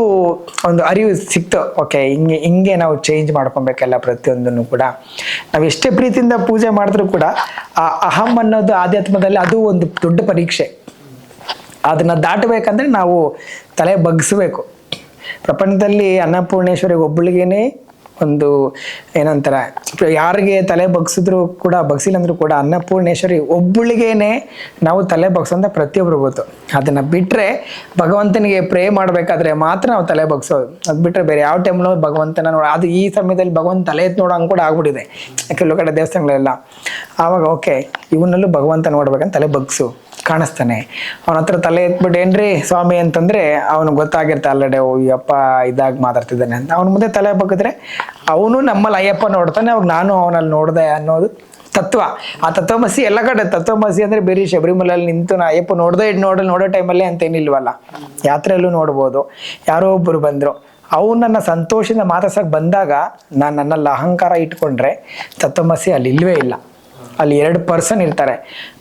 ಒಂದು ಅರಿವು ಸಿಕ್ತು. ಓಕೆ, ಹಿಂಗೆ ನಾವು ಚೇಂಜ್ ಮಾಡ್ಕೊಬೇಕೆಲ್ಲ ಪ್ರತಿಯೊಂದನ್ನು ಕೂಡ. ನಾವು ಎಷ್ಟೇ ಪ್ರೀತಿಯಿಂದ ಪೂಜೆ ಮಾಡಿದ್ರು ಕೂಡ ಆ ಅಹಂ ಅನ್ನೋದು ಆಧ್ಯಾತ್ಮದಲ್ಲಿ ಅದು ಒಂದು ದೊಡ್ಡ ಪರೀಕ್ಷೆ. ಅದನ್ನ ದಾಟಬೇಕಂದ್ರೆ ನಾವು ತಲೆ ಬಗ್ಗಿಸ್ಬೇಕು. ಪ್ರಪಂಚದಲ್ಲಿ ಅನ್ನಪೂರ್ಣೇಶ್ವರಿಗೆ ಒಬ್ಬಳಿಗೇನೆ ಒಂದು ಏನಂತಾರೆ, ಯಾರಿಗೆ ತಲೆ ಬಗ್ಸಿದ್ರು ಕೂಡ ಬಗ್ಸಿಲ್ಲ ಅಂದ್ರೂ ಕೂಡ ಅನ್ನಪೂರ್ಣೇಶ್ವರಿ ಒಬ್ಬಳಿಗೇನೆ ನಾವು ತಲೆ ಬಗ್ಸೋಂತ ಪ್ರತಿಯೊಬ್ರು ಗೊತ್ತು. ಅದನ್ನ ಬಿಟ್ರೆ ಭಗವಂತನಿಗೆ ಪ್ರೇ ಮಾಡ್ಬೇಕಾದ್ರೆ ಮಾತ್ರ ನಾವು ತಲೆ ಬಗ್ಸೋದು. ಅದು ಬಿಟ್ರೆ ಬೇರೆ ಯಾವ ಟೈಮ್ಲೂ ಭಗವಂತನ ಅದು ಈ ಸಮಯದಲ್ಲಿ ಭಗವಂತ ತಲೆ ಎತ್ತು ನೋಡೋ ಹಂಗೆ ಕೂಡ ಆಗ್ಬಿಟ್ಟಿದೆ ಕೆಲವು ಕಡೆ ದೇವಸ್ಥಾನಗಳೆಲ್ಲ. ಆವಾಗ ಓಕೆ, ಇವನಲ್ಲೂ ಭಗವಂತ ನೋಡ್ಬೇಕಂತ ತಲೆ ಬಗ್ಸು, ಕಾಣಿಸ್ತಾನೆ. ಅವನ ಹತ್ರ ತಲೆ ಎತ್ಬಿಟ್ಟು ಏನ್ರಿ ಸ್ವಾಮಿ ಅಂತಂದ್ರೆ ಅವನಿಗೆ ಗೊತ್ತಾಗಿರ್ತೆ ಆಲ್ರೆಡಿ, ಅಯ್ಯಪ್ಪ ಇದಾಗಿ ಮಾತಾಡ್ತಿದ್ದಾನೆ ಅಂತ. ಅವನ ಮುಂದೆ ತಲೆ ಬಗ್ಗಿದ್ರೆ ಅವನು ನಮ್ಮಲ್ಲಿ ಅಯ್ಯಪ್ಪ ನೋಡ್ತಾನೆ, ಅವಾಗ ನಾನು ಅವನಲ್ಲಿ ನೋಡ್ದೆ ಅನ್ನೋದು ತತ್ವ. ಆ ತತ್ವಮಸಿ ಎಲ್ಲ ಕಡೆ ತತ್ವಮಸಿ ಅಂದ್ರೆ ಬೇರೆ ಶಬರಿಮಲೆಯಲ್ಲಿ ನಿಂತು ನಾ ಅಯ್ಯಪ್ಪ ನೋಡೋ ಟೈಮಲ್ಲೇ ಅಂತೇನಿಲ್ವಲ್ಲ, ಯಾತ್ರೆಯಲ್ಲೂ ನೋಡ್ಬೋದು. ಯಾರೋ ಒಬ್ಬರು ಬಂದ್ರು, ಅವನನ್ನ ಸಂತೋಷದಿಂದ ಮಾತಾಡ್ಸಕ್ ಬಂದಾಗ ನಾನು ನನ್ನಲ್ಲಿ ಅಹಂಕಾರ ಇಟ್ಕೊಂಡ್ರೆ ತತ್ವಮಸಿ ಅಲ್ಲಿ ಇಲ್ವೇ ಇಲ್ಲ. ಅಲ್ಲಿ 2 ಪರ್ಸನ್ ಇರ್ತಾರೆ.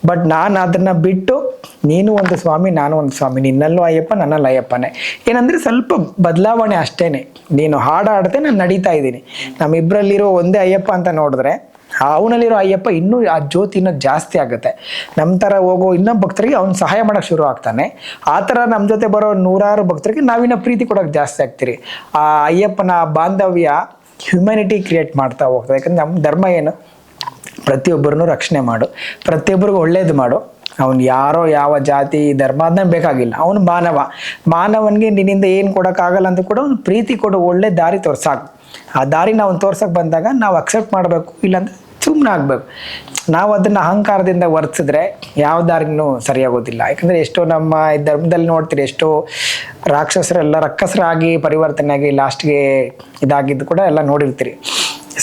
ಬಟ್ ನಾನು ಅದನ್ನ ಬಿಟ್ಟು ನೀನು ಒಂದು ಸ್ವಾಮಿ ನಾನು ಒಂದು ಸ್ವಾಮಿ, ನಿನ್ನಲ್ಲೂ ಅಯ್ಯಪ್ಪ ನನ್ನಲ್ಲಿ ಅಯ್ಯಪ್ಪನೇ. ಏನಂದ್ರೆ ಸ್ವಲ್ಪ ಬದಲಾವಣೆ ಅಷ್ಟೇನೆ. ನೀನು ಹಾಡಾಡದೆ ನಾನು ನಡೀತಾ ಇದ್ದೀನಿ, ನಮ್ಮಿಬ್ಬರಲ್ಲಿರೋ ಒಂದೇ ಅಯ್ಯಪ್ಪ ಅಂತ ನೋಡಿದ್ರೆ ಅವನಲ್ಲಿರೋ ಅಯ್ಯಪ್ಪ ಇನ್ನೂ ಆ ಜ್ಯೋತಿ ಇನ್ನೂ ಜಾಸ್ತಿ ಆಗುತ್ತೆ. ನಮ್ಮ ಥರ ಹೋಗೋ ಇನ್ನೊಬ್ಬ ಭಕ್ತರಿಗೆ ಅವ್ನು ಸಹಾಯ ಮಾಡೋಕ್ಕೆ ಶುರು ಆಗ್ತಾನೆ. ಆ ಥರ ನಮ್ಮ ಜೊತೆ ಬರೋ 100 ಭಕ್ತರಿಗೆ ನಾವಿನ್ನ ಪ್ರೀತಿ ಕೊಡೋಕೆ ಜಾಸ್ತಿ ಆಗ್ತೀರಿ. ಆ ಅಯ್ಯಪ್ಪನ ಬಾಂಧವ್ಯ ಹ್ಯುಮ್ಯಾನಿಟಿ ಕ್ರಿಯೇಟ್ ಮಾಡ್ತಾ ಹೋಗ್ತದೆ. ಯಾಕಂದ್ರೆ ನಮ್ಮ ಧರ್ಮ ಏನು, ಪ್ರತಿಯೊಬ್ಬರನ್ನು ರಕ್ಷಣೆ ಮಾಡು, ಪ್ರತಿಯೊಬ್ಬರಿಗೂ ಒಳ್ಳೇದು ಮಾಡು. ಅವ್ನು ಯಾರೋ ಯಾವ ಜಾತಿ ಧರ್ಮ ಅದನ್ನ ಬೇಕಾಗಿಲ್ಲ, ಅವನು ಮಾನವನಿಗೆ ನಿನ್ನಿಂದ ಏನು ಕೊಡೋಕ್ಕಾಗಲ್ಲ ಅಂತ ಕೂಡ ಅವ್ನು ಪ್ರೀತಿ ಕೊಡು, ಒಳ್ಳೆ ದಾರಿ ತೋರ್ಸಾಕು. ಆ ದಾರಿನ ಅವ್ನು ತೋರ್ಸಕ್ಕೆ ಬಂದಾಗ ನಾವು ಅಕ್ಸೆಪ್ಟ್ ಮಾಡಬೇಕು, ಇಲ್ಲಾಂದ್ರೆ ಸುಮ್ಮನೆ ಆಗ್ಬೇಕು. ನಾವು ಅದನ್ನು ಅಹಂಕಾರದಿಂದ ವರ್ತಿಸಿದ್ರೆ ಯಾವ ದಾರಿನೂ ಸರಿಯಾಗೋದಿಲ್ಲ. ಯಾಕಂದರೆ ಎಷ್ಟೋ ನಮ್ಮ ಧರ್ಮದಲ್ಲಿ ನೋಡ್ತೀರಿ, ಎಷ್ಟೋ ರಾಕ್ಷಸರೆಲ್ಲ ರಕ್ಕಸರಾಗಿ ಪರಿವರ್ತನೆ ಆಗಿ ಲಾಸ್ಟ್ಗೆ ಇದಾಗಿದ್ದು ಕೂಡ ಎಲ್ಲ ನೋಡಿರ್ತೀರಿ.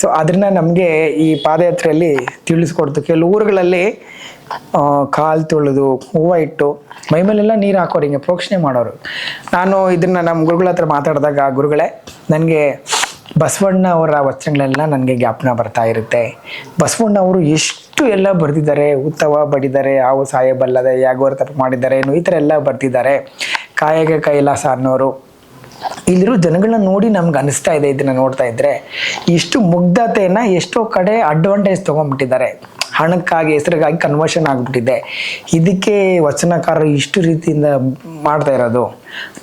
ಸೊ ಅದನ್ನ ನಮಗೆ ಈ ಪಾದಯಾತ್ರೆಯಲ್ಲಿ ತಿಳಿಸ್ಕೊಡ್ತು. ಕೆಲವು ಊರುಗಳಲ್ಲಿ ಕಾಲು ತೊಳೆದು ಹೂವು ಇಟ್ಟು ಮೈಮೇಲೆಲ್ಲ ನೀರು ಹಾಕೋರು, ಹಿಂಗೆ ಪ್ರೋಕ್ಷಣೆ ಮಾಡೋರು. ನಾನು ಇದನ್ನ ನಮ್ಮ ಗುರುಗಳ ಹತ್ರ ಮಾತಾಡಿದಾಗ, ಗುರುಗಳೇ ನನಗೆ ಬಸವಣ್ಣ ಅವರ ವಚನಗಳೆಲ್ಲ ನನಗೆ ಜ್ಞಾಪನ ಬರ್ತಾ ಇರುತ್ತೆ. ಬಸವಣ್ಣ ಅವರು ಎಷ್ಟು ಎಲ್ಲ ಬರೆದಿದ್ದಾರೆ, ಉತ್ತವ ಬಡಿದ್ದಾರೆ, ಹಾವು ಸಾಯಬಲ್ಲದೆ, ಯಾಗೋರು ತಪ್ಪು ಮಾಡಿದ್ದಾರೆ, ಈ ಥರ ಎಲ್ಲ ಬರ್ತಿದ್ದಾರೆ. ಕಾಯಕ ಕೈಲಾಸ ಅನ್ನೋರು. ಇಲ್ಲಿರೋ ಜನಗಳನ್ನ ನೋಡಿ ನಮ್ಗೆ ಅನಿಸ್ತಾ ಇದೆ, ಇದನ್ನ ನೋಡ್ತಾ ಇದ್ರೆ ಇಷ್ಟು ಮುಗ್ಧತೆಯನ್ನ ಎಷ್ಟೋ ಕಡೆ ಅಡ್ವಾಂಟೇಜ್ ತೊಗೊಂಡ್ಬಿಟ್ಟಿದ್ದಾರೆ. ಹಣಕ್ಕಾಗಿ ಹೆಸರಿಗಾಗಿ ಕನ್ವರ್ಷನ್ ಆಗಿಬಿಟ್ಟಿದೆ. ಇದಕ್ಕೆ ವಚನಕಾರರು ಇಷ್ಟು ರೀತಿಯಿಂದ ಮಾಡ್ತಾ ಇರೋದು.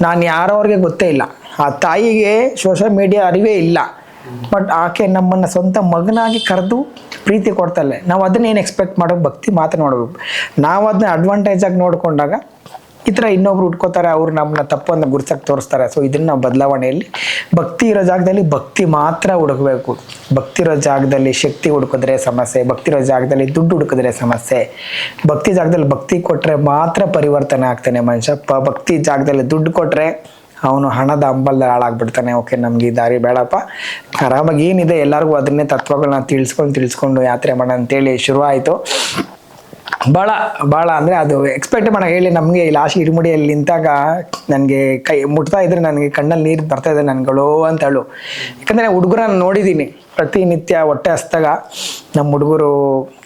ನಾನು ಯಾರವ್ರಿಗೆ ಗೊತ್ತೇ ಇಲ್ಲ, ಆ ತಾಯಿಗೆ ಸೋಷಿಯಲ್ ಮೀಡಿಯಾ ಅರಿವೇ ಇಲ್ಲ. ಬಟ್ ಆಕೆ ನಮ್ಮನ್ನು ಸ್ವಂತ ಮಗನಾಗಿ ಕರೆದು ಪ್ರೀತಿ ಕೊಡ್ತಾಳೆ. ನಾವು ಅದನ್ನೇನು ಎಕ್ಸ್ಪೆಕ್ಟ್ ಮಾಡೋ, ಭಕ್ತಿ ಮಾತ್ರ ನೋಡ್ಬೇಕು. ನಾವು ಅದನ್ನ ಅಡ್ವಾಂಟೇಜ್ ಆಗಿ ನೋಡ್ಕೊಂಡಾಗ ಈ ಥರ ಇನ್ನೊಬ್ರು ಉಟ್ಕೋತಾರೆ, ಅವ್ರು ನಮ್ಮನ್ನ ತಪ್ಪನ್ನು ಗುರ್ಸಕ್ಕೆ ತೋರಿಸ್ತಾರೆ. ಸೊ ಇದನ್ನ ನಾವು ಬದಲಾವಣೆಯಲ್ಲಿ ಭಕ್ತಿ ಇರೋ ಜಾಗದಲ್ಲಿ ಭಕ್ತಿ ಮಾತ್ರ ಹುಡುಕಬೇಕು. ಭಕ್ತಿ ಇರೋ ಜಾಗದಲ್ಲಿ ಶಕ್ತಿ ಹುಡುಕಿದ್ರೆ ಸಮಸ್ಯೆ, ಭಕ್ತಿ ಇರೋ ಜಾಗದಲ್ಲಿ ದುಡ್ಡು ಹುಡುಕಿದ್ರೆ ಸಮಸ್ಯೆ. ಭಕ್ತಿ ಜಾಗದಲ್ಲಿ ಭಕ್ತಿ ಕೊಟ್ಟರೆ ಮಾತ್ರ ಪರಿವರ್ತನೆ ಆಗ್ತಾನೆ ಮನುಷ್ಯ. ಭಕ್ತಿ ಜಾಗದಲ್ಲಿ ದುಡ್ಡು ಕೊಟ್ಟರೆ ಅವನು ಹಣದ ಅಂಬಲ್ದಲ್ಲಿ ಹಾಳಾಗ್ಬಿಡ್ತಾನೆ. ಓಕೆ, ನಮ್ಗೆ ಈ ದಾರಿ ಬೇಡಪ್ಪ, ಆರಾಮಾಗಿ ಏನಿದೆ ಎಲ್ಲರಿಗೂ ಅದನ್ನೇ ತತ್ವಗಳನ್ನ ತಿಳಿಸ್ಕೊಂಡು ಯಾತ್ರೆ ಮಾಡೋಣ ಅಂತೇಳಿ ಶುರುವಾಯಿತು. ಭಾಳ ಅಂದರೆ ಅದು ಎಕ್ಸ್ಪೆಕ್ಟ್ ಮಾಡೋ ಹೇಳಿ ನಮಗೆ ಲಾಸ್ಟ್ ಇರುಮುಡಿಯಲ್ಲಿ ನಿಂತಾಗ ನನಗೆ ಕೈ ಮುಟ್ತಾ ಇದ್ರೆ ನನಗೆ ಕಣ್ಣಲ್ಲಿ ನೀರು ಬರ್ತಾ ಇದೆ ನನಗಳು ಅಂತ ಹೇಳು. ಯಾಕಂದರೆ ಹುಡುಗರನ್ನ ನೋಡಿದ್ದೀನಿ ಪ್ರತಿನಿತ್ಯ ಹೊಟ್ಟೆ ಹಸ್ದಾಗ ನಮ್ಮ ಹುಡುಗರು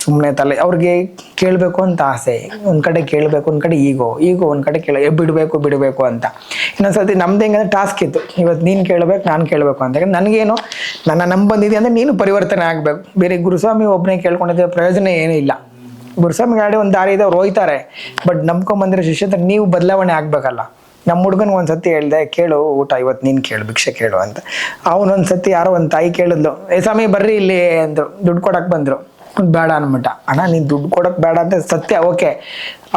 ಸುಮ್ಮನೆ ತಲೆ, ಅವ್ರಿಗೆ ಕೇಳಬೇಕು ಅಂತ ಆಸೆ, ಒಂದು ಕಡೆ ಕೇಳಬೇಕು, ಒಂದು ಕಡೆ ಈಗೋ ಒಂದು ಕಡೆ ಬಿಡಬೇಕು ಅಂತ. ಇನ್ನೊಂದ್ಸತಿ ನಮ್ದು ಹೆಂಗಂದ್ರೆ ಟಾಸ್ಕ್ ಇತ್ತು, ಇವತ್ತು ನೀನು ಕೇಳಬೇಕು ನಾನು ಕೇಳಬೇಕು ಅಂತ. ಯಾಕಂದ್ರೆ ನನಗೇನು ನಮ್ಮ ಬಂದಿದೆ ಅಂದರೆ ನೀನು ಪರಿವರ್ತನೆ ಆಗಬೇಕು. ಬೇರೆ ಗುರುಸ್ವಾಮಿ ಒಬ್ಬನೇ ಕೇಳ್ಕೊಂಡಿದ್ದೆ ಪ್ರಯೋಜನ ಏನೂ ಇಲ್ಲ. ಗುರುಸ್ವಾಮಿ ಗಾಡಿ ಒಂದು ದಾರಿ ಇದೆ, ಅವ್ರು ಹೋಯ್ತಾರೆ. ಬಟ್ ನಂಬ್ಕೊಂಬಂದಿರೋ ಶಿಷ್ಯ ನೀವು ಬದಲಾವಣೆ ಆಗ್ಬೇಕಲ್ಲ. ನಮ್ಮ ಹುಡುಗನ್ಗೆ ಒಂದ್ಸತಿ ಹೇಳ್ದೆ, ಕೇಳು ಊಟ ಇವತ್ತು ನೀನು ಕೇಳು, ಭಿಕ್ಷೆ ಕೇಳು ಅಂತ. ಅವನೊಂದ್ಸತಿ ಯಾರೋ ಒಂದು ತಾಯಿ ಕೇಳಿದ್ಲು, ಸ್ವಾಮಿ ಬರ್ರಿ ಇಲ್ಲಿ ಅಂದರು, ದುಡ್ಡು ಕೊಡಕ್ಕೆ ಬಂದರು. ಬೇಡ ಅನ್ಬಿಟ್ಟ. ಅಣ್ಣ ನೀನು ದುಡ್ಡು ಕೊಡೋಕೆ ಬೇಡ ಅಂತ ಸತ್ಯ, ಓಕೆ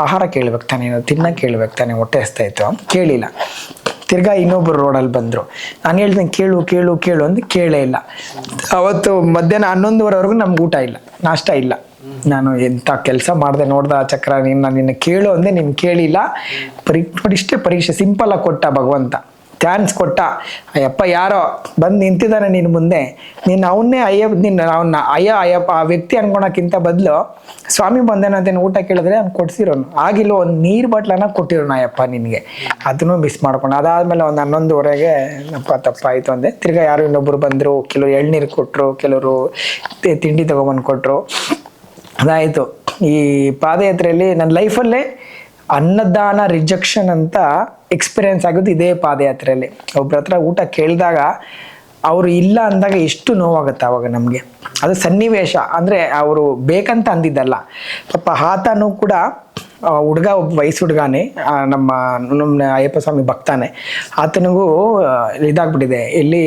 ಆಹಾರ ಕೇಳ್ಬೇಕು ತಾನೆ, ತಿನ್ನಕ್ಕೆ ಕೇಳ್ಬೇಕು ತಾನೆ, ಹೊಟ್ಟೆ ಹಸ್ತಾಯಿತ್ತು ಅಂತ ಕೇಳಿಲ್ಲ. ತಿರ್ಗಾ ಇನ್ನೊಬ್ಬರು ರೋಡಲ್ಲಿ ಬಂದರು. ನಾನು ಹೇಳ್ತೀನಿ ಕೇಳು ಅಂತ ಕೇಳೇ ಇಲ್ಲ. ಅವತ್ತು ಮಧ್ಯಾಹ್ನ 11:30ವರೆಗೂ ನಮ್ಗೆ ಊಟ ಇಲ್ಲ, ನಾಷ್ಟ ಇಲ್ಲ. ನಾನು ಎಂಥ ಕೆಲಸ ಮಾಡಿದೆ ನೋಡ್ದ ಚಕ್ರ, ನಿನ್ನ ಕೇಳು ಅಂದೆ, ನೀನು ಕೇಳಿಲ್ಲ. ಇಷ್ಟೇ ಪರೀಕ್ಷೆ ಸಿಂಪಲ್ ಆಗಿ ಕೊಟ್ಟ ಭಗವಂತ, ಚಾನ್ಸ್ ಕೊಟ್ಟ. ಅಯ್ಯಪ್ಪ ಯಾರೋ ಬಂದು ನಿಂತಿದ್ದಾನೆ ನಿನ್ನ ಮುಂದೆ, ನೀನು ಅವನ್ನೇ ಅಯ್ಯಪ್ಪ ಆ ವ್ಯಕ್ತಿ ಅನ್ಕೊಳಕ್ಕಿಂತ ಬದಲು ಸ್ವಾಮಿ ಬಂದೇನಂತೇನು ಊಟ ಕೇಳಿದ್ರೆ ಅವ್ನು ಕೊಡ್ಸಿರೋನು. ಆಗಿಲ್ಲ ಒಂದು ನೀರು ಬಾಟ್ಲನ್ನ ಕೊಟ್ಟಿರೋನು ಅಯ್ಯಪ್ಪ ನಿನಗೆ, ಅದನ್ನು ಮಿಸ್ ಮಾಡ್ಕೊಂಡು. ಅದಾದಮೇಲೆ ಒಂದು 11:30ಗೆ ತಪ್ಪಾಯಿತು ಅಂದೆ. ತಿರ್ಗಾ ಯಾರು ಇನ್ನೊಬ್ರು ಬಂದರು, ಕೆಲವರು ಎಳ್ನೀರು ಕೊಟ್ಟರು, ಕೆಲವರು ತಿಂಡಿ ತೊಗೊಬಂದು ಕೊಟ್ಟರು. ಅದಾಯಿತು. ಈ ಪಾದಯಾತ್ರೆಯಲ್ಲಿ ನನ್ನ ಲೈಫಲ್ಲೇ ಅನ್ನದಾನ ರಿಜೆಕ್ಷನ್ ಅಂತ ಎಕ್ಸ್ಪೀರಿಯನ್ಸ್ ಆಗಿದ್ದು ಇದೇ ಪಾದಯಾತ್ರೆಯಲ್ಲಿ. ಒಬ್ರ ಹತ್ರ ಊಟ ಕೇಳಿದಾಗ ಅವರು ಇಲ್ಲ ಅಂದಾಗ ಎಷ್ಟು ನೋವಾಗುತ್ತೆ ಅವಾಗ ನಮಗೆ. ಅದು ಸನ್ನಿವೇಶ, ಅಂದರೆ ಅವರು ಬೇಕಂತ ಅಂದಿದ್ದಲ್ಲ. ಪಾಪ ಆತನೂ ಕೂಡ ಹುಡುಗ ಒಬ್ಬ ವಯಸ್ಸು ಹುಡುಗಾನೆ, ನಮ್ಮ ಅಯ್ಯಪ್ಪ ಸ್ವಾಮಿ ಭಕ್ತಾನೆ. ಆತನಿಗೂ ಇದಾಗ್ಬಿಟ್ಟಿದೆ. ಇಲ್ಲಿ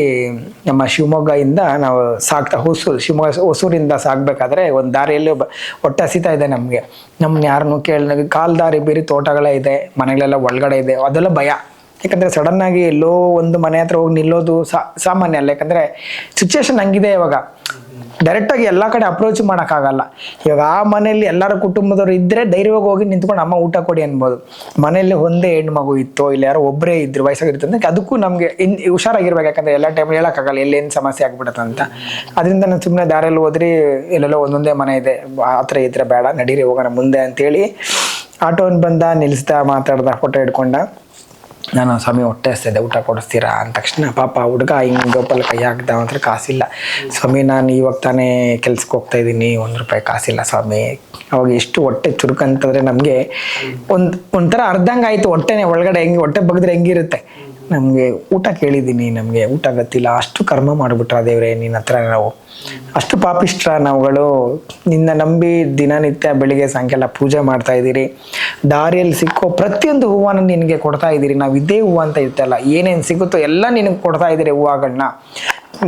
ನಮ್ಮ ಶಿವಮೊಗ್ಗದಿಂದ ನಾವು ಹೊಸೂರಿಂದ ಸಾಗಬೇಕಾದ್ರೆ ಒಂದು ದಾರಿಯಲ್ಲಿ ಹೊಟ್ಟೆ ಹಸಿತಾ ಇದೆ ನಮಗೆ. ನಮ್ಮನ್ನ ಯಾರನ್ನು ಕಾಲ್ ದಾರಿ ಬೇರೆ ತೋಟಗಳೇ ಇದೆ, ಮನೆಗಳೆಲ್ಲ ಒಳಗಡೆ ಇದೆ, ಅದೆಲ್ಲ ಭಯ. ಯಾಕಂದರೆ ಸಡನ್ನಾಗಿ ಎಲ್ಲೋ ಒಂದು ಮನೆ ಹತ್ರ ಹೋಗಿ ನಿಲ್ಲೋದು ಸಾಮಾನ್ಯ ಅಲ್ಲ. ಯಾಕಂದರೆ ಸಿಚುವೇಶನ್ ಹಂಗಿದೆ ಇವಾಗ. ಡೈರೆಕ್ಟಾಗಿ ಎಲ್ಲ ಕಡೆ ಅಪ್ರೋಚ್ ಮಾಡೋಕ್ಕಾಗಲ್ಲ. ಇವಾಗ ಆ ಮನೆಯಲ್ಲಿ ಎಲ್ಲರ ಕುಟುಂಬದವ್ರು ಇದ್ದರೆ ಧೈರ್ಯವಾಗಿ ಹೋಗಿ ನಿಂತ್ಕೊಂಡು ಅಮ್ಮ ಊಟ ಕೊಡಿ ಅನ್ಬೋದು. ಮನೆಯಲ್ಲಿ ಒಂದೇ ಹೆಣ್ಣು ಮಗು ಇತ್ತು, ಇಲ್ಲಿ ಯಾರೋ ಒಬ್ಬರೇ ಇದ್ರು ವಯಸ್ಸಾಗಿರ್ತಂದ್ರೆ ಅದಕ್ಕೂ ನಮಗೆ ಹುಷಾರಾಗಿರ್ಬೇಕು. ಯಾಕಂದರೆ ಎಲ್ಲ ಟೈಮ್ ಹೇಳೋಕ್ಕಾಗಲ್ಲ ಎಲ್ಲೇನು ಸಮಸ್ಯೆ ಆಗ್ಬಿಡುತ್ತೆ ಅಂತ. ಅದರಿಂದ ನಾನು ಸುಮ್ಮನೆ ದಾರಿಯಲ್ಲಿ ಹೋದ್ರಿ ಎಲ್ಲೆಲ್ಲೋ ಒಂದೊಂದೇ ಮನೆ ಇದೆ, ಆ ಥರ ಇದ್ರೆ ಬೇಡ, ನಡೀರಿ ಹೋಗೋಣ ಮುಂದೆ ಅಂತೇಳಿ ಆಟೋನ್ ಬಂದ, ನಿಲ್ಲಿಸ್ದ, ಮಾತಾಡ್ದ, ಫೋಟೋ ಹಿಡ್ಕೊಂಡ. ನಾನು ಸ್ವಾಮಿ ಹೊಟ್ಟೆ ಹಸ್ತಿದೆ, ಊಟ ಕೊಡಿಸ್ತೀರಾ ಅಂದ ತಕ್ಷಣ ಪಾಪ ಹುಡುಗ ಹಿಂಗೆ ಗೋಪಾಲ ಕೈ ಹಾಕ್ದ. ಮಾತ್ರ ಕಾಸಿಲ್ಲ ಸ್ವಾಮಿ, ನಾನು ಇವಾಗ ತಾನೇ ಕೆಲ್ಸಕ್ಕೆ ಹೋಗ್ತಾ ಇದ್ದೀನಿ, ₹1 ಕಾಸಿಲ್ಲ ಸ್ವಾಮಿ. ಅವಾಗ ಎಷ್ಟು ಹೊಟ್ಟೆ ಚುರುಕಂತಂದರೆ ನಮಗೆ ಒಂಥರ ಅರ್ಧಂಗೆ ಆಯಿತು. ಹೊಟ್ಟೆನೇ ಒಳಗಡೆ ಹೆಂಗೆ ಹೊಟ್ಟೆ ಬಗ್ದ್ರೆ ಹೆಂಗಿರುತ್ತೆ. ನಮಗೆ ಊಟ ಕೇಳಿದ್ದೀನಿ, ನಮಗೆ ಊಟ ಗೊತ್ತಿಲ್ಲ, ಅಷ್ಟು ಕರ್ಮ ಮಾಡಿಬಿಟ್ರ ದೇವ್ರೆ ನಿನ್ನ ಹತ್ರ. ನಾವು ಅಷ್ಟು ಪಾಪಿಷ್ಟ್ರ ನಾವುಗಳು. ನಿನ್ನ ನಂಬಿ ದಿನನಿತ್ಯ ಬೆಳಿಗ್ಗೆ ಸಾಯಂಕಾಲ ಪೂಜೆ ಮಾಡ್ತಾ ಇದ್ದೀರಿ. ದಾರಿಯಲ್ಲಿ ಸಿಕ್ಕೋ ಪ್ರತಿಯೊಂದು ಹೂವನ್ನು ನಿನಗೆ ಕೊಡ್ತಾ ಇದ್ದೀರಿ. ನಾವು ಇದೇ ಹೂವು ಅಂತ ಇರ್ತಲ್ಲ, ಏನೇನು ಸಿಗುತ್ತೋ ಎಲ್ಲ ನಿನಗೆ ಕೊಡ್ತಾ ಇದ್ದೀರಿ ಹೂವುಗಳನ್ನ.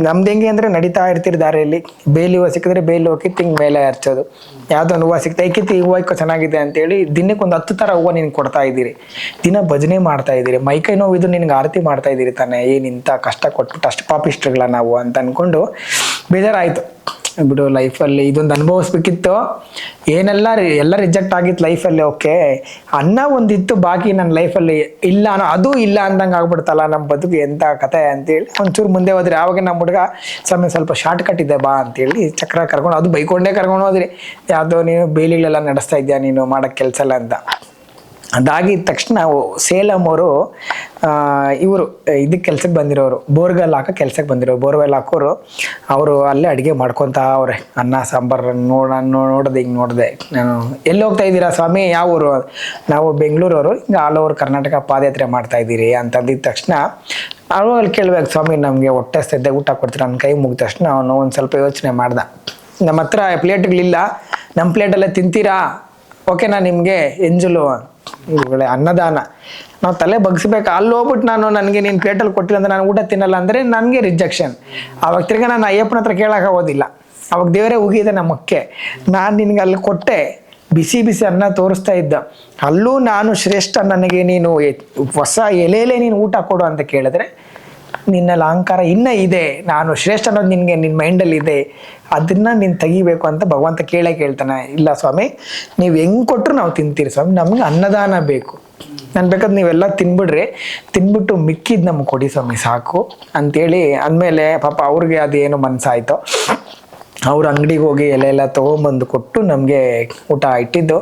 ನಮ್ದು ಹೆಂಗೆ ಅಂದರೆ ನಡೀತಾ ಇರ್ತೀರಿ ದಾರಿಯಲ್ಲಿ, ಬೇಲಿ ಹೂವು ಸಿಕ್ಕಿದ್ರೆ ಬೇಲಿ ಹೂವು ಕಿತ್ತು ಹಿಂಗೆ ಮೇಲೆ ಹರ್ಚೋದು. ಯಾವುದೋ ಒಂದು ಹೂವು ಸಿಗ್ತಾ ಕಿತ್ತು ಈ ಹೂವು ಇಕ್ಕೋ ಚೆನ್ನಾಗಿದೆ ಅಂತೇಳಿ ದಿನಕ್ಕೆ ಒಂದು 10 ಥರ ಹೂವು ನಿನ್ಗೆ ಕೊಡ್ತಾ ಇದ್ದೀರಿ. ದಿನ ಭಜನೆ ಮಾಡ್ತಾ ಇದ್ದೀರಿ, ಮೈಕೈ ನೋವಿದು ನಿನ್ಗೆ ಆರತಿ ಮಾಡ್ತಾ ಇದ್ದೀರಿ ತಾನೆ. ಏನಿಂತ ಕಷ್ಟ ಕೊಟ್ಬಿಟ್ಟು ಅಷ್ಟು ಪಾಪಿಷ್ಟ್ರಗಳ ನಾವು ಅಂತ ಅಂದ್ಕೊಂಡು ಬೇಜಾರಾಯಿತು. ಬಿಡು, ಲೈಫಲ್ಲಿ ಇದೊಂದು ಅನುಭವಿಸ್ಬೇಕಿತ್ತು. ಎಲ್ಲ ರಿಜೆಕ್ಟ್ ಆಗಿತ್ತು ಲೈಫಲ್ಲಿ. ಓಕೆ, ಅನ್ನ ಒಂದಿತ್ತು ಬಾಕಿ ನನ್ನ ಲೈಫಲ್ಲಿ ಇಲ್ಲ ಅನ್ನೋ, ಅದು ಇಲ್ಲ ಅಂದಂಗೆ ಆಗ್ಬಿಡ್ತಲ್ಲ ನಮ್ಮ ಬದುಕು, ಎಂಥ ಕತೆ ಅಂತೇಳಿ ಒಂಚೂರು ಮುಂದೆ ಹೋದ್ರಿ. ಆವಾಗ ನಮ್ಮ ಹುಡುಗ ಸಮಯ ಸ್ವಲ್ಪ ಶಾರ್ಟ್ ಕಟ್ ಇದೆ ಬಾ ಅಂತೇಳಿ ಚಕ್ರ ಕರ್ಕೊಂಡು, ಅದು ಬೈಕೊಂಡೇ ಕರ್ಕೊಂಡು ಹೋದ್ರಿ. ಯಾವುದೋ ನೀನು ಬೇಲಿಗಳೆಲ್ಲ ನಡೆಸ್ತಾ ಇದ್ಯಾ ನೀನು, ಮಾಡೋಕ್ಕೆ ಕೆಲಸ ಇಲ್ಲ ಅಂತ. ಅದಾಗಿದ್ದ ತಕ್ಷಣ ಸೇಲಂ ಅವರು ಇವರು ಇದಕ್ಕೆ ಕೆಲ್ಸಕ್ಕೆ ಬಂದಿರೋರು, ಬೋರ್ವೆಲ್ ಹಾಕೋ ಕೆಲ್ಸಕ್ಕೆ ಬಂದಿರೋರು, ಬೋರ್ವೆಲ್ ಹಾಕೋರು. ಅವರು ಅಲ್ಲೇ ಅಡುಗೆ ಮಾಡ್ಕೊತಾ ಅವ್ರೆ, ಅನ್ನ ಸಾಂಬಾರು ನೋಡಿದೆ. ಹಿಂಗೆ ನೋಡಿದೆ ನಾನು. ಎಲ್ಲಿ ಹೋಗ್ತಾ ಇದ್ದೀರಾ ಸ್ವಾಮಿ, ಯಾವ ಊರು? ನಾವು ಬೆಂಗಳೂರವರು, ಹಿಂಗೆ ಆಲ್ ಓವರ್ ಕರ್ನಾಟಕ ಪಾದಯಾತ್ರೆ ಮಾಡ್ತಾ ಇದ್ದೀರಿ ಅಂತಂದಿದ್ದ ತಕ್ಷಣ ಅವರು ಅಲ್ಲಿ ಕೇಳ್ಬೇಕು, ಸ್ವಾಮಿ ನಮಗೆ ಹೊಟ್ಟೆ ಹಸ್ತಿದೆ, ಊಟ ಕೊಡ್ತೀರಾ? ನನ್ನ ಕೈ ಮುಗಿದ ತಕ್ಷಣ ಅವನು ಒಂದು ಸ್ವಲ್ಪ ಯೋಚನೆ ಮಾಡ್ದೆ. ನಮ್ಮ ಹತ್ರ ಪ್ಲೇಟ್ಗಳಿಲ್ಲ, ನಮ್ಮ ಪ್ಲೇಟಲ್ಲೇ ತಿಂತೀರಾ? ಓಕೆನಾ ನಿಮಗೆ ಎಂಜಲು ಇವುಗಳೇ ಅನ್ನದಾನ. ನಾವು ತಲೆ ಬಗ್ಸ್ಬೇಕು. ಅಲ್ಲಿ ಹೋಗ್ಬಿಟ್ಟು ನನಗೆ ನೀನು ಪ್ಲೇಟಲ್ಲಿ ಕೊಟ್ಟಿಲ್ಲ ಅಂದರೆ ನಾನು ಊಟ ತಿನ್ನಲ್ಲ ಅಂದರೆ ನನಗೆ ರಿಜೆಕ್ಷನ್. ಆವಾಗ ತಿರ್ಗಿ ನಾನು ಅಯ್ಯಪ್ಪನ ಹತ್ರ ಕೇಳೋಕ್ಕಾಗೋದಿಲ್ಲ. ಅವಾಗ ದೇವರೇ ಉಗಿದೆ ನಮ್ಮಕ್ಕೆ. ನಾನು ನಿನಗೆ ಅಲ್ಲಿ ಕೊಟ್ಟೆ, ಬಿಸಿ ಬಿಸಿ ಅನ್ನ ತೋರಿಸ್ತಾ ಇದ್ದ. ಅಲ್ಲೂ ನಾನು ಶ್ರೇಷ್ಠ, ನನಗೆ ನೀನು ಹೊಸ ಎಲೆಯಲ್ಲೇ ನೀನು ಊಟ ಕೊಡು ಅಂತ ಕೇಳಿದ್ರೆ ನಿನ್ನಲ್ಲಿ ಅಹಂಕಾರ ಇನ್ನೂ ಇದೆ. ನಾನು ಶ್ರೇಷ್ಠ ಅನ್ನೋದು ನಿನ್ನ ಮೈಂಡಲ್ಲಿ ಇದೆ, ಅದನ್ನು ನೀನು ತೆಗಿಬೇಕು ಅಂತ ಭಗವಂತ ಕೇಳ್ತಾನೆ. ಇಲ್ಲ ಸ್ವಾಮಿ, ನೀವು ಹೆಂಗೆ ಕೊಟ್ಟರು ನಾವು ತಿಂತೀರಿ ಸ್ವಾಮಿ, ನಮಗೆ ಅನ್ನದಾನ ಬೇಕು. ನಾನು ಬೇಕಾದ್ರೆ ನೀವೆಲ್ಲ ತಿನ್ಬಿಟ್ಟು ಮಿಕ್ಕಿದ್ದು ನಮ್ಗೆ ಕೊಡಿ ಸ್ವಾಮಿ ಸಾಕು ಅಂತೇಳಿ ಅಂದಮೇಲೆ ಪಾಪ ಅವ್ರಿಗೆ ಅದೇನು ಮನಸ್ಸಾಯಿತು. ಅವ್ರ ಅಂಗಡಿಗೆ ಹೋಗಿ ಎಲ್ಲ ತೊಗೊಂಬಂದು ಕೊಟ್ಟು ನಮಗೆ ಊಟ ಇಟ್ಟಿದ್ದು.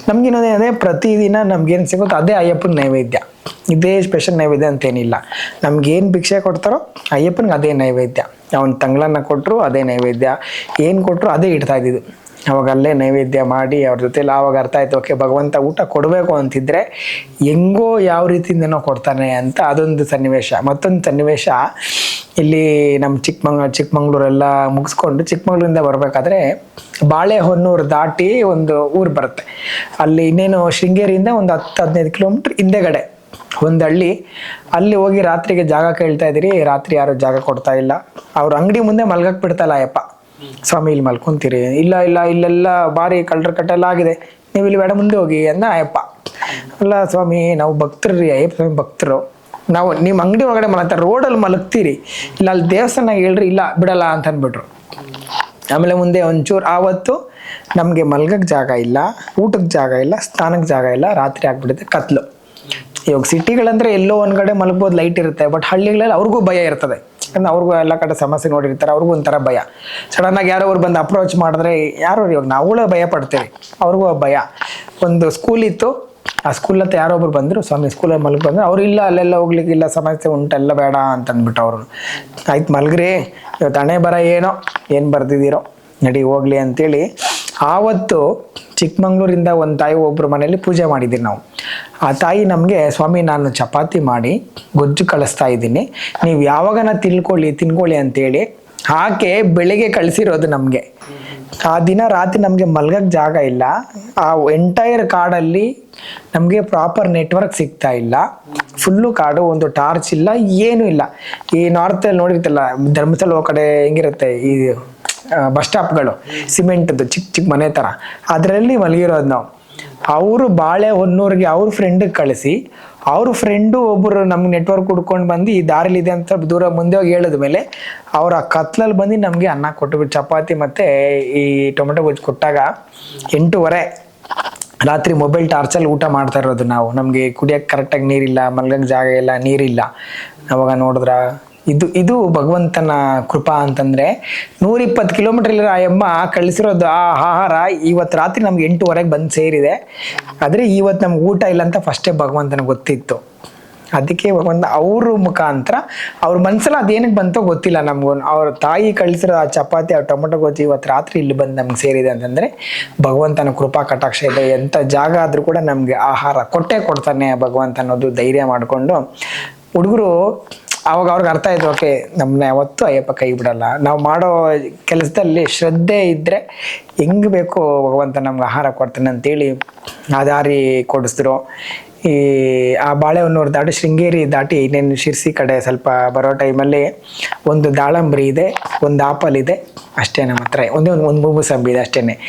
ನಮಗೇನದೇ ಪ್ರತಿದಿನ ನಮ್ಗೇನು ಸಿಗುತ್ತೋ ಅದೇ ಅಯ್ಯಪ್ಪನ ನೈವೇದ್ಯ. ಇದೇ ಸ್ಪೆಷಲ್ ನೈವೇದ್ಯ ಅಂತೇನಿಲ್ಲ. ನಮ್ಗೇನು ಭಿಕ್ಷೆ ಕೊಡ್ತಾರೋ ಅಯ್ಯಪ್ಪನಿಗೆ ಅದೇ ನೈವೇದ್ಯ. ಅವನ ತಂಗ್ಳನ್ನ ಕೊಟ್ಟರು ಅದೇ ನೈವೇದ್ಯ, ಏನು ಕೊಟ್ಟರು ಅದೇ ಇಡ್ತಾ ಇದ್ದಿದ್ದು. ಅವಾಗ ಅಲ್ಲೇ ನೈವೇದ್ಯ ಮಾಡಿ ಅವ್ರ ಜೊತೆಲಿ ಆವಾಗ ಅರ್ಥ ಆಯ್ತು, ಓಕೆ ಭಗವಂತ ಊಟ ಕೊಡಬೇಕು ಅಂತಿದ್ರೆ ಹೆಂಗೋ ಯಾವ ರೀತಿಯಿಂದನೋ ಕೊಡ್ತಾನೆ ಅಂತ. ಅದೊಂದು ಸನ್ನಿವೇಶ. ಮತ್ತೊಂದು ಸನ್ನಿವೇಶ, ಇಲ್ಲಿ ನಮ್ಮ ಚಿಕ್ಕಮಂಗ್ಳೂರೆಲ್ಲ ಮುಗಿಸ್ಕೊಂಡು ಚಿಕ್ಕಮಂಗ್ಳೂರಿಂದ ಬರಬೇಕಾದ್ರೆ ಬಾಳೆಹೊನ್ನೂರು ದಾಟಿ ಒಂದು ಊರು ಬರುತ್ತೆ. ಅಲ್ಲಿ ಇನ್ನೇನು ಶೃಂಗೇರಿಯಿಂದ ಒಂದು 10-15 ಕಿಲೋಮೀಟ್ರ್ ಹಿಂದೆಗಡೆ ಒಂದು ಹಳ್ಳಿ. ಅಲ್ಲಿ ಹೋಗಿ ರಾತ್ರಿಗೆ ಜಾಗ ಕೇಳ್ತಾ ಇದ್ದೀರಿ, ರಾತ್ರಿ ಯಾರು ಜಾಗ ಕೊಡ್ತಾ ಇಲ್ಲ. ಅವ್ರ ಅಂಗಡಿ ಮುಂದೆ ಮಲ್ಗಕ್ಕೆ ಬಿಡ್ತಾಯಿಲ್ಲ ಅಯ್ಯಪ್ಪ. ಸ್ವಾಮಿ ಇಲ್ಲಿ ಮಲ್ಕೊಂತೀರಿ? ಇಲ್ಲ ಇಲ್ಲೆಲ್ಲ ಭಾರಿ ಕಳ್ಳರ ಕಟ್ಟೆಲ್ಲ ಆಗಿದೆ, ನೀವು ಇಲ್ಲಿ ಬೇಡ ಮುಂದೆ ಹೋಗಿ ಅಂದ ಅಯ್ಯಪ್ಪ. ಅಲ್ಲ ಸ್ವಾಮಿ, ನಾವು ಭಕ್ತರು ರೀ, ಅಯ್ಯಪ್ಪ ಸ್ವಾಮಿ ಭಕ್ತರು. ನಾವು ನಿಮ್ಮ ಅಂಗಡಿ ಒಳಗಡೆ ಮಲಗ್ತಾರೆ, ರೋಡಲ್ಲಿ ಮಲಗ್ತೀರಿ, ಇಲ್ಲ ಅಲ್ಲಿ ದೇವಸ್ಥಾನ ಹೇಳ್ರಿ, ಇಲ್ಲ ಬಿಡಲ್ಲ ಅಂತ ಅಂದ್ಬಿಟ್ರು. ಆಮೇಲೆ ಮುಂದೆ ಒಂಚೂರು ಆವತ್ತು ನಮಗೆ ಮಲ್ಗಕ್ಕೆ ಜಾಗ ಇಲ್ಲ, ಊಟಕ್ಕೆ ಜಾಗ ಇಲ್ಲ, ಸ್ನಾನಕ್ಕೆ ಜಾಗ ಇಲ್ಲ, ರಾತ್ರಿ ಆಗ್ಬಿಡುತ್ತೆ, ಕತ್ಲು. ಇವಾಗ ಸಿಟಿಗಳಂದ್ರೆ ಎಲ್ಲೋ ಒಂದು ಕಡೆ ಮಲಗ್ಬೋದು, ಲೈಟ್ ಇರುತ್ತೆ. ಬಟ್ ಹಳ್ಳಿಗಳಲ್ಲಿ ಅವ್ರಿಗೂ ಭಯ ಇರ್ತದೆ, ಯಾಕಂದ್ರೆ ಅವ್ರಿಗೂ ಎಲ್ಲ ಕಡೆ ಸಮಸ್ಯೆ ನೋಡಿರ್ತಾರೆ, ಅವ್ರಿಗೂ ಒಂಥರ ಭಯ. ಸಡನ್ನಾಗಿ ಯಾರೋ ಅವ್ರು ಬಂದು ಅಪ್ರೋಚ್ ಮಾಡಿದ್ರೆ ಯಾರೋ ಇವಾಗ ನಾವುಗಳೇ ಭಯ ಪಡ್ತೀವಿ, ಅವ್ರಿಗೂ ಭಯ. ಒಂದು ಸ್ಕೂಲ್ ಇತ್ತು, ಆ ಸ್ಕೂಲ್ ಹತ್ರ ಯಾರೊಬ್ರು ಬಂದರು, ಸ್ವಾಮಿ ಸ್ಕೂಲಲ್ಲಿ ಮಲಗಿ ಬಂದರು. ಅವ್ರು ಇಲ್ಲ ಅಲ್ಲೆಲ್ಲ ಹೋಗ್ಲಿಕ್ಕಿಲ್ಲ, ಸಮಸ್ಯೆ ಉಂಟೆಲ್ಲ ಬೇಡ ಅಂತ ಅಂದ್ಬಿಟ್ಟು ಅವರು. ಆಯ್ತು ಮಲಗ್ರಿ, ಇವತ್ತು ಹಣೆ ಬರ ಏನು ಬರ್ದಿದ್ದೀರೋ ನಡಿ ಹೋಗ್ಲಿ ಅಂತೇಳಿ ಆವತ್ತು ಚಿಕ್ಕಮಂಗ್ಳೂರಿಂದ ಒಂದು ತಾಯಿ ಒಬ್ಬರು ಮನೆಯಲ್ಲಿ ಪೂಜೆ ಮಾಡಿದ್ದೀವಿ ನಾವು. ಆ ತಾಯಿ ನಮಗೆ, ಸ್ವಾಮಿ ನಾನು ಚಪಾತಿ ಮಾಡಿ ಗೊಜ್ಜು ಕಳಿಸ್ತಾ ಇದ್ದೀನಿ, ನೀವು ಯಾವಾಗನ ತಿನ್ಕೊಳ್ಳಿ ಅಂತೇಳಿ ಆಕೆ ಬೆಳಿಗ್ಗೆ ಕಳಿಸಿರೋದು ನಮಗೆ. ಆ ದಿನ ರಾತ್ರಿ ನಮಗೆ ಮಲ್ಗಕ್ಕೆ ಜಾಗ ಇಲ್ಲ. ಆ ಎಂಟೈರ್ ಕಾಡಲ್ಲಿ ನಮಗೆ ಪ್ರಾಪರ್ ನೆಟ್ವರ್ಕ್ ಸಿಗ್ತಾ ಇಲ್ಲ. ಫುಲ್ಲು ಕಾಡು, ಒಂದು ಟಾರ್ಚ್ ಇಲ್ಲ, ಏನೂ ಇಲ್ಲ. ಈ ನಾರ್ತಲ್ಲಿ ನೋಡಿರ್ತಲ್ಲ, ಧರ್ಮಸ್ಥಳ ಹೋಗೋ ಕಡೆ ಹೆಂಗಿರುತ್ತೆ ಈ ಬಸ್ ಸ್ಟಾಪ್ಗಳು, ಸಿಮೆಂಟ್ದು ಚಿಕ್ಕ ಚಿಕ್ಕ ಮನೆ ಥರ, ಅದರಲ್ಲಿ ಮಲಗಿರೋದು ನಾವು. ಅವರು ಬಾಳೆಹೊನ್ನೂರಿಗೆ ಅವ್ರ ಫ್ರೆಂಡಿಗೆ ಕಳಿಸಿ, ಅವ್ರ ಫ್ರೆಂಡು ಒಬ್ಬರು ನಮ್ಗೆ ನೆಟ್ವರ್ಕ್ ಹುಡ್ಕೊಂಡು ಬಂದು ಈ ದಾರಿಲಿದೆ ಅಂತ ದೂರ ಮುಂದೆ ಹೋಗಿ ಹೇಳಿದ ಮೇಲೆ ಅವ್ರು ಆ ಕತ್ಲಲ್ಲಿ ಬಂದು ನಮಗೆ ಅನ್ನ ಕೊಟ್ಟುಬಿಟ್ಟು ಚಪಾತಿ ಮತ್ತು ಈ ಟೊಮೆಟೊ ಗೊಜ್ಜು ಕೊಟ್ಟಾಗ 8:30 ರಾತ್ರಿ ಮೊಬೈಲ್ ಟಾರ್ಚಲ್ಲಿ ಊಟ ಮಾಡ್ತಾ ಇರೋದು ನಾವು. ನಮಗೆ ಕುಡಿಯೋಕ್ಕೆ ಕರೆಕ್ಟಾಗಿ ನೀರಿಲ್ಲ, ಮಲ್ಗಕ್ಕೆ ಜಾಗ ಇಲ್ಲ, ನೀರಿಲ್ಲ. ಅವಾಗ ನೋಡಿದ್ರ ಇದು ಭಗವಂತನ ಕೃಪಾ ಅಂತಂದರೆ 120 ಕಿಲೋಮೀಟರ್ ಇರೋ ಅಮ್ಮ ಕಳಿಸಿರೋದು ಆ ಆಹಾರ ಇವತ್ತು ರಾತ್ರಿ ನಮ್ಗೆ 8:30 ಬಂದು ಸೇರಿದೆ. ಆದರೆ ಇವತ್ತು ನಮ್ಗೆ ಊಟ ಇಲ್ಲ ಅಂತ ಫಸ್ಟೇ ಭಗವಂತನಿಗೆ ಗೊತ್ತಿತ್ತು. ಅದಕ್ಕೆ ಭಗವಂತ ಅವ್ರ ಮುಖಾಂತರ ಅವ್ರ ಮನಸ್ಸಲ್ಲಿ ಅದೇನಕ್ಕೆ ಬಂತೋ ಗೊತ್ತಿಲ್ಲ ನಮಗೂ. ಅವ್ರ ತಾಯಿ ಕಳಿಸಿರೋ ಆ ಚಪಾತಿ, ಆ ಟೊಮೆಟೊ ಗೊಜ್ಜು ಇವತ್ತು ರಾತ್ರಿ ಇಲ್ಲಿ ಬಂದು ನಮ್ಗೆ ಸೇರಿದೆ ಅಂತಂದರೆ ಭಗವಂತನ ಕೃಪಾ ಕಟಾಕ್ಷ ಇದೆ. ಎಂಥ ಜಾಗ ಆದರೂ ಕೂಡ ನಮಗೆ ಆಹಾರ ಕೊಟ್ಟೇ ಕೊಡ್ತಾನೆ ಭಗವಂತ ಅನ್ನೋದು ಧೈರ್ಯ ಮಾಡಿಕೊಂಡು ಹುಡುಗರು ಅವಾಗ ಅವ್ರಿಗೆ ಅರ್ಥ ಆಯ್ತು, ಓಕೆ ನಮ್ಮನ್ನ ಯಾವತ್ತೂ ಅಯ್ಯಪ್ಪ ಕೈ ಬಿಡಲ್ಲ. ನಾವು ಮಾಡೋ ಕೆಲಸದಲ್ಲಿ ಶ್ರದ್ಧೆ ಇದ್ದರೆ ಹೆಂಗೆ ಬೇಕೋ ಭಗವಂತ ನಮ್ಗೆ ಆಹಾರ ಕೊಡ್ತಾನೆ ಅಂತೇಳಿ ಆ ದಾರಿ ಕೊಡಿಸಿದ್ರು. ಈ ಆ ಬಾಳೆಹೊನ್ನೂರು ದಾಟಿ ಶೃಂಗೇರಿ ದಾಟಿ ಇನ್ನೇನು ಶಿರ್ಸಿ ಕಡೆ ಸ್ವಲ್ಪ ಬರೋ ಟೈಮಲ್ಲಿ ಒಂದು ದಾಳಂಬ್ರಿ ಇದೆ, ಒಂದು ಆಪಲ್ ಇದೆ, ಅಷ್ಟೇ ನಮ್ಮ ಹತ್ರ. ಒಂದು ಮೂಸಂಬಿ ಇದೆ ಅಷ್ಟೇ.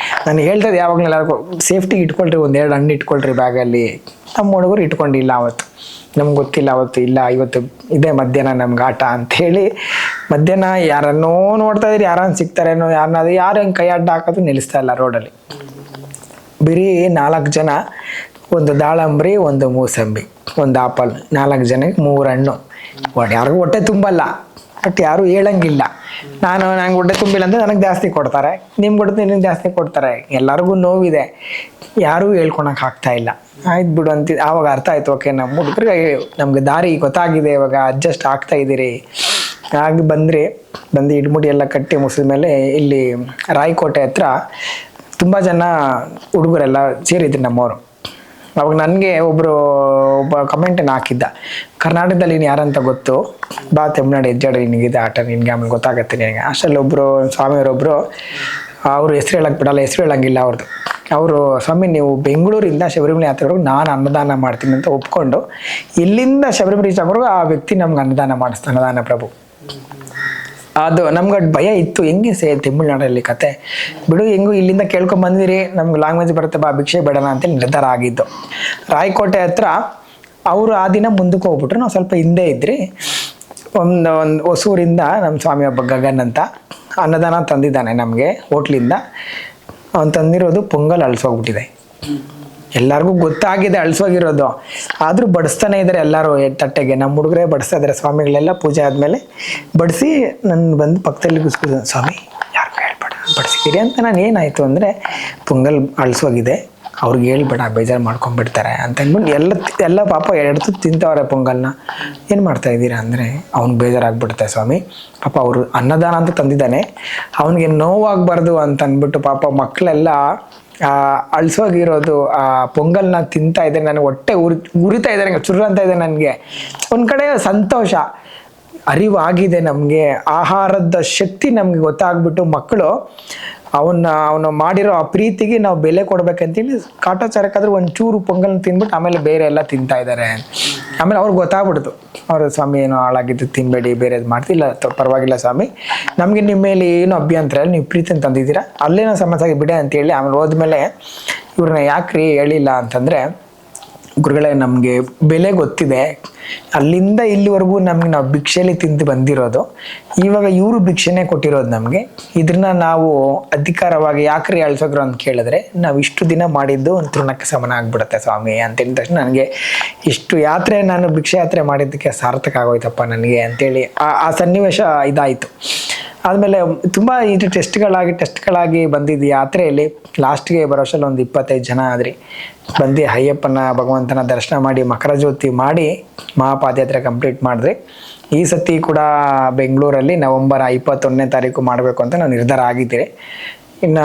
ನಾನು ಹೇಳ್ತದೆ ಯಾವಾಗಲೂ ಎಲ್ಲರಿಗೂ ಸೇಫ್ಟಿಗೆ ಇಟ್ಕೊಳ್ರಿ, 1-2 ಹಣ್ಣು ಇಟ್ಕೊಳ್ರಿ ಬ್ಯಾಗಲ್ಲಿ. ನಮ್ಮ ಹುಡುಗರು ಇಟ್ಕೊಂಡಿಲ್ಲ ಅವತ್ತು, ನಮ್ಗೆ ಗೊತ್ತಿಲ್ಲ ಅವತ್ತು. ಇಲ್ಲ ಇವತ್ತು ಇದೇ ಮಧ್ಯಾಹ್ನ ನಮ್ಗೆ ಆಟ ಅಂಥೇಳಿ ಮಧ್ಯಾಹ್ನ ಯಾರನ್ನೋ ನೋಡ್ತಾ ಇದ್ರಿ, ಯಾರನ್ನ ಸಿಗ್ತಾರೇನೋ, ಯಾರು ಹೆಂಗೆ ಕೈ ಅಡ್ಡ ಹಾಕೋದು ನಿಲ್ಲಿಸ್ತಾ ಇಲ್ಲ ರೋಡಲ್ಲಿ. ಬರೀ 4 ಜನ, ಒಂದು ದಾಳಂಬ್ರಿ, ಒಂದು ಮೂಸಂಬಿ, ಒಂದು ಆಪಲ್, 4 ಜನಕ್ಕೆ 3 ಹಣ್ಣು. ಯಾರಿಗೂ ಹೊಟ್ಟೆ ತುಂಬಲ್ಲ, ಬಟ್ ಯಾರು ಹೇಳಂಗಿಲ್ಲ. ನಂಗೆ ಹೊಟ್ಟೆ ತುಂಬಿಲ್ಲ ಅಂದರೆ ನನಗೆ ಜಾಸ್ತಿ ಕೊಡ್ತಾರೆ, ನಿಮ್ಗೆ ಹೊಟ್ಟೆ ನಿನಗೆ ಜಾಸ್ತಿ ಕೊಡ್ತಾರೆ. ಎಲ್ಲರಿಗೂ ನೋವಿದೆ, ಯಾರೂ ಹೇಳ್ಕೊಳಕ್ಕೆ ಆಗ್ತಾ ಇಲ್ಲ. ಆಯ್ತು ಬಿಡು ಅಂತ ಆವಾಗ ಅರ್ಥ ಆಯ್ತು, ಓಕೆ ನಮ್ಮ ಹುಡುಗರಿಗೆ ನಮ್ಗೆ ದಾರಿ ಗೊತ್ತಾಗಿದೆ, ಇವಾಗ ಅಡ್ಜಸ್ಟ್ ಆಗ್ತಾ ಇದ್ದೀರಿ. ಹಾಗೆ ಬಂದು ಇಡ್ಮುಡಿ ಎಲ್ಲ ಕಟ್ಟಿ ಮುಗಿಸಿದ ಮೇಲೆ ಇಲ್ಲಿ ರಾಯಕೋಟೆ ಹತ್ರ ತುಂಬ ಜನ ಹುಡುಗರೆಲ್ಲ ಸೇರಿದ್ರು ನಮ್ಮವರು. ಅವಾಗ ನನಗೆ ಒಬ್ಬ ಕಮೆಂಟನ್ನು ಹಾಕಿದ್ದ, ಕರ್ನಾಟಕದಲ್ಲಿ ನೀನು ಯಾರಂತ ಗೊತ್ತು, ಬಾ ತಮಿಳ್ನಾಡು ಹೆಜ್ಜಾಡು ನಿನಗಿದೆ ಆಟ, ನಿನಗೆ ಆಮೇಲೆ ಗೊತ್ತಾಗತ್ತೆ ನಿನಗೆ. ಅಷ್ಟರಲ್ಲಿ ಒಬ್ಬರು ಸ್ವಾಮಿಯವರೊಬ್ಬರು, ಅವರು ಹೆಸರು ಹೇಳಕ್ಕೆ ಬಿಡಲ್ಲ, ಹೆಸರು ಹೇಳಂಗಿಲ್ಲ ಅವ್ರದ್ದು. ಅವರು ಸ್ವಾಮಿ ನೀವು ಬೆಂಗಳೂರಿಂದ ಶಬರಿಮಲೆ ಯಾತ್ರೆವರೆಗೂ ನಾನು ಅನ್ನದಾನ ಮಾಡ್ತೀನಿ ಅಂತ ಒಪ್ಕೊಂಡು ಇಲ್ಲಿಂದ ಶಬರಿಮಲೆ ರೀಚ್ ಆಗೋರು ಆ ವ್ಯಕ್ತಿ ನಮ್ಗೆ ಅನ್ನದಾನ ಮಾಡಿಸ್ತಾನೆ, ಅನ್ನದಾನ ಪ್ರಭು. ಅದು ನಮ್ಗೆ ಭಯ ಇತ್ತು, ಹೆಂಗೆ ತಮಿಳ್ನಾಡಲ್ಲಿ ಕತೆ ಬಿಡು, ಹೆಂಗೂ ಇಲ್ಲಿಂದ ಕೇಳ್ಕೊಂಡು ಬಂದಿರಿ, ನಮ್ಗೆ ಲ್ಯಾಂಗ್ವೇಜ್ ಬರುತ್ತೆ, ಬಾ ಭಿಕ್ಷೆ ಬೇಡಣ ಅಂತೇಳಿ ನಿರ್ಧಾರ ಆಗಿದ್ದು. ರಾಯಕೋಟೆ ಹತ್ರ ಅವರು ಆ ದಿನ ಮುಂದಕ್ಕೆ ಹೋಗ್ಬಿಟ್ರು, ನಾವು ಸ್ವಲ್ಪ ಹಿಂದೆ ಇದ್ರಿ. ಒಂದು ಹೊಸೂರಿಂದ ನಮ್ಮ ಸ್ವಾಮಿ ಒಬ್ಬ ಗಗನ್ ಅಂತ ಅನ್ನದಾನ ತಂದಿದ್ದಾನೆ ನಮಗೆ ಹೋಟ್ಲಿಂದ. ಅವನು ತಂದಿರೋದು ಪೊಂಗಲ್ ಅಳಿಸೋಗ್ಬಿಟ್ಟಿದೆ. ಎಲ್ಲರಿಗೂ ಗೊತ್ತಾಗಿದೆ ಅಳಿಸೋಗಿರೋದು, ಆದರೂ ಬಡಿಸ್ತಾನೆ ಇದ್ದಾರೆ ಎಲ್ಲರೂ ತಟ್ಟೆಗೆ. ನಮ್ಮ ಹುಡುಗರೇ ಬಡಿಸ್ತಾ ಇದ್ದಾರೆ, ಸ್ವಾಮಿಗಳೆಲ್ಲ ಪೂಜೆ ಆದಮೇಲೆ ಬಡಿಸಿ ನನ್ನ ಬಂದು ಪಕ್ಕದಲ್ಲಿ ಕೂಸ್ಬಿಟ್ಟು, ಸ್ವಾಮಿ ಯಾರಿಗೂ ಹೇಳ್ಬೇಡ ಬಡಿಸಿದ್ದೀರಿ ಅಂತ. ನಾನು ಏನಾಯಿತು ಅಂದರೆ ಪೊಂಗಲ್ ಅಳಿಸೋಗಿದೆ, ಅವ್ರಿಗೆ ಹೇಳ್ಬೇಡ ಬೇಜಾರು ಮಾಡ್ಕೊಂಡ್ಬಿಡ್ತಾರೆ ಅಂತ ಅಂದ್ಬಿಟ್ಟು ಎಲ್ಲ ಪಾಪ 2 ತುತ್ತು ತಿಂತವ್ರೆ ಪೊಂಗಲ್ನ. ಏನು ಮಾಡ್ತಾ ಇದ್ದೀರಾ ಅಂದರೆ ಅವ್ನಿಗೆ ಬೇಜಾರಾಗ್ಬಿಡುತ್ತೆ ಸ್ವಾಮಿ, ಪಾಪ ಅವರು ಅನ್ನದಾನ ಅಂತ ತಂದಿದ್ದಾನೆ, ಅವನಿಗೆ ನೋವಾಗಬಾರ್ದು ಅಂತ ಅಂದ್ಬಿಟ್ಟು ಪಾಪ ಮಕ್ಕಳೆಲ್ಲ ಅಳಿಸೋಗಿರೋದು ಆ ಪೊಂಗಲ್ನ ತಿಂತಾ ಇದ್ದಾರೆ. ನನಗೆ ಹೊಟ್ಟೆ ಉರಿತಾ ಇದ್ದಾರೆ, ಚುರ್ರ ಅಂತ ಇದೆ ನನಗೆ. ಒಂದು ಕಡೆ ಸಂತೋಷ, ಅರಿವಾಗಿದೆ ನಮಗೆ, ಆಹಾರದ ಶಕ್ತಿ ನಮಗೆ ಗೊತ್ತಾಗ್ಬಿಟ್ಟು ಮಕ್ಕಳು ಅವನು ಮಾಡಿರೋ ಆ ಪ್ರೀತಿಗೆ ನಾವು ಬೆಲೆ ಕೊಡ್ಬೇಕಂತೇಳಿ ಕಾಟಾಚಾರಕ್ಕಾದ್ರೂ ಒಂಚೂರು ಪೊಂಗಲ್ ತಿಂದ್ಬಿಟ್ಟು ಆಮೇಲೆ ಬೇರೆ ಎಲ್ಲ ತಿಂತಾ ಇದ್ದಾರೆ. ಆಮೇಲೆ ಅವ್ರಿಗೆ ಗೊತ್ತಾಗ್ಬಿಡ್ತು, ಅವರು ಸ್ವಾಮಿ ಏನೋ ಹಾಳಾಗಿದ್ದು ತಿನ್ನಬೇಡಿ, ಬೇರೆದು ಮಾಡ್ತಿಲ್ಲ, ಪರವಾಗಿಲ್ಲ ಸ್ವಾಮಿ, ನಮಗೆ ನಿಮ್ಮ ಮೇಲೆ ಏನು ಅಭ್ಯಂತರ ಇಲ್ಲ, ನೀವು ಪ್ರೀತಿನ ತಂದಿದ್ದೀರಾ, ಅಲ್ಲೇನೋ ಸಮಸ್ಯೆ ಆಗಿ ಬಿಡೆ ಅಂತೇಳಿ. ಆಮೇಲೆ ಹೋದ್ಮೇಲೆ ಇವ್ರನ್ನ ಯಾಕ್ರಿ ಹೇಳಿಲ್ಲ ಅಂತಂದರೆ, ಗುರುಗಳೇ ನಮಗೆ ಬೆಲೆ ಗೊತ್ತಿದೆ, ಅಲ್ಲಿಂದ ಇಲ್ಲಿವರೆಗೂ ನಮಗೆ ನಾವು ಭಿಕ್ಷೆಯಲ್ಲಿ ತಿಂದು ಬಂದಿರೋದು, ಇವಾಗ ಇವರು ಭಿಕ್ಷೆನೇ ಕೊಟ್ಟಿರೋದು ನಮಗೆ, ಇದನ್ನ ನಾವು ಅಧಿಕಾರವಾಗಿ ಯಾಕ್ರಿ ಅಳಿಸೋಗ್ರು ಅಂತ ಕೇಳಿದ್ರೆ ನಾವು ಇಷ್ಟು ದಿನ ಮಾಡಿದ್ದು ಒಂದು ತೃಣಕ್ಕೆ ಸಮಾನ ಆಗ್ಬಿಡುತ್ತೆ ಸ್ವಾಮಿ ಅಂತ ಹೇಳಿದ ತಕ್ಷಣ ನನಗೆ ಇಷ್ಟು ಯಾತ್ರೆ, ನಾನು ಭಿಕ್ಷೆ ಯಾತ್ರೆ ಮಾಡಿದ್ದಕ್ಕೆ ಸಾರ್ಥಕ ಆಗೋಯ್ತಪ್ಪ ನನಗೆ ಅಂತೇಳಿ ಆ ಸನ್ನಿವೇಶ ಇದಾಯಿತು. ಆದಮೇಲೆ ತುಂಬ ಇದು ಟೆಸ್ಟ್ಗಳಾಗಿ ಬಂದಿದ್ದು ಯಾತ್ರೆಯಲ್ಲಿ ಲಾಸ್ಟ್ಗೆ ಬರೋಷ್ಟಲ್ಲಿ ಒಂದು 25 ಜನ ಆದ್ರಿ. ಬಂದು ಅಯ್ಯಪ್ಪನ ಭಗವಂತನ ದರ್ಶನ ಮಾಡಿ ಮಕರ ಜ್ಯೋತಿ ಮಾಡಿ ಮಹಾಪಾದಯಾತ್ರೆ ಕಂಪ್ಲೀಟ್ ಮಾಡಿದ್ರಿ. ಈ ಸತಿ ಕೂಡ ಬೆಂಗಳೂರಲ್ಲಿ ನವೆಂಬರ್ 21ನೇ ತಾರೀಕು ಮಾಡಬೇಕು ಅಂತ ನಾವು ನಿರ್ಧಾರ ಆಗಿದ್ದೀರಿ. ಇನ್ನು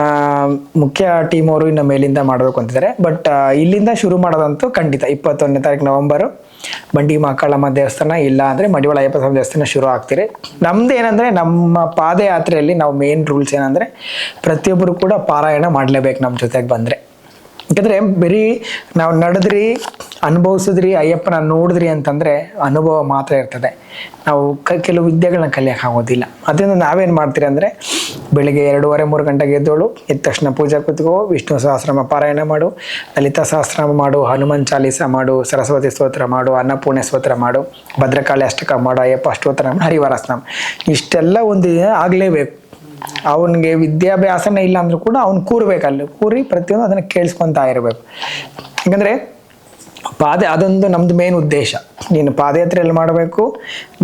ಮುಖ್ಯ ಟೀಮ್ ಅವರು ಇನ್ನು ಮೇಲಿಂದ ಮಾಡಬೇಕು ಅಂತಿದ್ದಾರೆ. ಬಟ್ ಇಲ್ಲಿಂದ ಶುರು ಮಾಡೋದಂತೂ ಖಂಡಿತ 21ನೇ ತಾರೀಕು ನವೆಂಬರು ಬಂಡಿ ಮಕ್ಕಳಮ್ಮ ದೇವಸ್ಥಾನ, ಇಲ್ಲ ಅಂದರೆ ಮಡಿವಾಳ ಅಯ್ಯಪ್ಪ ಸ್ವಾಮಿ ದೇವಸ್ಥಾನ ಶುರು ಆಗ್ತೀರಿ. ನಮ್ದು ಏನಂದರೆ ನಮ್ಮ ಪಾದಯಾತ್ರೆಯಲ್ಲಿ ನಾವು ಮೇನ್ ರೂಲ್ಸ್ ಏನಂದರೆ ಪ್ರತಿಯೊಬ್ಬರು ಕೂಡ ಪಾರಾಯಣ ಮಾಡಲೇಬೇಕು ನಮ್ಮ ಜೊತೆಗೆ ಬಂದರೆ. ಯಾಕಂದರೆ ಬರೀ ನಾವು ನಡೆದ್ರಿ ಅನುಭವಿಸಿದ್ರಿ ಅಯ್ಯಪ್ಪನ ನೋಡಿದ್ರಿ ಅಂತಂದರೆ ಅನುಭವ ಮಾತ್ರ ಇರ್ತದೆ, ನಾವು ಕೆಲವು ವಿದ್ಯೆಗಳನ್ನ ಕಲಿಯೋಕ್ಕಾಗೋದಿಲ್ಲ. ಅದರಿಂದ ನಾವೇನು ಮಾಡ್ತೀರಿ ಅಂದರೆ ಬೆಳಿಗ್ಗೆ 2:30-3 ಗಂಟೆಗೆ ಎದ್ದೋಳು, ಎದ್ದ ತಕ್ಷಣ ಪೂಜೆ ಕೂತ್ಕೋ, ವಿಷ್ಣು ಸಹಸ್ರನಾಮ ಪಾರಾಯಣ ಮಾಡು, ಲಲಿತಾ ಸಹಸ್ರನಾಮ ಮಾಡು, ಹನುಮಾನ್ ಚಾಲೀಸ ಮಾಡು, ಸರಸ್ವತಿ ಸ್ತೋತ್ರ ಮಾಡು, ಅನ್ನಪೂರ್ಣೆ ಸ್ತೋತ್ರ ಮಾಡು, ಭದ್ರಕಾಳಿ ಅಷ್ಟಕ ಮಾಡು, ಅಯ್ಯಪ್ಪ ಅಷ್ಟೋತ್ತರ, ಹರಿವಾರಸ್ನಾಮ, ಇಷ್ಟೆಲ್ಲ ಒಂದು ಆಗಲೇಬೇಕು. ಅವನಿಗೆ ವಿದ್ಯಾಭ್ಯಾಸನೇ ಇಲ್ಲ ಅಂದ್ರೂ ಕೂಡ ಅವ್ನು ಕೂರ್ಬೇಕಲ್ಲಿ, ಕೂರಿ ಪ್ರತಿಯೊಂದು ಅದನ್ನು ಕೇಳಿಸ್ಕೊತಾ ಇರಬೇಕು. ಯಾಕಂದರೆ ಅದೊಂದು ನಮ್ದು ಮೇನ್ ಉದ್ದೇಶ. ನೀನು ಪಾದಯಾತ್ರೆಯಲ್ಲಿ ಮಾಡಬೇಕು,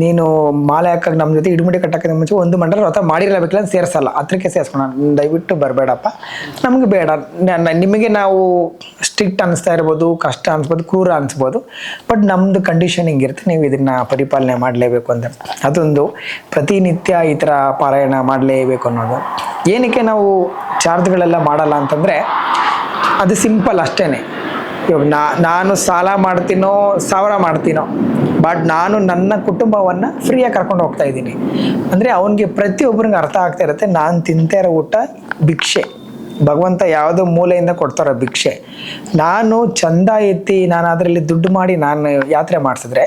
ನೀನು ಮಾಲೆ ಹಾಕಕ್ಕೆ ನಮ್ಮ ಜೊತೆ ಇಡುಮುಡಿ ಕಟ್ಟಕ್ಕೆ ಮುಂಚೆ 1 ಮಂಡಲ ವ್ರತ ಮಾಡಿರಬೇಕಿಲ್ಲ ಅಂತ ಸೇರಿಸಲ್ಲ, ಹತ್ರಕ್ಕೆ ಸೇರಿಸ್ಕೊಳ, ದಯವಿಟ್ಟು ಬರಬೇಡಪ್ಪ, ನಮ್ಗೆ ಬೇಡ. ನಿಮಗೆ ನಾವು ಸ್ಟ್ರಿಕ್ಟ್ ಅನಿಸ್ತಾ ಇರ್ಬೋದು, ಕಷ್ಟ ಅನಿಸ್ಬೋದು, ಕ್ರೂರ ಅನಿಸ್ಬೋದು, ಬಟ್ ನಮ್ಮದು ಕಂಡೀಷನ್ ಹಿಂಗಿರುತ್ತೆ, ನೀವು ಇದನ್ನು ಪರಿಪಾಲನೆ ಮಾಡಲೇಬೇಕು ಅಂತ. ಅದೊಂದು ಪ್ರತಿನಿತ್ಯ ಈ ಥರ ಪಾರಾಯಣ ಮಾಡಲೇಬೇಕು ಅನ್ನೋದು. ಏನಕ್ಕೆ ನಾವು ಚಾರ್ಜ್ಗಳೆಲ್ಲ ಮಾಡಲ್ಲ ಅಂತಂದರೆ ಅದು ಸಿಂಪಲ್ ಅಷ್ಟೇ. ಇವಾಗ ನಾನು ಸಾಲ ಮಾಡ್ತೀನೋ 1000 ಮಾಡ್ತೀನೋ, ಬಟ್ ನಾನು ನನ್ನ ಕುಟುಂಬವನ್ನು ಫ್ರೀಯಾಗಿ ಕರ್ಕೊಂಡು ಹೋಗ್ತಾ ಇದ್ದೀನಿ ಅಂದರೆ ಅವನಿಗೆ ಪ್ರತಿಯೊಬ್ಬರಿಗೆ ಅರ್ಥ ಆಗ್ತಾ ಇರುತ್ತೆ, ನಾನು ತಿಂತಾ ಇರೋ ಊಟ ಭಿಕ್ಷೆ, ಭಗವಂತ ಯಾವುದೋ ಮೂಲೆಯಿಂದ ಕೊಡ್ತಾರೋ ಭಿಕ್ಷೆ. ನಾನು ಚಂದ ಎತ್ತಿ ನಾನು ಅದರಲ್ಲಿ ದುಡ್ಡು ಮಾಡಿ ನಾನು ಯಾತ್ರೆ ಮಾಡಿಸಿದ್ರೆ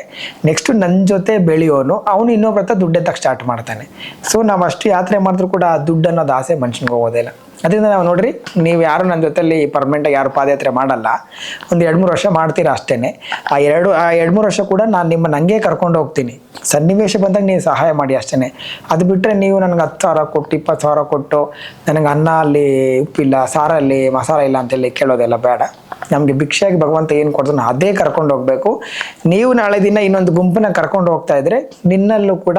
ನೆಕ್ಸ್ಟು ನನ್ನ ಜೊತೆ ಬೆಳೆಯೋನು ಅವನು ಇನ್ನೊಬ್ಬರ ಹತ್ರ ದುಡ್ಡು ಎತ್ತಕ್ಕೆ ಸ್ಟಾರ್ಟ್ ಮಾಡ್ತಾನೆ. ಸೊ ನಾವು ಅಷ್ಟು ಯಾತ್ರೆ ಮಾಡಿದ್ರು ಕೂಡ ಆ ದುಡ್ಡು ಅನ್ನೋದು ಆಸೆ ಮನುಷ್ಯನಿಗೆ ಹೋಗೋದಿಲ್ಲ. ಅದರಿಂದ ನಾವು ನೋಡ್ರಿ, ನೀವು ಯಾರು ನನ್ನ ಜೊತೆಲಿ ಪರ್ಮನೆಂಟಾಗಿ ಯಾರು ಪಾದಯಾತ್ರೆ ಮಾಡಲ್ಲ, ಒಂದು 2-3 ವರ್ಷ ಮಾಡ್ತೀರಾ ಅಷ್ಟೇ. ಆ 2-3 ವರ್ಷ ಕೂಡ ನಾನು ನಿಮ್ಮನ್ನು ಹಂಗೆ ಕರ್ಕೊಂಡು ಹೋಗ್ತೀನಿ, ಸನ್ನಿವೇಶ ಬಂದಾಗ ನೀವು ಸಹಾಯ ಮಾಡಿ ಅಷ್ಟೇ. ಅದು ಬಿಟ್ಟರೆ ನೀವು ನನಗೆ 10,000 ಕೊಟ್ಟು 20,000 ಕೊಟ್ಟು ನನಗೆ ಅನ್ನ ಅಲ್ಲಿ ಉಪ್ಪಿಲ್ಲ, ಸಾರಲ್ಲಿ ಮಸಾಲ ಇಲ್ಲ ಅಂತೇಳಿ ಕೇಳೋದೆಲ್ಲ ಬೇಡ. ನಮಗೆ ಭಿಕ್ಷೆಯಾಗಿ ಭಗವಂತ ಏನು ಕೊಡ್ತಾನೋ ಅದೇ ಕರ್ಕೊಂಡು ಹೋಗಬೇಕು. ನೀವು ನಾಳೆ ದಿನ ಇನ್ನೊಂದು ಗುಂಪನ್ನ ಕರ್ಕೊಂಡು ಹೋಗ್ತಾ ಇದ್ರೆ ನಿನ್ನಲ್ಲೂ ಕೂಡ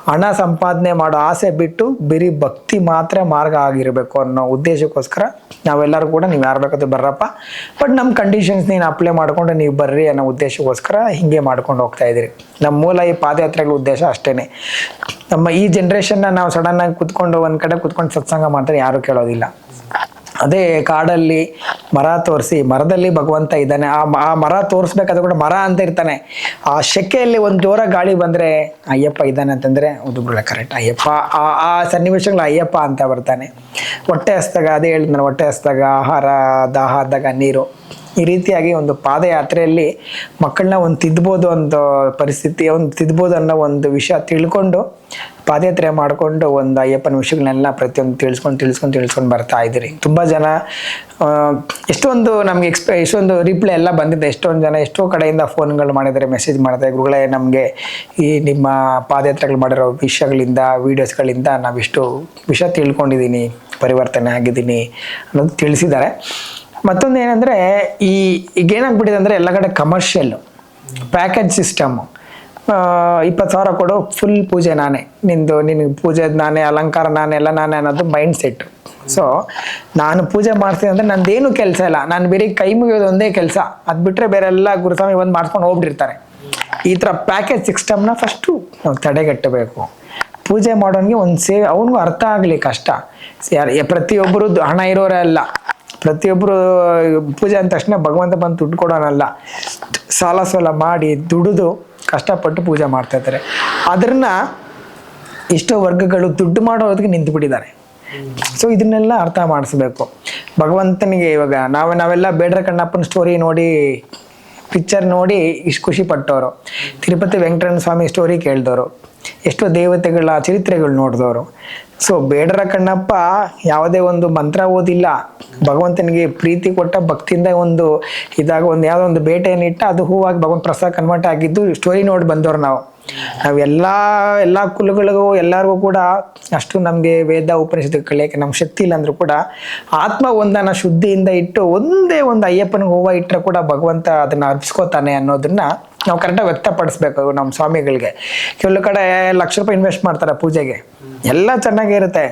ಹಣ ಸಂಪಾದನೆ ಮಾಡೋ ಆಸೆ ಬಿಟ್ಟು ಬರೀ ಭಕ್ತಿ ಮಾತ್ರ ಮಾರ್ಗ ಆಗಿರಬೇಕು ಅನ್ನೋ ಉದ್ದೇಶಕ್ಕೋಸ್ಕರ ನಾವೆಲ್ಲರೂ ಕೂಡ ನೀವು ಯಾರು ಬೇಕಾದ್ರೂ ಬರ್ರಪ್ಪ, ಬಟ್ ನಮ್ಮ ಕಂಡೀಷನ್ಸ್ ನೀನು ಅಪ್ಲೈ ಮಾಡಿಕೊಂಡು ನೀವು ಬರ್ರಿ ಅನ್ನೋ ಉದ್ದೇಶಕ್ಕೋಸ್ಕರ ಹೀಗೆ ಮಾಡ್ಕೊಂಡು ಹೋಗ್ತಾ ಇದ್ದೀರಿ. ನಮ್ಮ ಮೂಲ ಈ ಪಾದಯಾತ್ರೆಗಳ ಉದ್ದೇಶ ಅಷ್ಟೇ. ನಮ್ಮ ಈ ಜನ್ರೇಷನ್ನ ನಾವು ಸಡನ್ನಾಗಿ ಕುತ್ಕೊಂಡು ಒಂದು ಕಡೆ ಕುತ್ಕೊಂಡು ಸತ್ಸಂಗ ಮಾಡ್ತಾರೆ, ಯಾರೂ ಕೇಳೋದಿಲ್ಲ. ಅದೇ ಕಾಡಲ್ಲಿ ಮರ ತೋರಿಸಿ, ಮರದಲ್ಲಿ ಭಗವಂತ ಇದ್ದಾನೆ, ಆ ಮರ ತೋರಿಸ್ಬೇಕಾದ್ರೂ ಕೂಡ ಮರ ಅಂತ ಇರ್ತಾನೆ. ಆ ಶೆಕೆಯಲ್ಲಿ ಒಂದು ಜೋರ ಗಾಳಿ ಬಂದರೆ ಅಯ್ಯಪ್ಪ ಇದ್ದಾನೆ ಅಂತಂದರೆ ಉದುಗುಳೆ ಕರೆಕ್ಟ್ ಅಯ್ಯಪ್ಪ. ಆ ಸನ್ನಿವೇಶಗಳು ಅಯ್ಯಪ್ಪ ಅಂತ ಬರ್ತಾನೆ. ಹೊಟ್ಟೆ ಹಸ್ದಾಗ ಅದೇ ಹೇಳಿದ್ನಲ್ಲ, ಹೊಟ್ಟೆ ಹಸ್ದಾಗ ಆಹಾರ, ದಾಹ ಆದಾಗ ನೀರು, ಈ ರೀತಿಯಾಗಿ ಒಂದು ಪಾದಯಾತ್ರೆಯಲ್ಲಿ ಮಕ್ಕಳನ್ನ ಒಂದು ತಿದ್ಬೋದು ಒಂದು ಪರಿಸ್ಥಿತಿ, ಒಂದು ತಿದ್ಬೋದು ಅನ್ನೋ ಒಂದು ವಿಷಯ ತಿಳ್ಕೊಂಡು ಪಾದಯಾತ್ರೆ ಮಾಡಿಕೊಂಡು ಒಂದು ಅಯ್ಯಪ್ಪನ ವಿಷಯಗಳನ್ನೆಲ್ಲ ಪ್ರತಿಯೊಂದು ತಿಳಿಸ್ಕೊಂಡು ಬರ್ತಾ ಇದ್ದೀರಿ. ತುಂಬ ಜನ ಎಷ್ಟೊಂದು ನಮಗೆ ಎಷ್ಟೊಂದು ರಿಪ್ಲೈ ಎಲ್ಲ ಬಂದಿದೆ. ಎಷ್ಟೊಂದು ಜನ ಎಷ್ಟೋ ಕಡೆಯಿಂದ ಫೋನ್ಗಳು ಮಾಡಿದ್ದಾರೆ, ಮೆಸೇಜ್ ಮಾಡಿದ್ದಾರೆ, ಗುರುಗಳೇ ನಮಗೆ ಈ ನಿಮ್ಮ ಪಾದಯಾತ್ರೆಗಳು ಮಾಡಿರೋ ವಿಷಯಗಳಿಂದ, ವೀಡಿಯೋಸ್ಗಳಿಂದ ನಾವಿಷ್ಟು ವಿಷಯ ತಿಳ್ಕೊಂಡಿದ್ದೀನಿ, ಪರಿವರ್ತನೆ ಆಗಿದ್ದೀನಿ ಅನ್ನೋದು ತಿಳಿಸಿದ್ದಾರೆ. ಮತ್ತೊಂದು ಏನಂದರೆ ಈಗೇನಾಗ್ಬಿಟ್ಟಿದೆ ಅಂದರೆ ಎಲ್ಲ ಕಡೆ ಕಮರ್ಷಿಯಲ್ಲು ಪ್ಯಾಕೇಜ್ ಸಿಸ್ಟಮು. 20,000 ಕೊಡು, ಫುಲ್ ಪೂಜೆ ನಾನೇ, ನಿನಗೆ ಪೂಜೆ ನಾನೇ, ಅಲಂಕಾರ ನಾನೇ, ಎಲ್ಲ ನಾನೇ ಅನ್ನೋದು ಮೈಂಡ್ ಸೆಟ್ಟು. ಸೊ ನಾನು ಪೂಜೆ ಮಾಡ್ತೀನಿ ಅಂದರೆ ನಂದೇನು ಕೆಲಸ ಇಲ್ಲ, ನಾನು ಬೇರೆ ಕೈ ಮುಗಿಯೋದು ಒಂದೇ ಕೆಲಸ, ಅದು ಬಿಟ್ಟರೆ ಬೇರೆ ಎಲ್ಲ ಗುರುಸ್ವಾಮಿ ಬಂದು ಮಾಡ್ಕೊಂಡು ಹೋಗ್ಬಿಟ್ಟಿರ್ತಾರೆ. ಈ ಥರ ಪ್ಯಾಕೇಜ್ ಸಿಸ್ಟಮ್ನ ಫಸ್ಟು ನಾವು ತಡೆಗಟ್ಟಬೇಕು. ಪೂಜೆ ಮಾಡೋನಿಗೆ ಒಂದು ಅವನಿಗೂ ಅರ್ಥ ಆಗಲಿ ಕಷ್ಟ. ಪ್ರತಿಯೊಬ್ಬರು ಹಣ ಇರೋರೇ ಅಲ್ಲ, ಪ್ರತಿಯೊಬ್ಬರು ಪೂಜೆ ಅಂದ ತಕ್ಷಣ ಭಗವಂತ ಬಂದು ದುಡ್ಡು ಕೊಡೋನಲ್ಲ, ಸಾಲ ಮಾಡಿ ದುಡಿದು ಕಷ್ಟಪಟ್ಟು ಪೂಜೆ ಮಾಡ್ತಾ ಇರ್ತಾರೆ. ಅದನ್ನ ಎಷ್ಟೋ ವರ್ಗಗಳು ದುಡ್ಡು ಮಾಡೋದಕ್ಕೆ ನಿಂತು ಬಿಟ್ಟಿದ್ದಾರೆ. ಸೊ ಇದನ್ನೆಲ್ಲ ಅರ್ಥ ಮಾಡಿಸ್ಬೇಕು ಭಗವಂತನಿಗೆ. ಇವಾಗ ನಾವೆಲ್ಲ ಬೇಡ್ರ ಕಣ್ಣಪ್ಪನ ಸ್ಟೋರಿ ನೋಡಿ, ಪಿಕ್ಚರ್ ನೋಡಿ ಇಷ್ಟು ಖುಷಿ ಪಟ್ಟವರು, ತಿರುಪತಿ ವೆಂಕಟರಮಣ ಸ್ವಾಮಿ ಸ್ಟೋರಿ ಕೇಳಿದವರು, ಎಷ್ಟೋ ದೇವತೆಗಳ ಚರಿತ್ರೆಗಳು ನೋಡಿದವರು. ಸೊ ಬೇಡರ ಕಣ್ಣಪ್ಪ ಯಾವುದೇ ಒಂದು ಮಂತ್ರ ಓದಿಲ್ಲ, ಭಗವಂತನಿಗೆ ಪ್ರೀತಿ ಕೊಟ್ಟ ಭಕ್ತಿಯಿಂದ ಒಂದು ಇದಾಗ ಯಾವುದೋ ಒಂದು ಬೇಟೆಯನ್ನಿಟ್ಟ ಅದು ಹೂವಾಗಿ ಭಗವಂತ ಪ್ರಸಾದ ಕನ್ವರ್ಟ್ ಆಗಿದ್ದು ಸ್ಟೋರಿ ನೋಡಿ ಬಂದವರು ನಾವೆಲ್ಲ ಕುಲಗಳಿಗೂ ಎಲ್ಲರಿಗೂ ಕೂಡ ಅಷ್ಟು ನಮಗೆ ವೇದ ಉಪನಿಷತ್ತು ಕಲಿಯೋಕ್ಕೆ ನಮ್ಮ ಶಕ್ತಿ ಇಲ್ಲ ಅಂದರೂ ಕೂಡ ಆತ್ಮ ಒಂದನ್ನು ಶುದ್ಧಿಯಿಂದ ಇಟ್ಟು ಒಂದೇ ಒಂದು ಅಯ್ಯಪ್ಪನಿಗೆ ಹೂವು ಇಟ್ಟರೆ ಕೂಡ ಭಗವಂತ ಅದನ್ನು ಅರ್ಪಿಸ್ಕೋತಾನೆ ಅನ್ನೋದನ್ನ ನಾವು ಕರೆಕ್ಟಾಗಿ ವ್ಯಕ್ತಪಡಿಸ್ಬೇಕು ನಮ್ಮ ಸ್ವಾಮಿಗಳಿಗೆ. ಕೆಲವು ಕಡೆ ಲಕ್ಷ ರೂಪಾಯಿ ಇನ್ವೆಸ್ಟ್ ಮಾಡ್ತಾರೆ ಪೂಜೆಗೆ, ಎಲ್ಲ ಚೆನ್ನಾಗಿರುತ್ತೆ,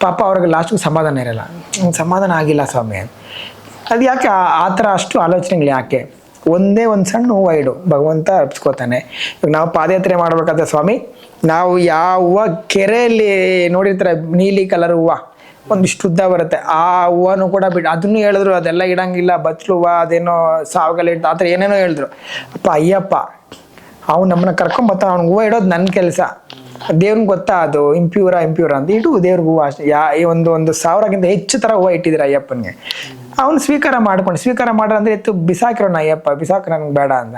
ಪಾಪ ಅವ್ರಿಗೆ ಲಾಸ್ಟಿಗೆ ಸಮಾಧಾನ ಇರಲ್ಲ, ಸಮಾಧಾನ ಆಗಿಲ್ಲ ಸ್ವಾಮಿ. ಅದು ಯಾಕೆ ಆ ಥರ ಅಷ್ಟು ಆಲೋಚನೆಗಳು ಯಾಕೆ? ಒಂದೇ ಒಂದು ಸಣ್ಣ ಹೂವು ಇಡು, ಭಗವಂತ ಅರ್ಪಿಸ್ಕೋತಾನೆ. ಇವಾಗ ನಾವು ಪಾದಯಾತ್ರೆ ಮಾಡ್ಬೇಕಾದ್ರೆ ಸ್ವಾಮಿ, ನಾವು ಯಾವ ಹೂವು ಕೆರೆಯಲ್ಲಿ ನೋಡಿರ್ತಾರೆ ನೀಲಿ ಕಲರ್ ಹೂವು, ಒಂದಿಷ್ಟು ಉದ್ದ ಬರುತ್ತೆ. ಆ ಹೂವನು ಕೂಡ ಅದನ್ನು ಹೇಳಿದ್ರು, ಅದೆಲ್ಲ ಇಡಂಗಿಲ್ಲ, ಬಚ್ಚಲು ಹೂವು ಅದೇನೋ ಸಾವುಗಲ್ಲ ಇಟ್ಟು ಆ ಥರ ಏನೇನೋ ಹೇಳಿದ್ರು. ಅಪ್ಪ ಅಯ್ಯಪ್ಪ ಅವ್ನು ನಮ್ಮನ್ನ ಕರ್ಕೊಂಬರ್ತಾನೆ, ಅವ್ನಿಗೆ ಹೂವು ಇಡೋದು ನನ್ನ ಕೆಲಸ. ದೇವ್ರಿಗೆ ಗೊತ್ತಾ ಅದು ಇಂಪ್ಯೂರ ಅಂತ ಇಡು ದೇವ್ರಿಗೆ ಹೂವು ಅಷ್ಟೇ. ಒಂದು 1000ಕ್ಕಿಂತ ಹೆಚ್ಚು ಥರ ಹೂವು ಇಟ್ಟಿದ್ದೀರ ಅಯ್ಯಪ್ಪನಿಗೆ. ಅವ್ನು ಸ್ವೀಕಾರ ಮಾಡ್ರ ಅಂದರೆ ಎತ್ತು ಬಿಸಾಕಿರೋಣ ಅಯ್ಯಪ್ಪ, ಬಿಸಾಕ ನನಗೆ ಬೇಡ ಅಂತ.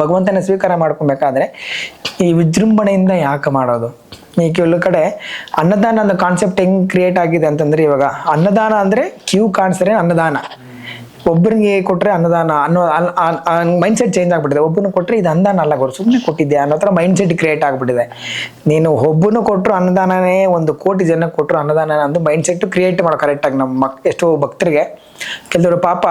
ಭಗವಂತನ ಸ್ವೀಕಾರ ಮಾಡ್ಕೊಬೇಕಾದ್ರೆ ಈ ವಿಜೃಂಭಣೆಯಿಂದ ಯಾಕೆ ಮಾಡೋದು? ಈ ಕೆಲವು ಕಡೆ ಅನ್ನದಾನ ಅನ್ನೋ ಕಾನ್ಸೆಪ್ಟ್ ಹೆಂಗ್ ಕ್ರಿಯೇಟ್ ಆಗಿದೆ ಅಂತಂದ್ರೆ, ಇವಾಗ ಅನ್ನದಾನ ಅಂದ್ರೆ ಕ್ಯೂ ಕಾಣಿಸ್ರೆ ಅನ್ನದಾನ, ಒಬ್ಬರಿಗೆ ಕೊಟ್ರೆ ಅನ್ನದಾನ ಅನ್ನೋ ಮೈಂಡ್ ಸೆಟ್ ಚೇಂಜ್ ಆಗ್ಬಿಟ್ಟಿದೆ. ಒಬ್ಬನು ಕೊಟ್ರೆ ಇದು ಅನ್ನದಾನ ಅಲ್ಲ ಗುರು, ಸುಮ್ಮನೆ ಕೊಟ್ಟಿದ್ದೆ ಅನ್ನೋ ಥರ ಮೈಂಡ್ ಸೆಟ್ ಕ್ರಿಯೇಟ್ ಆಗ್ಬಿಟ್ಟಿದೆ. ನೀನು ಒಬ್ಬನು ಕೊಟ್ಟರು ಅನ್ನದಾನನೇ, 1 ಕೋಟಿ ಜನಕ್ಕೆ ಕೊಟ್ಟರು ಅನ್ನದಾನ ಅಂತ ಮೈಂಡ್ ಸೆಟ್ ಕ್ರಿಯೇಟ್ ಮಾಡೋ ಕರೆಕ್ಟಾಗಿ. ನಮ್ಮ ಎಷ್ಟೋ ಭಕ್ತರಿಗೆ ಕೆಲವರು ಪಾಪ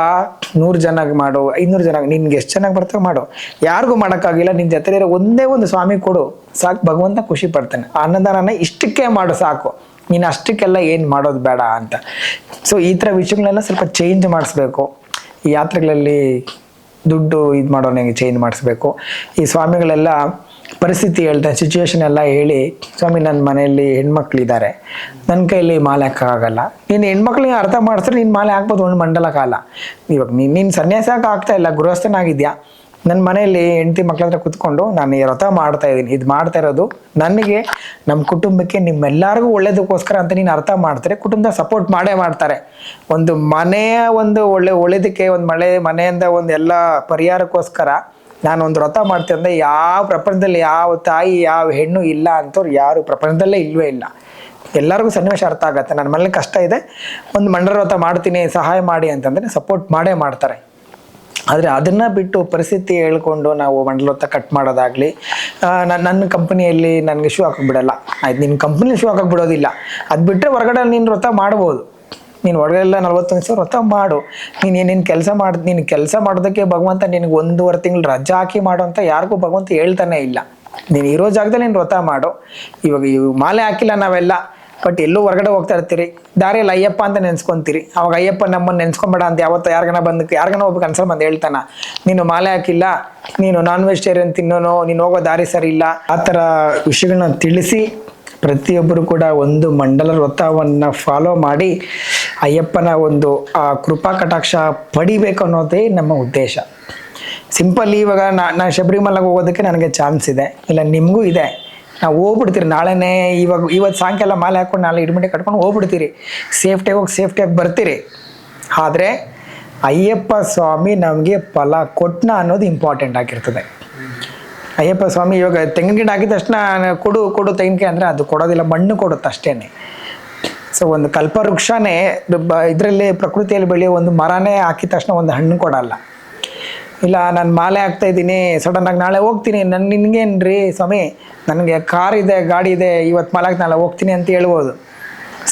100 ಜನಕ್ಕೆ ಮಾಡು, 500 ಜನಕ್ಕೆ, ನಿನ್ಗೆ ಎಷ್ಟು ಚೆನ್ನಾಗಿ ಬರ್ತವೆ ಮಾಡು, ಯಾರಿಗೂ ಮಾಡೋಕ್ಕಾಗಿಲ್ಲ, ನಿನ್ನ ಜೊತೆ ಇರೋ ಒಂದೇ ಒಂದು ಸ್ವಾಮಿ ಕೊಡು ಸಾಕು, ಭಗವಂತ ಖುಷಿ ಪಡ್ತಾನೆ. ಆ ಅನ್ನದಾನನ ಇಷ್ಟಕ್ಕೆ ಮಾಡು ಸಾಕು, ನೀನು ಅಷ್ಟಕ್ಕೆಲ್ಲ ಏನು ಮಾಡೋದು ಬೇಡ ಅಂತ. ಸೊ ಈ ಥರ ವಿಷಯಗಳೆಲ್ಲ ಸ್ವಲ್ಪ ಚೇಂಜ್ ಮಾಡಿಸ್ಬೇಕು. ಈ ಯಾತ್ರೆಗಳಲ್ಲಿ ದುಡ್ಡು ಇದು ಮಾಡೋನಿಗೆ ಚೇಂಜ್ ಮಾಡಿಸ್ಬೇಕು. ಈ ಸ್ವಾಮಿಗಳೆಲ್ಲ ಪರಿಸ್ಥಿತಿ ಹೇಳ್ತಾರೆ, ಸಿಚುವೇಶನ್ ಎಲ್ಲ ಹೇಳಿ, ಸ್ವಾಮಿ ನನ್ನ ಮನೆಯಲ್ಲಿ ಹೆಣ್ಮಕ್ಳಿದ್ದಾರೆ, ನನ್ನ ಕೈಯಲ್ಲಿ ಮಾಲೆ ಹಾಕೋಕ್ಕಾಗಲ್ಲ, ನೀನು ಹೆಣ್ಮಕ್ಳಿಗೆ ಅರ್ಥ ಮಾಡಿಸಿದ್ರೆ ನೀನು ಮಾಲೆ ಹಾಕ್ಬೋದು 1 ಮಂಡಲ ಕಾಲ. ಇವಾಗ ನೀನು ಸನ್ಯಾಸ ಆಗ್ತಾ ಇಲ್ಲ, ಗೃಹಸ್ಥನಾಗಿದ್ಯಾ. ನನ್ನ ಮನೆಯಲ್ಲಿ ಹೆಂಡತಿ ಮಕ್ಳ ಹತ್ರ ಕುತ್ಕೊಂಡು ನಾನು ಈ ವ್ರತ ಮಾಡ್ತಾ ಇದ್ದೀನಿ, ಇದು ಮಾಡ್ತಾ ಇರೋದು ನನಗೆ, ನಮ್ಮ ಕುಟುಂಬಕ್ಕೆ, ನಿಮ್ಮೆಲ್ಲರಿಗೂ ಒಳ್ಳೇದಕ್ಕೋಸ್ಕರ ಅಂತ ನೀನು ಅರ್ಥ ಮಾಡ್ತಾರೆ, ಕುಟುಂಬದ ಸಪೋರ್ಟ್ ಮಾಡೇ ಮಾಡ್ತಾರೆ. ಒಂದು ಮನೆಯ ಒಳ್ಳೇದಕ್ಕೆ, ಒಂದು ಮನೆಯಿಂದ ಒಂದು ಎಲ್ಲ ಪರಿಹಾರಕ್ಕೋಸ್ಕರ ನಾನು ಒಂದು ವ್ರತ ಮಾಡ್ತೀನಿ ಅಂದರೆ ಯಾವ ಪ್ರಪಂಚದಲ್ಲಿ ಯಾವ ತಾಯಿ ಯಾವ ಹೆಣ್ಣು ಇಲ್ಲ ಅಂತವ್ರು ಯಾರು ಪ್ರಪಂಚದಲ್ಲೇ ಇಲ್ವೇ ಇಲ್ಲ. ಎಲ್ಲರಿಗೂ ಸನ್ನಿವೇಶ ಅರ್ಥ ಆಗುತ್ತೆ. ನನ್ನ ಮನೇಲಿ ಕಷ್ಟ ಇದೆ, ಒಂದು ಮಂಡಲ ವ್ರತ ಮಾಡ್ತೀನಿ ಸಹಾಯ ಮಾಡಿ ಅಂತಂದರೆ ಸಪೋರ್ಟ್ ಮಾಡೇ ಮಾಡ್ತಾರೆ. ಆದರೆ ಅದನ್ನು ಬಿಟ್ಟು ಪರಿಸ್ಥಿತಿ ಹೇಳ್ಕೊಂಡು ನಾವು ಮಂಡಲೋತ್ತ ಕಟ್ ಮಾಡೋದಾಗಲಿ, ನನ್ನ ಕಂಪ್ನಿಯಲ್ಲಿ ನನಗೆ ಶೂ ಹಾಕಕ್ಕೆ ಬಿಡಲ್ಲ, ಆಯ್ತು ನಿನ್ನ ಕಂಪ್ನಿಲಿ ಶೂ ಹಾಕಕ್ಕೆ ಬಿಡೋದಿಲ್ಲ, ಅದು ಬಿಟ್ಟರೆ ಹೊರಗಡೆ ನೀನು ವ್ರತ ಮಾಡ್ಬೋದು. ನೀನು ಹೊರಗಡೆ ಎಲ್ಲ 41 ಸಾವಿರ ವ್ರತ ಮಾಡು, ನೀನು ಕೆಲಸ ಮಾಡೋದಕ್ಕೆ ಭಗವಂತ ನಿನಗೆ 1.5 ತಿಂಗಳು ರಜಾ ಹಾಕಿ ಮಾಡು ಅಂತ ಯಾರಿಗೂ ಭಗವಂತ ಹೇಳ್ತಾನೆ ಇಲ್ಲ. ನೀನು ಇರೋ ಜಾಗದಲ್ಲಿ ನೀನು ವ್ರತ ಮಾಡು. ಇವಾಗ ಮಾಲೆ ಹಾಕಿಲ್ಲ ನಾವೆಲ್ಲ, ಬಟ್ ಎಲ್ಲೋ ಹೊರಗಡೆ ಹೋಗ್ತಾ ಇರ್ತೀರಿ, ದಾರಿಯಲ್ಲಿ ಅಯ್ಯಪ್ಪ ಅಂತ ನೆನ್ಸ್ಕೊಂತೀರಿ. ಅವಾಗ ಅಯ್ಯಪ್ಪ ನಮ್ಮನ್ನು ನೆನ್ಸ್ಕೊಂಬೇಡ ಅಂತ ಯಾವತ್ತೋ ಯಾರಿಗಾನ ಒಬ್ಬ ಕನ್ಸಲ್ ಬಂದು ಹೇಳ್ತಾನ, ನೀನು ಮಾಲೆ ಹಾಕಿಲ್ಲ, ನೀನು ನಾನ್ ವೆಜಿಟೇರಿಯನ್ ತಿನ್ನೋನು, ನೀನು ಹೋಗೋ ದಾರಿ ಸರಿ ಇಲ್ಲ. ಆ ಥರ ವಿಷಯಗಳನ್ನ ತಿಳಿಸಿ ಪ್ರತಿಯೊಬ್ಬರು ಕೂಡ ಒಂದು ಮಂಡಲ ವ್ರತವನ್ನು ಫಾಲೋ ಮಾಡಿ ಅಯ್ಯಪ್ಪನ ಒಂದು ಆ ಕೃಪಾ ಕಟಾಕ್ಷ ಪಡಿಬೇಕು ಅನ್ನೋದೇ ನಮ್ಮ ಉದ್ದೇಶ. ಸಿಂಪಲ್ ಇವಾಗ ನಾನು ಶಬರಿಮಲೆಗೆ ಹೋಗೋದಕ್ಕೆ ನನಗೆ ಚಾನ್ಸ್ ಇದೆ, ಇಲ್ಲ ನಿಮಗೂ ಇದೆ, ನಾವು ಹೋಗ್ಬಿಡ್ತೀರಿ ನಾಳೆನೇ, ಇವತ್ತು ಸಾಯಂಕಾಲ ಮಾಲೆ ಹಾಕ್ಕೊಂಡು ನಾಳೆ ಇಡ್ಮಿಡಿ ಕಟ್ಕೊಂಡು ಹೋಗ್ಬಿಡ್ತೀರಿ, ಸೇಫ್ಟಿಯಾಗಿ ಹೋಗಿ ಸೇಫ್ಟಿಯಾಗಿ ಬರ್ತೀರಿ. ಆದರೆ ಅಯ್ಯಪ್ಪ ಸ್ವಾಮಿ ನಮಗೆ ಫಲ ಕೊಟ್ಟನ ಅನ್ನೋದು ಇಂಪಾರ್ಟೆಂಟ್ ಆಗಿರ್ತದೆ. ಅಯ್ಯಪ್ಪ ಸ್ವಾಮಿ ಇವಾಗ ತೆಂಗಿನ ಗಿಡ ಹಾಕಿದ ತಕ್ಷಣ ಕೊಡು ತೆಂಗಿನಕಾಯಿ ಅಂದರೆ ಅದು ಕೊಡೋದಿಲ್ಲ, ಮಣ್ಣು ಕೊಡುತ್ತೆ ಅಷ್ಟೇ. ಸೊ ಒಂದು ಕಲ್ಪವೃಕ್ಷನೇ ಇದರಲ್ಲಿ ಪ್ರಕೃತಿಯಲ್ಲಿ ಬೆಳೆಯೋ ಒಂದು ಮರನೇ ಹಾಕಿದ ತಕ್ಷಣ ಒಂದು ಹಣ್ಣು ಕೊಡಲ್ಲ. ಇಲ್ಲ ನಾನು ಮಾಲೆ ಹಾಕ್ತಾ ಇದ್ದೀನಿ, ಸಡನ್ನಾಗಿ ನಾಳೆ ಹೋಗ್ತೀನಿ, ನಿನಗೇನ್ರಿ ಸ್ವಾಮಿ, ನನಗೆ ಕಾರ್ ಇದೆ, ಗಾಡಿ ಇದೆ, ಇವತ್ತು ಮಾಲೆ ಹಾಕಿ ನಾಳೆ ಹೋಗ್ತೀನಿ ಅಂತ ಹೇಳ್ಬೋದು.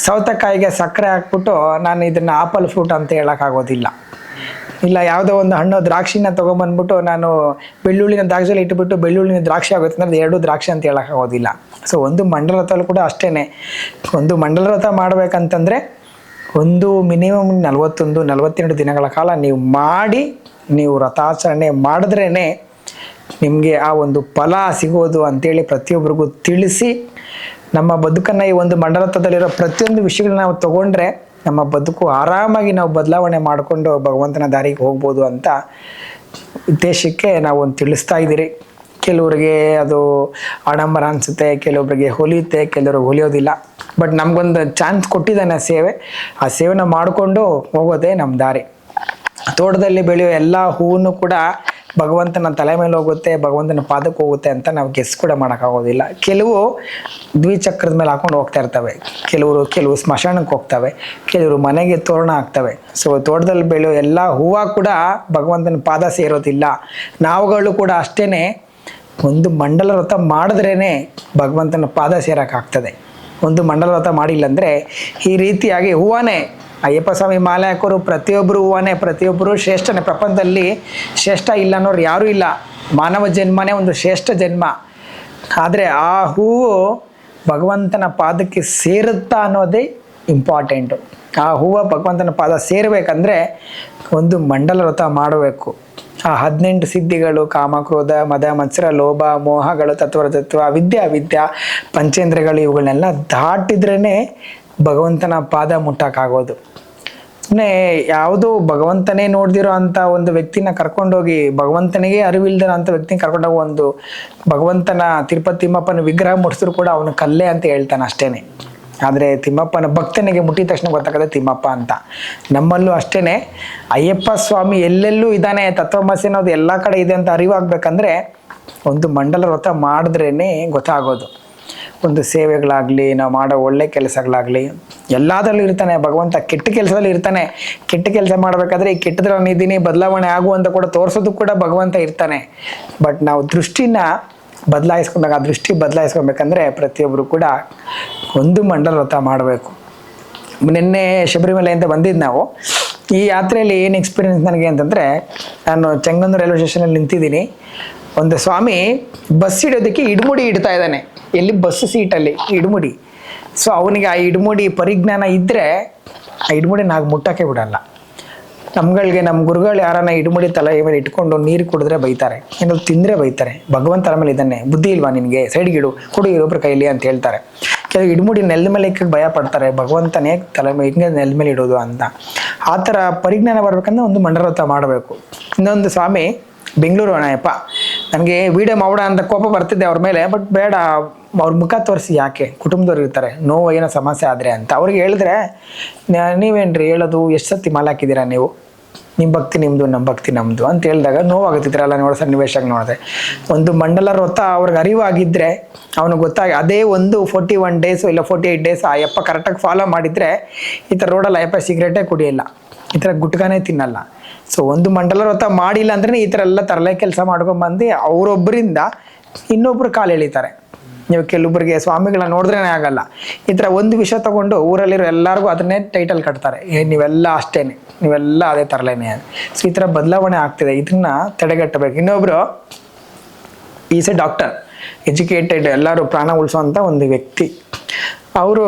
ಸೌತೆಕಾಯಿಗೆ ಸಕ್ಕರೆ ಹಾಕ್ಬಿಟ್ಟು ನಾನು ಇದನ್ನು ಆಪಲ್ ಫ್ರೂಟ್ ಅಂತ ಹೇಳೋಕ್ಕಾಗೋದಿಲ್ಲ. ಇಲ್ಲ ಯಾವುದೋ ಒಂದು ಹಣ್ಣು ದ್ರಾಕ್ಷಿನ ತೊಗೊಂಬಂದ್ಬಿಟ್ಟು ನಾನು ಬೆಳ್ಳುಳ್ಳಿನ ದ್ರಾಕ್ಷಿಯಲ್ಲಿ ಇಟ್ಬಿಟ್ಟು ಬೆಳ್ಳುಳ್ಳಿನ ದ್ರಾಕ್ಷಿ ಆಗುತ್ತೆ ಅಂದರೆ 2 ದ್ರಾಕ್ಷಿ ಅಂತ ಹೇಳೋಕ್ಕಾಗೋದಿಲ್ಲ. ಸೊ ಒಂದು ಮಂಡಲ ವ್ರತಲ್ಲೂ ಕೂಡ ಅಷ್ಟೇ. ಒಂದು ಮಂಡಲ ವ್ರತ ಮಾಡಬೇಕಂತಂದರೆ ಒಂದು ಮಿನಿಮಮ್ 41-42 ದಿನಗಳ ಕಾಲ ನೀವು ವ್ರತಾಚರಣೆ ಮಾಡಿದ್ರೇ ನಿಮಗೆ ಆ ಒಂದು ಫಲ ಸಿಗೋದು ಅಂತೇಳಿ ಪ್ರತಿಯೊಬ್ಬರಿಗೂ ತಿಳಿಸಿ, ನಮ್ಮ ಬದುಕನ್ನು ಈ ಒಂದು ಮಂಡಲ ವ್ರತದಲ್ಲಿರೋ ಪ್ರತಿಯೊಂದು ವಿಷಯಗಳನ್ನ ನಾವು ತೊಗೊಂಡ್ರೆ ನಮ್ಮ ಬದುಕು ಆರಾಮಾಗಿ ನಾವು ಬದಲಾವಣೆ ಮಾಡಿಕೊಂಡು ಭಗವಂತನ ದಾರಿಗೆ ಹೋಗ್ಬೋದು ಅಂತ ಉದ್ದೇಶಕ್ಕೆ ನಾವು ಒಂದು ತಿಳಿಸ್ತಾ ಇದ್ದೀರಿ. ಕೆಲವ್ರಿಗೆ ಅದು ಆಡಂಬರ ಅನಿಸುತ್ತೆ, ಕೆಲವೊಬ್ಬರಿಗೆ ಹೊಲಿಯುತ್ತೆ, ಕೆಲವ್ರಿಗೆ ಹೊಲಿಯೋದಿಲ್ಲ. ಬಟ್ ನಮಗೊಂದು ಚಾನ್ಸ್ ಕೊಟ್ಟಿದ್ದಾನೆ ಸೇವೆ, ಆ ಸೇವೆನ ಮಾಡಿಕೊಂಡು ಹೋಗೋದೇ ನಮ್ಮ ದಾರಿ. ತೋಟದಲ್ಲಿ ಬೆಳೆಯೋ ಎಲ್ಲ ಹೂವನ್ನು ಕೂಡ ಭಗವಂತನ ತಲೆ ಮೇಲೆ ಹೋಗುತ್ತೆ, ಭಗವಂತನ ಪಾದಕ್ಕೆ ಹೋಗುತ್ತೆ ಅಂತ ನಾವು ಗೆಸ್ ಕೂಡ ಮಾಡೋಕ್ಕಾಗೋದಿಲ್ಲ. ಕೆಲವು ದ್ವಿಚಕ್ರದ ಮೇಲೆ ಹಾಕೊಂಡು ಹೋಗ್ತಾ ಇರ್ತವೆ, ಕೆಲವು ಸ್ಮಶಾನಕ್ಕೆ ಹೋಗ್ತವೆ, ಕೆಲವರು ಮನೆಗೆ ತೋರಣ ಹಾಕ್ತವೆ. ಸೊ ತೋಟದಲ್ಲಿ ಬೆಳೆಯೋ ಎಲ್ಲ ಹೂವು ಕೂಡ ಭಗವಂತನ ಪಾದ ಸೇರೋದಿಲ್ಲ. ನಾವುಗಳು ಕೂಡ ಅಷ್ಟೇ, ಒಂದು ಮಂಡಲ ವ್ರತ ಮಾಡಿದ್ರೇ ಭಗವಂತನ ಪಾದ ಸೇರೋಕ್ಕಾಗ್ತದೆ. ಒಂದು ಮಂಡಲ ವ್ರತ ಮಾಡಿಲ್ಲ ಅಂದರೆ ಈ ರೀತಿಯಾಗಿ ಹೂವನೇ ಅಯ್ಯಪ್ಪ ಸ್ವಾಮಿ ಮಾಲೆ ಹಾಕೋರು ಪ್ರತಿಯೊಬ್ಬರು ಹೂವನೇ, ಪ್ರತಿಯೊಬ್ಬರು ಶ್ರೇಷ್ಠನೇ. ಪ್ರಪಂಚದಲ್ಲಿ ಶ್ರೇಷ್ಠ ಇಲ್ಲ ಅನ್ನೋರು ಯಾರೂ ಇಲ್ಲ. ಮಾನವ ಜನ್ಮನೇ ಒಂದು ಶ್ರೇಷ್ಠ ಜನ್ಮ. ಆದರೆ ಆ ಹೂವು ಭಗವಂತನ ಪಾದಕ್ಕೆ ಸೇರುತ್ತಾ ಅನ್ನೋದೇ ಇಂಪಾರ್ಟೆಂಟು. ಆ ಹೂವು ಭಗವಂತನ ಪಾದ ಸೇರಬೇಕಂದ್ರೆ ಒಂದು ಮಂಡಲ ವ್ರತ ಮಾಡಬೇಕು. ಆ 18 ಸಿದ್ಧಿಗಳು, ಕಾಮ, ಕ್ರೋಧ, ಮದ, ಮತ್ಸರ, ಲೋಭ, ಮೋಹಗಳು, ತತ್ವ, ಅವಿದ್ಯಾ, ಪಂಚೇಂದ್ರಿಯಗಳು, ಇವುಗಳನ್ನೆಲ್ಲ ದಾಟಿದ್ರೇ ಭಗವಂತನ ಪಾದ ಮುಟ್ಟಕ್ಕಾಗೋದು. ಸುಮ್ಮನೆ ಯಾವುದೋ ಭಗವಂತನೇ ನೋಡ್ದಿರೋ ಅಂಥ ಒಂದು ವ್ಯಕ್ತಿನ ಕರ್ಕೊಂಡೋಗಿ, ಭಗವಂತನಿಗೆ ಅರಿವಿಲ್ದಿರೋ ಅಂಥ ವ್ಯಕ್ತಿನ ಕರ್ಕೊಂಡೋಗಿ ಒಂದು ಭಗವಂತನ ತಿರುಪತಿ ತಿಮ್ಮಪ್ಪನ ವಿಗ್ರಹ ಮುಟ್ಸಿದ್ರು ಕೂಡ ಅವನು ಕಲ್ಲೇ ಅಂತ ಹೇಳ್ತಾನೆ ಅಷ್ಟೇನೆ. ಆದರೆ ತಿಮ್ಮಪ್ಪನ ಭಕ್ತನಿಗೆ ಮುಟ್ಟಿದ ತಕ್ಷಣ ಗೊತ್ತಾಗದೆ ತಿಮ್ಮಪ್ಪ ಅಂತ. ನಮ್ಮಲ್ಲೂ ಅಷ್ಟೇ ಅಯ್ಯಪ್ಪ ಸ್ವಾಮಿ ಎಲ್ಲೆಲ್ಲೂ ಇದ್ದಾನೆ, ತತ್ವಮಸಿ ಅನ್ನೋದು ಎಲ್ಲ ಕಡೆ ಇದೆ ಅಂತ ಅರಿವಾಗಬೇಕಂದ್ರೆ ಒಂದು ಮಂಡಲ ವ್ರತ ಮಾಡಿದ್ರೇ ಗೊತ್ತಾಗೋದು. ಒಂದು ಸೇವೆಗಳಾಗಲಿ, ನಾವು ಮಾಡೋ ಒಳ್ಳೆ ಕೆಲಸಗಳಾಗಲಿ ಎಲ್ಲದರಲ್ಲೂ ಇರ್ತಾನೆ ಭಗವಂತ. ಕೆಟ್ಟ ಕೆಲಸದಲ್ಲಿ ಇರ್ತಾನೆ. ಕೆಟ್ಟ ಕೆಲಸ ಮಾಡಬೇಕಾದ್ರೆ ಈ ಕೆಟ್ಟದ್ರಲ್ಲಿ ಇದ್ದೀನಿ, ಬದಲಾವಣೆ ಆಗುವಂತ ಕೂಡ ತೋರಿಸೋದು ಕೂಡ ಭಗವಂತ ಇರ್ತಾನೆ. ಬಟ್ ನಾವು ದೃಷ್ಟಿನ ಬದಲಾಯಿಸ್ಕೊಬೇಕು. ಆ ದೃಷ್ಟಿ ಬದಲಾಯಿಸ್ಕೊಬೇಕಂದ್ರೆ ಪ್ರತಿಯೊಬ್ಬರು ಕೂಡ ಒಂದು ಮಂಡಲ ವ್ರತ ಮಾಡಬೇಕು. ನಿನ್ನೆ ಶಬರಿಮಲೆ ಅಂತ ಬಂದಿದ್ದು ನಾವು. ಈ ಯಾತ್ರೆಯಲ್ಲಿ ಏನು ಎಕ್ಸ್ಪೀರಿಯನ್ಸ್ ನನಗೆ ಅಂತಂದರೆ, ನಾನು ಚೆಂಗನ್ನೂರು ರೈಲ್ವೆ ಸ್ಟೇಷನಲ್ಲಿ ನಿಂತಿದ್ದೀನಿ. ಒಂದು ಸ್ವಾಮಿ ಬಸ್ ಇಡೋದಕ್ಕೆ ಇಡ್ಮುಡಿ ಇಡ್ತಾ ಇದ್ದಾನೆ. ಎಲ್ಲಿ ಬಸ್ ಸೀಟಲ್ಲಿ ಇಡ್ಮುಡಿ. ಸೊ ಅವನಿಗೆ ಆ ಇಡ್ಮುಡಿ ಪರಿಜ್ಞಾನ ಇದ್ದರೆ ಆ ಇಡ್ಮುಡಿ ನಾವು ಮುಟ್ಟಕ್ಕೆ ಬಿಡಲ್ಲ. ನಮ್ಗಳಿಗೆ ನಮ್ಮ ಗುರುಗಳು ಯಾರನ್ನ ಇಡ್ಮುಡಿ ತಲೆ ಮೇಲೆ ಇಟ್ಕೊಂಡು ನೀರು ಕುಡಿದ್ರೆ ಬೈತಾರೆ, ಏನಾದ್ರು ತಿಂದರೆ ಬೈತಾರೆ. ಭಗವಂತ ತಲೆ ಮೇಲೆ ಇದ್ದಾನೆ, ಬುದ್ಧಿ ಇಲ್ವಾ ನಿನಗೆ, ಸೈಡ್ಗೆ ಇಡು, ಕೊಡು ಇನ್ನೊಬ್ರ ಕೈಲಿ ಅಂತ ಹೇಳ್ತಾರೆ. ಕೆಲವು ಇಡ್ಮುಡಿ ನೆಲದ ಮೇಲೆ ಇಕ್ಕಕ್ಕೆ ಭಯ ಪಡ್ತಾರೆ, ಭಗವಂತನೇ ತಲೆ ಮೇಲೆ ಹಿಂಗೆ ನೆಲದ ಮೇಲೆ ಇಡೋದು ಅಂತ. ಆ ಥರ ಪರಿಜ್ಞಾನ ಬರ್ಬೇಕಂದ್ರೆ ಒಂದು ಮಂಡಲ ವ್ರತ ಮಾಡಬೇಕು. ಇನ್ನೊಂದು ಸ್ವಾಮಿ ಬೆಂಗಳೂರು ಅಣ್ಣಯಪ್ಪ, ನನಗೆ ವಿಡಿಯೋ ಮಾಡೋಣ ಅಂತ ಕೋಪ ಬರ್ತಿದ್ದೆ ಅವ್ರ ಮೇಲೆ. ಬಟ್ ಬೇಡ, ಅವ್ರ ಮುಖ ತೋರಿಸಿ ಯಾಕೆ, ಕುಟುಂಬದವ್ರು ಇರ್ತಾರೆ, ನೋವು ಏನೋ ಸಮಸ್ಯೆ ಆದರೆ ಅಂತ. ಅವ್ರಿಗೆ ಹೇಳಿದ್ರೆ, ನೀವೇನ್ರಿ ಹೇಳೋದು, ಎಷ್ಟು ಸತಿ ಮಾಲೆ ಹಾಕಿದ್ದೀರಾ ನೀವು, ನಿಮ್ಮ ಭಕ್ತಿ ನಿಮ್ಮದು ನಮ್ಮ ಭಕ್ತಿ ನಮ್ಮದು ಅಂತ ಹೇಳಿದಾಗ ನೋವಾಗುತ್ತಿದ್ರಲ್ಲ. ನೋಡೋ ಸನ್ನಿವೇಶಕ್ಕೆ ನೋಡಿದೆ. ಒಂದು ಮಂಡಲ ವ್ರತ ಅವ್ರಿಗೆ ಅರಿವಾಗಿದ್ದರೆ, ಅವನಿಗೆ ಗೊತ್ತಾಗಿ ಅದೇ ಒಂದು 41 ಡೇಸು ಇಲ್ಲ 48 ಡೇಸ್ ಆ ಅಯ್ಯಪ್ಪ ಕರೆಕ್ಟಾಗಿ ಫಾಲೋ ಮಾಡಿದರೆ ಈ ಥರ ರೋಡಲ್ಲಿ ಅಯ್ಯಪ್ಪ ಸಿಗರೇಟೇ ಕುಡಿಯಲ್ಲ, ಈ ಥರ ಗುಟ್ಕಾನೇ ತಿನ್ನಲ್ಲ. ಸೊ ಒಂದು ಮಂಡಲ ವ್ರತ ಮಾಡಿಲ್ಲ ಅಂದ್ರೆ ಈ ಥರ ಎಲ್ಲ ತರಲೆ ಕೆಲಸ ಮಾಡ್ಕೊಂಡ್ಬಂದು ಅವರೊಬ್ಬರಿಂದ ಇನ್ನೊಬ್ರು ಕಾಲು ಎಳಿತಾರೆ. ನೀವು ಕೆಲವೊಬ್ಬರಿಗೆ ಸ್ವಾಮಿಗಳನ್ನ ನೋಡಿದ್ರೇ ಆಗಲ್ಲ. ಈ ಥರ ಒಂದು ವಿಷಯ ತಗೊಂಡು ಊರಲ್ಲಿರೋ ಎಲ್ಲರಿಗೂ ಅದನ್ನೇ ಟೈಟಲ್ ಕಟ್ತಾರೆ, ನೀವೆಲ್ಲ ಅಷ್ಟೇನೆ, ನೀವೆಲ್ಲ ಅದೇ ತರಲೇನೆ. ಸೊ ಈ ಥರ ಬದಲಾವಣೆ ಆಗ್ತಿದೆ, ಇದನ್ನ ತಡೆಗಟ್ಟಬೇಕು. ಇನ್ನೊಬ್ರು ಈಸ್ ಎ ಡಾಕ್ಟರ್, ಎಜುಕೇಟೆಡ್, ಎಲ್ಲರೂ ಪ್ರಾಣ ಉಳಿಸೋವಂಥ ಒಂದು ವ್ಯಕ್ತಿ. ಅವರು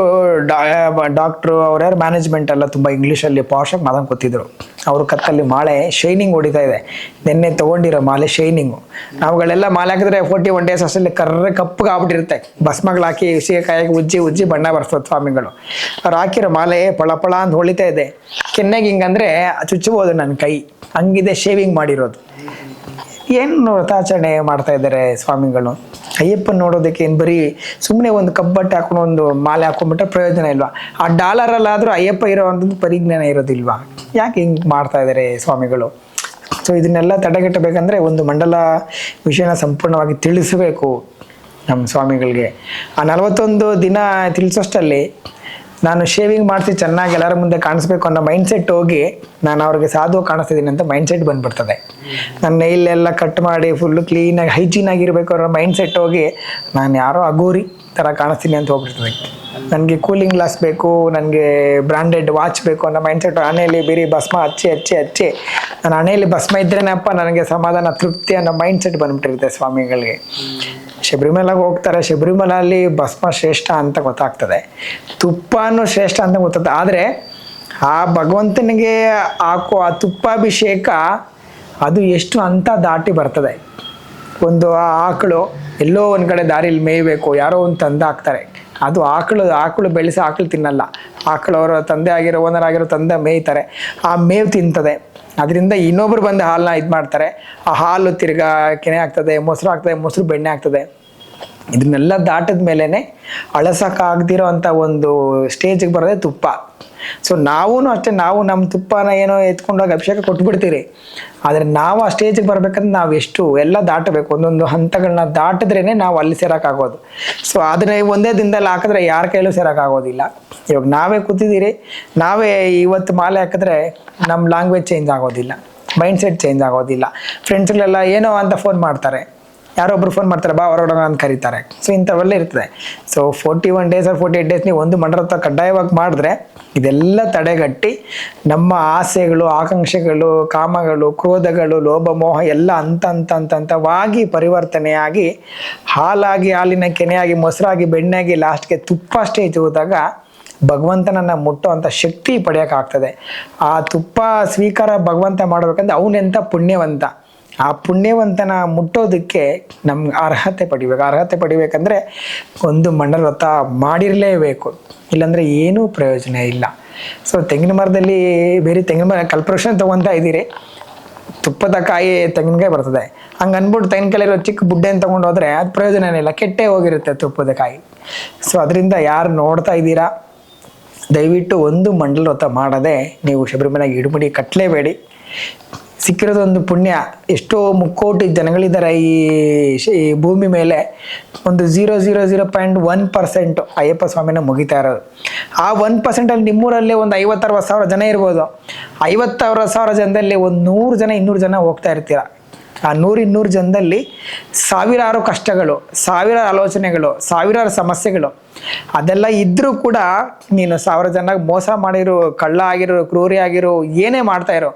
ಡಾಕ್ಟ್ರು, ಅವ್ರ್ಯಾರು ಮ್ಯಾನೇಜ್ಮೆಂಟ್ ಎಲ್ಲ ತುಂಬ ಇಂಗ್ಲೀಷಲ್ಲಿ ಪಾಶಾಗಿ ಮಾತಾಡ್ಕೊಂಡು ಕೂತಿದ್ರು. ಅವ್ರ ಕತ್ತಲ್ಲಿ ಮಾಲೆ ಶೈನಿಂಗ್ ಹೊಡಿತಾ ಇದೆ. ನಿನ್ನೆ ತೊಗೊಂಡಿರೋ ಮಾಲೆ ಶೈನಿಂಗು. ನಾವುಗಳೆಲ್ಲ ಮಾಲೆ ಹಾಕಿದ್ರೆ 41 ಡೇಸ್ ಅಷ್ಟರಲ್ಲಿ ಕಪ್ಪಗೆ ಆಗ್ಬಿಟ್ಟಿರುತ್ತೆ. ಭಸ್ಮಗಳು ಹಾಕಿ ಸೀಗೆಕಾಯಿಗೆ ಉಜ್ಜಿ ಬಣ್ಣ ಬರ್ಸೋದು ಸ್ವಾಮಿಗಳು. ಅವ್ರು ಹಾಕಿರೋ ಮಾಲೆ ಪಳ ಅಂತ ಹೊಳಿತಾ ಇದೆ. ಕೆನ್ನೆಗೆ ಹಿಂಗಂದರೆ ಚುಚ್ಚಬೋದು ನನ್ನ ಕೈ, ಹಂಗಿದೆ ಶೇವಿಂಗ್ ಮಾಡಿರೋದು. ಏನು ವ್ರತಾಚರಣೆ ಮಾಡ್ತಾ ಇದ್ದಾರೆ ಸ್ವಾಮಿಗಳು. ಅಯ್ಯಪ್ಪನ ನೋಡೋದಕ್ಕೆ ಏನು ಬರೀ ಸುಮ್ಮನೆ ಒಂದು ಕಬ್ಬಟ್ಟೆ ಹಾಕೊಂಡು ಒಂದು ಮಾಲೆ ಹಾಕೊಂಡ್ಬಿಟ್ರೆ ಪ್ರಯೋಜನ ಇಲ್ವಾ? ಆ ಡಾಲರಲ್ಲಾದರೂ ಅಯ್ಯಪ್ಪ ಇರೋ ಒಂದು ಪರಿಜ್ಞಾನ ಇರೋದಿಲ್ವಾ? ಯಾಕೆ ಹಿಂಗೆ ಮಾಡ್ತಾ ಇದ್ದಾರೆ ಸ್ವಾಮಿಗಳು? ಸೊ ಇದನ್ನೆಲ್ಲ ತಡೆಗಟ್ಟಬೇಕಂದ್ರೆ ಒಂದು ಮಂಡಲ ವಿಷಯನ ಸಂಪೂರ್ಣವಾಗಿ ತಿಳಿಸಬೇಕು ನಮ್ಮ ಸ್ವಾಮಿಗಳಿಗೆ. ಆ 41 ದಿನ ತಿಳಿಸೋಷ್ಟಲ್ಲಿ ನಾನು ಶೇವಿಂಗ್ ಮಾಡಿಸಿ ಚೆನ್ನಾಗಿ ಎಲ್ಲರ ಮುಂದೆ ಕಾಣಿಸ್ಬೇಕು ಅನ್ನೋ ಮೈಂಡ್ಸೆಟ್ ಹೋಗಿ ನಾನು ಅವ್ರಿಗೆ ಸಾಧು ಕಾಣಿಸ್ತಿದ್ದೀನಿ ಅಂತ ಮೈಂಡ್ಸೆಟ್ ಬಂದ್ಬಿಡ್ತದೆ. ನನ್ನ ನೈಲೆಲ್ಲ ಕಟ್ ಮಾಡಿ ಫುಲ್ಲು ಕ್ಲೀನಾಗಿ ಹೈಜೀನಾಗಿರಬೇಕು ಅನ್ನೋ ಮೈಂಡ್ಸೆಟ್ ಹೋಗಿ ನಾನು ಯಾರೋ ಅಗೋರಿ ಥರ ಕಾಣಿಸ್ತೀನಿ ಅಂತ ಹೋಗ್ಬಿಡ್ತದೆ. ನನಗೆ ಕೂಲಿಂಗ್ ಗ್ಲಾಸ್ ಬೇಕು, ನನಗೆ ಬ್ರ್ಯಾಂಡೆಡ್ ವಾಚ್ ಬೇಕು ಅನ್ನೋ ಮೈಂಡ್ಸೆಟ್. ಹಣೆಯಲ್ಲಿ ಬೇರೆ ಭಸ್ಮ ಹಚ್ಚಿ ನಾನು ಹಣೆಯಲ್ಲಿ ಭಸ್ಮ ಇದ್ರೇನಪ್ಪ ನನಗೆ ಸಮಾಧಾನ ತೃಪ್ತಿ ಅನ್ನೋ ಮೈಂಡ್ಸೆಟ್ ಬಂದ್ಬಿಟ್ಟಿರುತ್ತೆ ಸ್ವಾಮಿಗಳಿಗೆ. ಶಬರಿಮಲೆಗೆ ಹೋಗ್ತಾರೆ, ಶಬರಿಮಲೆಯಲ್ಲಿ ಭಸ್ಮ ಶ್ರೇಷ್ಠ ಅಂತ ಗೊತ್ತಾಗ್ತದೆ, ತುಪ್ಪನೂ ಶ್ರೇಷ್ಠ ಅಂತ ಗೊತ್ತಾಗ್ತದೆ. ಆದರೆ ಆ ಭಗವಂತನಿಗೆ ಹಾಕೋ ಆ ತುಪ್ಪಾಭಿಷೇಕ ಅದು ಎಷ್ಟು ಅಂತ ದಾಟಿ ಬರ್ತದೆ. ಒಂದು ಆಕಳು ಎಲ್ಲೋ ಒಂದು ಕಡೆ ದಾರಿಲಿ ಮೇಯಬೇಕು, ಯಾರೋ ಒಂದು ತಂದೆ ಹಾಕ್ತಾರೆ, ಅದು ಆಕಳು ಬೆಳೆಸಿ ಆಕಳು ತಿನ್ನಲ್ಲ. ಆಕಳವರ ತಂದೆ ಆಗಿರೋ ಓನರ್ ಆಗಿರೋ ತಂದೆ ಮೇಯ್ತಾರೆ, ಆ ಮೇವು ತಿಂತದೆ. ಅದರಿಂದ ಇನ್ನೊಬ್ರು ಬಂದು ಹಾಲನ್ನ ಇದು ಮಾಡ್ತಾರೆ. ಆ ಹಾಲು ತಿರ್ಗಾ ಕೆನೆ ಆಗ್ತದೆ, ಮೊಸರು ಆಗ್ತದೆ, ಮೊಸರು ಬೆಣ್ಣೆ ಆಗ್ತದೆ. ಇದನ್ನೆಲ್ಲ ದಾಟಿದ ಮೇಲೇ ಅಳಸಕ್ಕಾಗ್ದಿರೋ ಅಂಥ ಒಂದು ಸ್ಟೇಜಿಗೆ ಬರೋದೇ ತುಪ್ಪ. ಸೊ ನಾವೂ ಅಷ್ಟೇ, ನಾವು ನಮ್ಮ ತುಪ್ಪನ ಏನೋ ಎತ್ಕೊಂಡೋಗಿ ಅಭಿಷೇಕ ಕೊಟ್ಬಿಡ್ತೀರಿ. ಆದರೆ ನಾವು ಆ ಸ್ಟೇಜಿಗೆ ಬರ್ಬೇಕಂದ್ರೆ ನಾವು ಎಷ್ಟು ಎಲ್ಲ ದಾಟಬೇಕು, ಒಂದೊಂದು ಹಂತಗಳನ್ನ ದಾಟಿದ್ರೇ ನಾವು ಅಲ್ಲಿ ಸೇರೋಕ್ಕಾಗೋದು. ಸೊ ಅದನ್ನ ಒಂದೇ ದಿನದಲ್ಲಿ ಹಾಕಿದ್ರೆ ಯಾರ ಕೈಲೂ ಸೇರೋಕ್ಕಾಗೋದಿಲ್ಲ. ಇವಾಗ ನಾವೇ ಕೂತಿದ್ದೀರಿ, ನಾವೇ ಇವತ್ತು ಮಾಲೆ ಹಾಕಿದ್ರೆ ನಮ್ಮ ಲ್ಯಾಂಗ್ವೇಜ್ ಚೇಂಜ್ ಆಗೋದಿಲ್ಲ, ಮೈಂಡ್ಸೆಟ್ ಚೇಂಜ್ ಆಗೋದಿಲ್ಲ. ಫ್ರೆಂಡ್ಸ್ಗಳೆಲ್ಲ ಏನೋ ಅಂತ ಫೋನ್ ಮಾಡ್ತಾರೆ, ಯಾರೊಬ್ರು ಫೋನ್ ಮಾಡ್ತಾರೆ, ಬಾ ಹೊರಡೋಣ ಅಂತ ಕರೀತಾರೆ. ಸೊ ಇಂಥವೆಲ್ಲ ಇರ್ತದೆ. ಸೊ 41 ಡೇಸ್ 48 ಡೇಸ್ ನೀವು ಒಂದು ಮಂಡಲ ವ್ರತ ಕಡ್ಡಾಯವಾಗಿ ಮಾಡಿದ್ರೆ ಇದೆಲ್ಲ ತಡೆಗಟ್ಟಿ ನಮ್ಮ ಆಸೆಗಳು, ಆಕಾಂಕ್ಷೆಗಳು, ಕಾಮಗಳು, ಕ್ರೋಧಗಳು, ಲೋಭ ಮೋಹ ಎಲ್ಲ ಹಂತವಾಗಿ ಪರಿವರ್ತನೆಯಾಗಿ ಹಾಲಾಗಿ ಹಾಲಿನ ಕೆನೆಯಾಗಿ ಮೊಸರಾಗಿ ಬೆಣ್ಣೆಯಾಗಿ ಲಾಸ್ಟ್ಗೆ ತುಪ್ಪ ಸ್ಟೇಜ್ ಹೋದಾಗ ಭಗವಂತನನ್ನು ಮುಟ್ಟುವಂಥ ಶಕ್ತಿ ಪಡೆಯೋಕ್ಕಾಗ್ತದೆ. ಆ ತುಪ್ಪ ಸ್ವೀಕಾರ ಭಗವಂತ ಮಾಡಬೇಕಂದ್ರೆ ಅವನೆಂಥ ಪುಣ್ಯವಂತ. ಆ ಪುಣ್ಯವಂತನ ಮುಟ್ಟೋದಕ್ಕೆ ನಮ್ಗೆ ಅರ್ಹತೆ ಪಡಿಬೇಕಂದ್ರೆ ಒಂದು ಮಂಡಲ ವ್ರತ ಮಾಡಿರಲೇಬೇಕು, ಇಲ್ಲಾಂದರೆ ಏನೂ ಪ್ರಯೋಜನ ಇಲ್ಲ. ಸೊ ತೆಂಗಿನ ಮರದಲ್ಲಿ ಬೇರೆ ತೆಂಗಿನ ಮರ ಕಲ್ಪವೃಕ್ಷ ತೊಗೊತಾ ಇದ್ದೀರಿ, ತುಪ್ಪದ ಕಾಯಿ ತೆಂಗಿನಕಾಯಿ ಬರ್ತದೆ, ಹಂಗೆ ಅಂದ್ಬಿಟ್ಟು ತೆಂಗಿನಕಾಯಿಲಿರೋ ಚಿಕ್ಕ ಬುಡ್ಡೆನ ತೊಗೊಂಡು ಹೋದರೆ ಅದು ಪ್ರಯೋಜನ ಇಲ್ಲ, ಕೆಟ್ಟೇ ಹೋಗಿರುತ್ತೆ ತುಪ್ಪದ ಕಾಯಿ. ಸೊ ಅದರಿಂದ ಯಾರು ನೋಡ್ತಾ ಇದ್ದೀರಾ, ದಯವಿಟ್ಟು ಒಂದು ಮಂಡಲ ವ್ರತ ಮಾಡದೆ ನೀವು ಶಬರಿಮಲೆಗೆ ಇಡುಮುಡಿ ಕಟ್ಟಲೇಬೇಡಿ. ಸಿಕ್ಕಿರೋದೊಂದು ಪುಣ್ಯ. ಎಷ್ಟೋ ಮುಕ್ಕೋಟಿ ಜನಗಳಿದ್ದಾರೆ ಈ ಭೂಮಿ ಮೇಲೆ, ಒಂದು 0.1% ಅಯ್ಯಪ್ಪ ಸ್ವಾಮಿನ ಮುಗಿತಾ ಇರೋದು. ಆ 1%ಅಲ್ಲಿ ನಿಮ್ಮೂರಲ್ಲೇ ಒಂದು 50-60 ಸಾವಿರ ಜನ ಇರ್ಬೋದು. 50-60 ಜನದಲ್ಲಿ ಒಂದು 100 ಜನ 200 ಜನ ಹೋಗ್ತಾ ಇರ್ತೀರ. ಆ 100-200 ಜನದಲ್ಲಿ ಸಾವಿರಾರು ಕಷ್ಟಗಳು, ಸಾವಿರಾರು ಆಲೋಚನೆಗಳು, ಸಾವಿರಾರು ಸಮಸ್ಯೆಗಳು ಅದೆಲ್ಲ ಇದ್ದರೂ ಕೂಡ ನೀನು 1000 ಜನಕ್ಕೆ ಮೋಸ ಮಾಡಿರೋ, ಕಳ್ಳ ಆಗಿರೋ, ಕ್ರೂರಿ ಆಗಿರೋ, ಏನೇ ಮಾಡ್ತಾ ಇರೋ,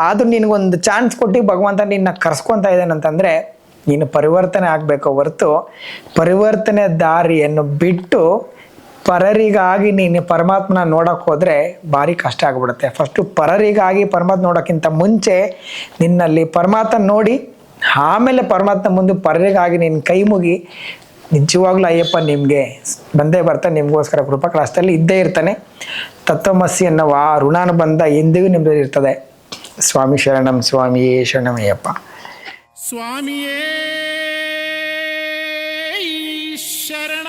ಆದರೂ ನಿನಗೊಂದು ಚಾನ್ಸ್ ಕೊಟ್ಟು ಭಗವಂತ ನಿನ್ನ ಕರ್ಸ್ಕೊತಾ ಇದ್ದಾನಂತಂದರೆ ನೀನು ಪರಿವರ್ತನೆ ಆಗಬೇಕು ಹೊರತು ಪರಿವರ್ತನೆ ದಾರಿಯನ್ನು ಬಿಟ್ಟು ಪರರಿಗಾಗಿ ನೀನು ಪರಮಾತ್ಮನ ನೋಡೋಕೆ ಹೋದರೆ ಭಾರಿ ಕಷ್ಟ ಆಗಿಬಿಡುತ್ತೆ. ಫಸ್ಟು ಪರರಿಗಾಗಿ ಪರಮಾತ್ಮ ನೋಡೋಕ್ಕಿಂತ ಮುಂಚೆ ನಿನ್ನಲ್ಲಿ ಪರಮಾತ್ಮ ನೋಡಿ ಆಮೇಲೆ ಪರಮಾತ್ಮ ಮುಂದೆ ಪರರಿಗಾಗಿ ನೀನು ಕೈ ಮುಗಿ. ನಿಜವಾಗ್ಲೂ ಅಯ್ಯಪ್ಪ ನಿಮಗೆ ಬಂದೇ ಬರ್ತಾನೆ, ನಿಮಗೋಸ್ಕರ ಕೃಪಾ ಕಲಾಸದಲ್ಲಿ ಇದ್ದೇ ಇರ್ತಾನೆ. ತತ್ವಮಸಿ ಅನ್ನೋ ಆ ಋಣಾನುಬಂಧ ಎಂದಿಗೂ ನಿಮ್ಮಲ್ಲಿ ಇರ್ತದೆ. ಸ್ವಾಮಿ ಶರಣಂ, ಸ್ವಾಮಿಯೇ ಶರಣಮಯ್ಯಪ್ಪ. ಸ್ವಾಮಿಯೇ ಶರಣ.